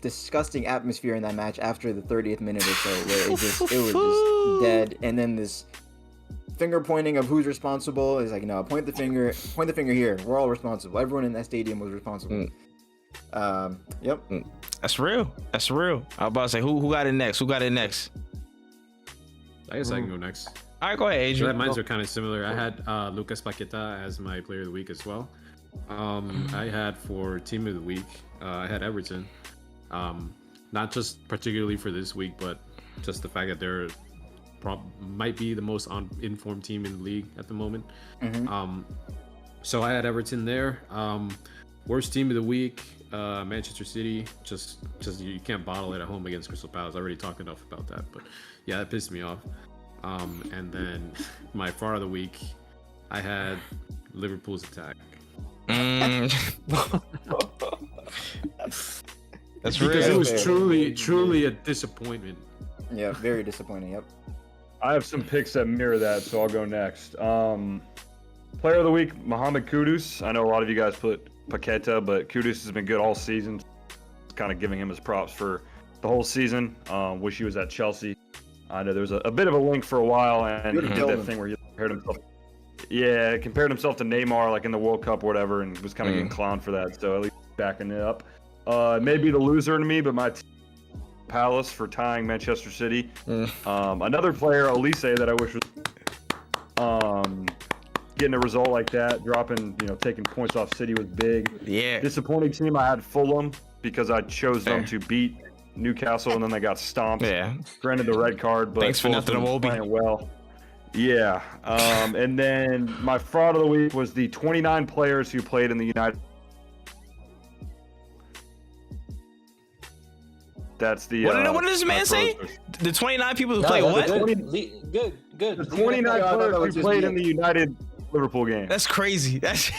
disgusting atmosphere in that match after the 30th minute or so, where it was just dead, and then this finger pointing of who's responsible is like, no, point the finger here. We're all responsible. Everyone in that stadium was responsible. Yep. That's real. I was about to say, who got it next? I guess I can go next. All right, go ahead, Adrian. Mine are kind of similar. I had Lucas Paqueta as my player of the week as well. I had for team of the week, I had Everton. Not just particularly for this week, but just the fact that they're might be the most informed team in the league at the moment. So I had Everton there. Worst team of the week, Manchester City. Just you can't bottle it at home against Crystal Palace. I already talked enough about that, but yeah, that pissed me off. And then my fraud of the week, I had Liverpool's attack. That's Because it real. was truly a disappointment. Yeah, very disappointing. Yep. I have some picks that mirror that, so I'll go next. Player of the week, Mohamed Kudus. I know a lot of you guys put Paqueta, but Kudus has been good all season. Kind of giving him his props for the whole season. Wish he was at Chelsea. I know there was a bit of a link for a while, and he did that thing where he compared himself. Yeah, compared himself to Neymar, like in the World Cup or whatever, and was kind of getting clowned for that. So at least backing it up. Maybe the loser to me, but my Palace for tying Manchester City. Another player, Elise, that I wish was getting a result like that, dropping, taking points off City was big. Yeah. Disappointing team. I had Fulham because I chose them to beat Newcastle, and then they got stomped. Yeah. Granted the red card, but Thanks for nothing, Fulham's Iwobi. playing well. Yeah. And then my fraud of the week was the 29 players who played in the United. That's the. What did this man say? The 29 people who play what? Good. The 29 players who played in the United Liverpool game. That's crazy. That's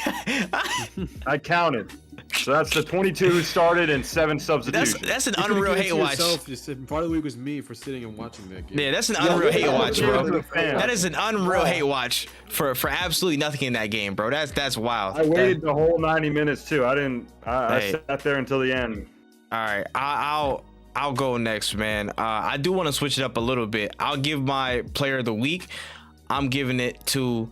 I counted. So that's the 22 who started and 7 substitutions. that's an You could've unreal given it hate to watch. yourself. You said part of the week was me for sitting and watching that game. Yeah, that's an unreal hate watch, bro. Fan. That is an unreal hate watch for absolutely nothing in that game, bro. That's wild. I waited the whole 90 minutes too. I didn't. I Hey. sat there until the end. All right, I'll go next, man. I do want to switch it up a little bit. I'll give my player of the week. I'm giving it to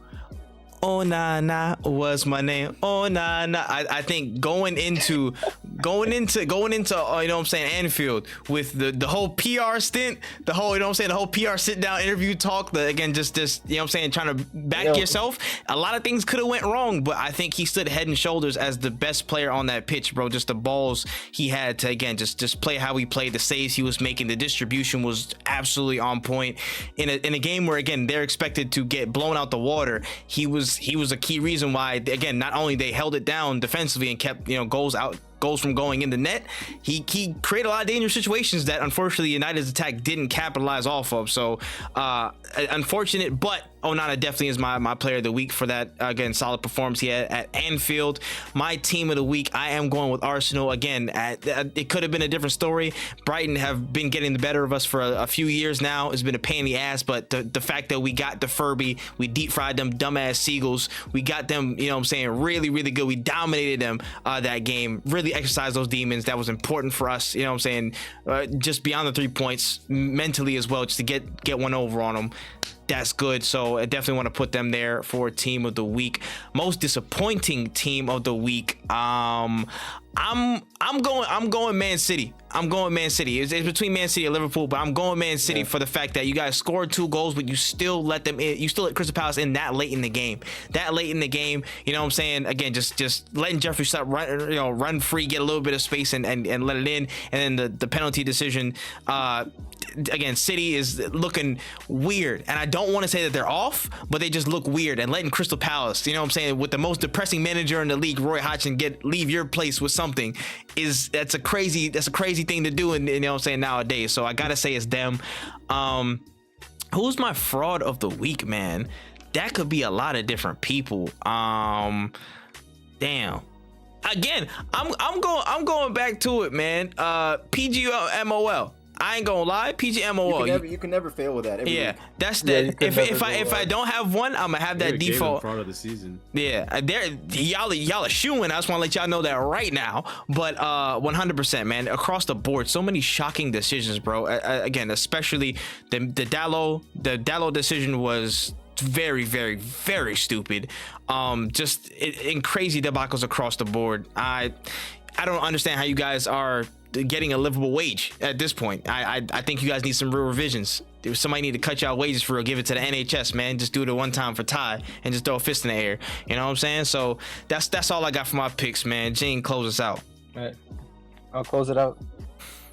Onana was my name. Onana. I think going into you know what I'm saying, Anfield with the whole PR stint, the whole, the whole PR sit down interview talk, again just you know what I'm saying, trying to back yourself. A lot of things could have went wrong, but I think he stood head and shoulders as the best player on that pitch, bro. Just the balls he had to, again, just play how he played, the saves he was making, the distribution was absolutely on point in a game where, again, they're expected to get blown out the water. He was a key reason why, again, not only they held it down defensively and kept goals from going in the net, he created a lot of dangerous situations that unfortunately United's attack didn't capitalize off of. So unfortunate, but Onana definitely is my player of the week for that, again, solid performance he had at Anfield. My team of the week, I am going with Arsenal. Again, it could have been a different story. Brighton have been getting the better of us for a few years now. It's been a pain in the ass, but the fact that we got the Furby, we deep fried them dumbass Seagulls, we got them, you know what I'm saying, really, really good. We dominated them that game, really exercised those demons. That was important for us, you know what I'm saying, just beyond the 3 points, mentally as well, just to get one over on them. That's good. So I definitely want to put them there for team of the week. Most disappointing team of the week. I'm going Man City. I'm going Man City. It's between Man City and Liverpool, but I'm going Man City for the fact that you guys scored 2 goals, but you still let them in. You still let Crystal Palace in that late in the game. You know what I'm saying? Again, just letting Jeffrey Sutton run free, get a little bit of space and let it in. And then the penalty decision. Again, City is looking weird, and I don't want to say that they're off, but they just look weird. And letting Crystal Palace, you know what I'm saying, with the most depressing manager in the league, Roy Hodgson, leave your place with something, that's a crazy thing to do, and you know what I'm saying, nowadays. So I gotta say it's them. Who's my fraud of the week, man? That could be a lot of different people. Damn. Again, I'm going back to it, man. PGMOL. I ain't gonna lie, PGMOL. You can never fail with that. Every week. That's that. If I don't have one, I'm gonna have that default. Fraud of the season. Yeah, y'all are shooing. I just want to let y'all know that right now. But 100%, man, across the board, so many shocking decisions, bro. Again, especially the Dalot decision was very, very, very stupid. Just in crazy debacles across the board. I don't understand how you guys are getting a livable wage at this point. I think you guys need some real revisions. If somebody need to cut y'all wages for real, give it to the NHS, man. Just do it one time for Ty and just throw a fist in the air. You know what I'm saying? So that's all I got for my picks, man. Gene, close us out. All right, I'll close it out.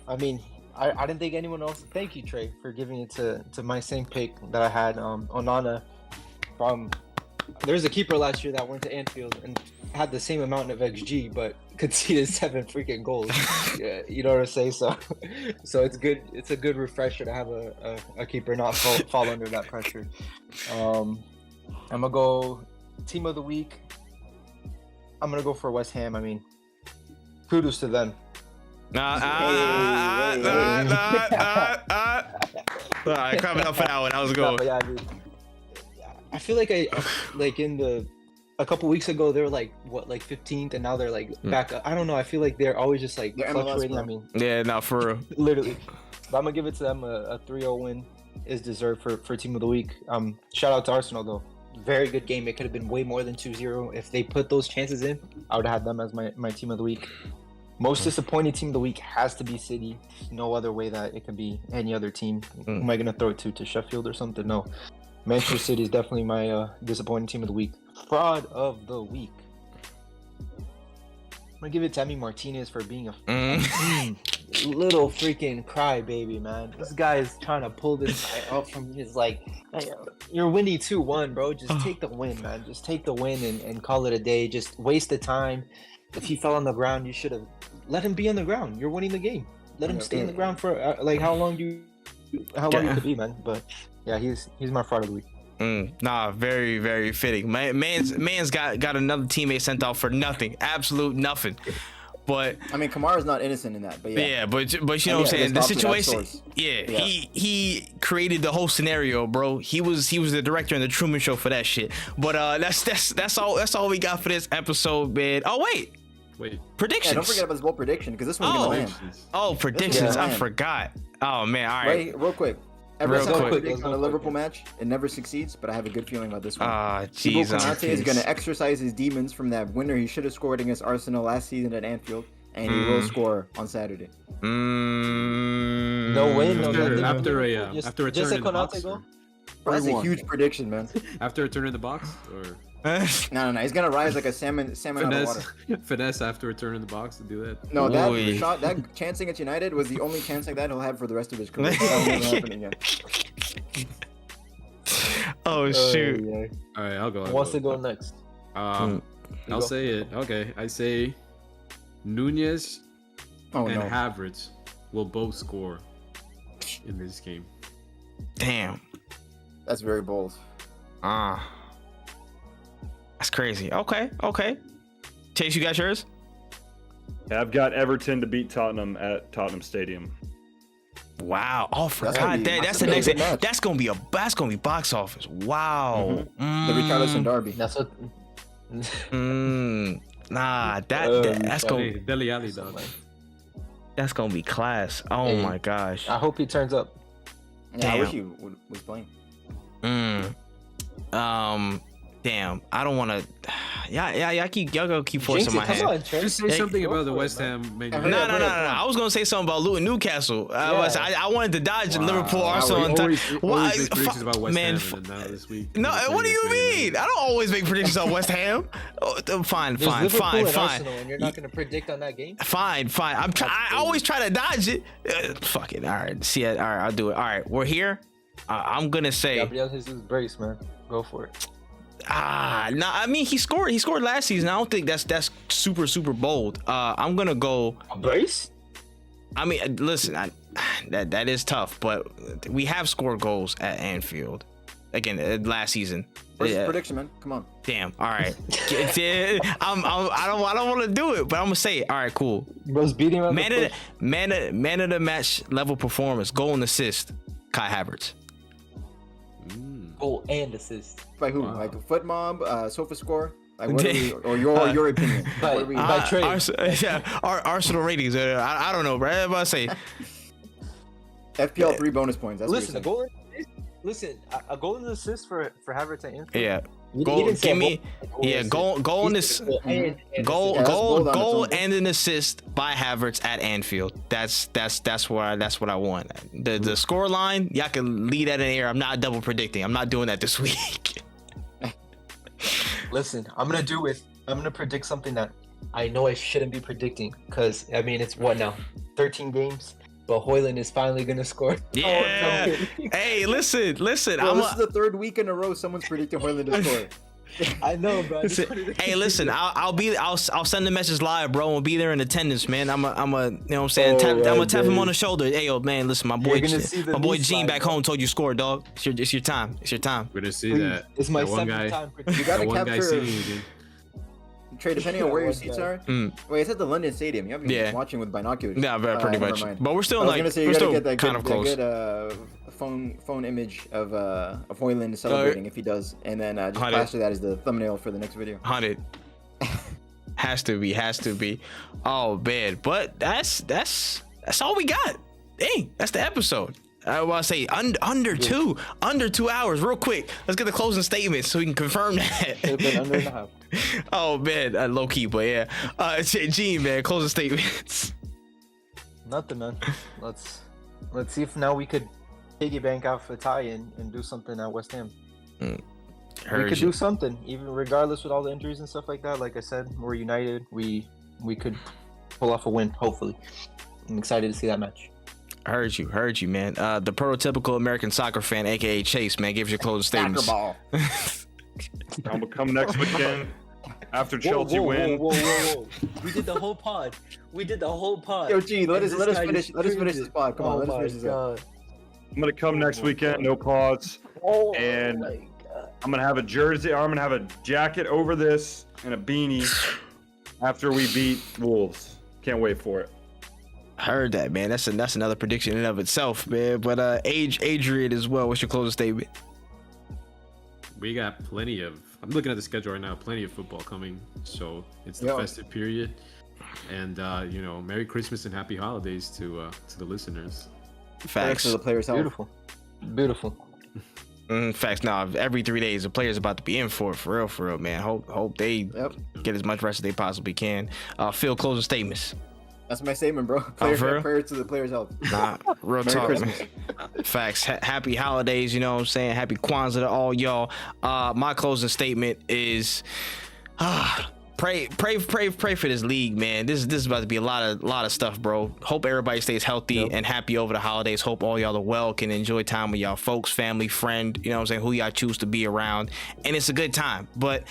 I mean, I didn't think anyone else. Thank you, Trey, for giving it to my same pick that I had. Onana from. There's a keeper last year that went to Anfield and had the same amount of XG, but conceded 7 freaking goals. Yeah, you know what I'm saying? So it's good. It's a good refresher to have a keeper not fall under that pressure. I'm gonna go team of the week. I'm gonna go for West Ham. I mean, kudos to them. All right, clap it up for that one. That was No, good. but yeah, dude, I feel like a couple weeks ago they were like 15th, and now they're like back up. I don't know. I feel like they're always just like They're MLS, fluctuating. bro. I mean, Yeah, no, for real. literally. But I'm gonna give it to them. A 3-0 win is deserved for Team of the Week. Shout out to Arsenal though. Very good game. It could have been way more than 2-0 if they put those chances in. I would have had them as my Team of the Week. Most disappointing Team of the Week has to be City. No other way that it could be any other team. Who am I gonna throw it to Sheffield or something? No. Manchester City is definitely my disappointing Team of the Week. Fraud of the Week. I'm gonna give it to Emi Martinez for being a little freaking crybaby, man. This guy is trying to pull this guy up from his like, you're winning 2-1, bro. Just take the win, man. Just take the win and call it a day. Just waste the time. If he fell on the ground, you should have let him be on the ground. You're winning the game. Let him stay on the ground for like how long you could be, man. But yeah, he's my fraud of the week. Nah, very, very fitting. Man's got another teammate sent out for nothing, absolute nothing. But I mean, Kamara's not innocent in that, but yeah. yeah, but you know what I'm saying. The situation, yeah, he created the whole scenario, bro. He was the director in the Truman Show for that shit. But that's all we got for this episode, man. Oh wait, predictions. Yeah, don't forget about this bold prediction because this one's gonna land. Oh, predictions. Yeah. I forgot. Oh man, all right. Wait, real quick. Every Real time I quick. predict on a Liverpool match, it never succeeds, but I have a good feeling about this one. Jeez, Konate is going to exercise his demons from that winner he should have scored against Arsenal last season at Anfield, and he will score on Saturday. No win, no nothing. After a Just turn a in the box, Konate goal? Bro, that's a 3-1. huge prediction, man. after a turn in the box, or No. He's going to rise like a salmon out of water. finesse after a turn in the box to do that. No, that Ooh. shot, that chance against United was the only chance like that he'll have for the rest of his career. That won't happen again. Oh shoot. Yeah. All right, I'll go. Who wants to go next? I'll go. say it. Okay, I say Nunez Oh, and no. Havertz will both score in this game. Damn. That's very bold. That's crazy. Okay. Chase, you got yours? I've got Everton to beat Tottenham at Tottenham Stadium. Wow. Oh, That's forgot gonna be- that. That's the that's next. gonna be a good match. That's gonna be box office. Wow. The Richarlison derby. That's what. Nah, that's gonna Dele Alli, dog. that's gonna be class. Oh Hey. my gosh. I hope he turns up. Yeah, I wish Damn. he was playing. Damn. I don't want to. Y'all gonna keep forcing my Jinx it, hand. come on, Trent. Just say Hey, something go about the for it, West man. Ham. Man No, United. No. I was gonna say something about Luton Newcastle. I wanted to dodge Liverpool, Arsenal, and Always Why? make predictions about West Man, Ham, and now this week. No, what do you mean? I don't always make predictions on West Ham. Fine. There's Liverpool and Arsenal, and you're not gonna predict on that game. Fine. I always try to dodge it. Fuck it. All right. See it. All right. I'll do it. All right. We're here. I'm gonna say. Gabriel Jesus brace, man. Go for it. No. I mean, he scored last season. I don't think that's super bold. I'm gonna go. A brace? I mean, listen. That is tough, but we have scored goals at Anfield. Again, last season. What's his prediction, man? Come on. Damn. All right. I don't want to do it, but I'm gonna say it. All right. Cool. Bro's beating him. Man of the match level performance, goal and assist, Kai Havertz. Goal and assist. By who? Like Foot Mob, Sofa Score? Like what are we, or your opinion? By- What are we, by trade. Arsenal ratings. I don't know, bro. I'm about to say. FPL 3 bonus points. That's Listen, a what goal. A goal and assist for Havertz and Anfield. Yeah. You Goal. didn't say Give a me. goal Yeah. assist. Goal and He this. said goal and Goal. assist. Yeah, that's bold on its Goal own. and an assist by Havertz at Anfield. That's what I want. The score line. Y'all can lead that in the air. I'm not double predicting. I'm not doing that this week. Listen, I'm gonna do it. I'm gonna predict something that I know I shouldn't be predicting because I mean it's what now, 13 games, but Hoyland is finally gonna score. Yeah. Oh, no. Hey, listen. Bro, this is the third week in a row someone's predicting Hoyland to score. I know, bro. I just Listen, wanted to- hey, listen, I'll send the message live, bro. I'll be there in attendance, man. I'm a, you know what I'm saying? I'm gonna tap him on the shoulder. Hey, yo, man, listen, my boy, You're gonna see the news Gene slide, back bro. home told you score, dog. It's your time. We're gonna see that. It's my that one seventh guy. time. You gotta That one guy capture. singing again. Trey, depending on where your seats are. Mm. Wait, it's at the London Stadium. You have to be Yeah. watching with binoculars. Yeah, pretty Never much. mind. But we're still I was like gonna say you we're gotta still get that kind good, of close. phone image of Hoyland celebrating if he does, and then just 100. plaster that as the thumbnail for the next video. 100. Has to be. Oh man, but that's all we got. Dang, that's the episode. I want to say under 2 hours, real quick. Let's get the closing statement so we can confirm that. Should've been under and a half. Oh man, low key, but yeah. Gene, man, closing statements. Nothing, man. Let's see if now we could piggy bank off a tie and do something at West Ham. We could do something, even regardless with all the injuries and stuff like that. Like I said, we're united. We could pull off a win, hopefully. I'm excited to see that match. Heard you, man. The prototypical American soccer fan, aka Chase, man, gives your closing statements. Ball. I'm gonna come next weekend after Chelsea win. Whoa. We did the whole pod. Yo, G, let us finish this pod. Come on, let us finish this up. I'm gonna come next weekend, no pause, and my God. I'm gonna have a jersey. Or I'm gonna have a jacket over this and a beanie after we beat Wolves. Can't wait for it. Heard that, man. That's another prediction in and of itself, man. But Adrian as well. What's your closing statement? We got plenty of. I'm looking at the schedule right now. Plenty of football coming. So it's the festive period, and Merry Christmas and Happy Holidays to the listeners. Facts. To the players' health. Beautiful. Facts. Nah, every 3 days, the players about to be in for it, for real, man. Hope they get as much rest as they possibly can. Phil, closing statements. That's my statement, bro. Prayer to the players' health. Nah, real Merry talk. Christmas. Facts. Happy holidays, you know what I'm saying? Happy Kwanzaa to all y'all. My closing statement is pray for this league, man. This is about to be a lot of stuff, bro. Hope everybody stays healthy and happy over the holidays. Hope all y'all are well, can enjoy time with y'all folks, family, friend, you know what I'm saying, who y'all choose to be around. And it's a good time. But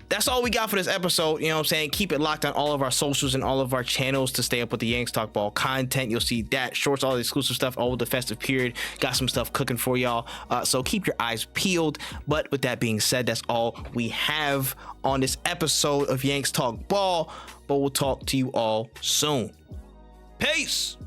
that's all we got for this episode. You know what I'm saying? Keep it locked on all of our socials and all of our channels to stay up with the Yanks Talk Ball content. You'll see that shorts, all the exclusive stuff over the festive period. Got some stuff cooking for y'all. So keep your eyes peeled. But with that being said, that's all we have on this episode of Yanks Talk Ball. But we'll talk to you all soon. Peace.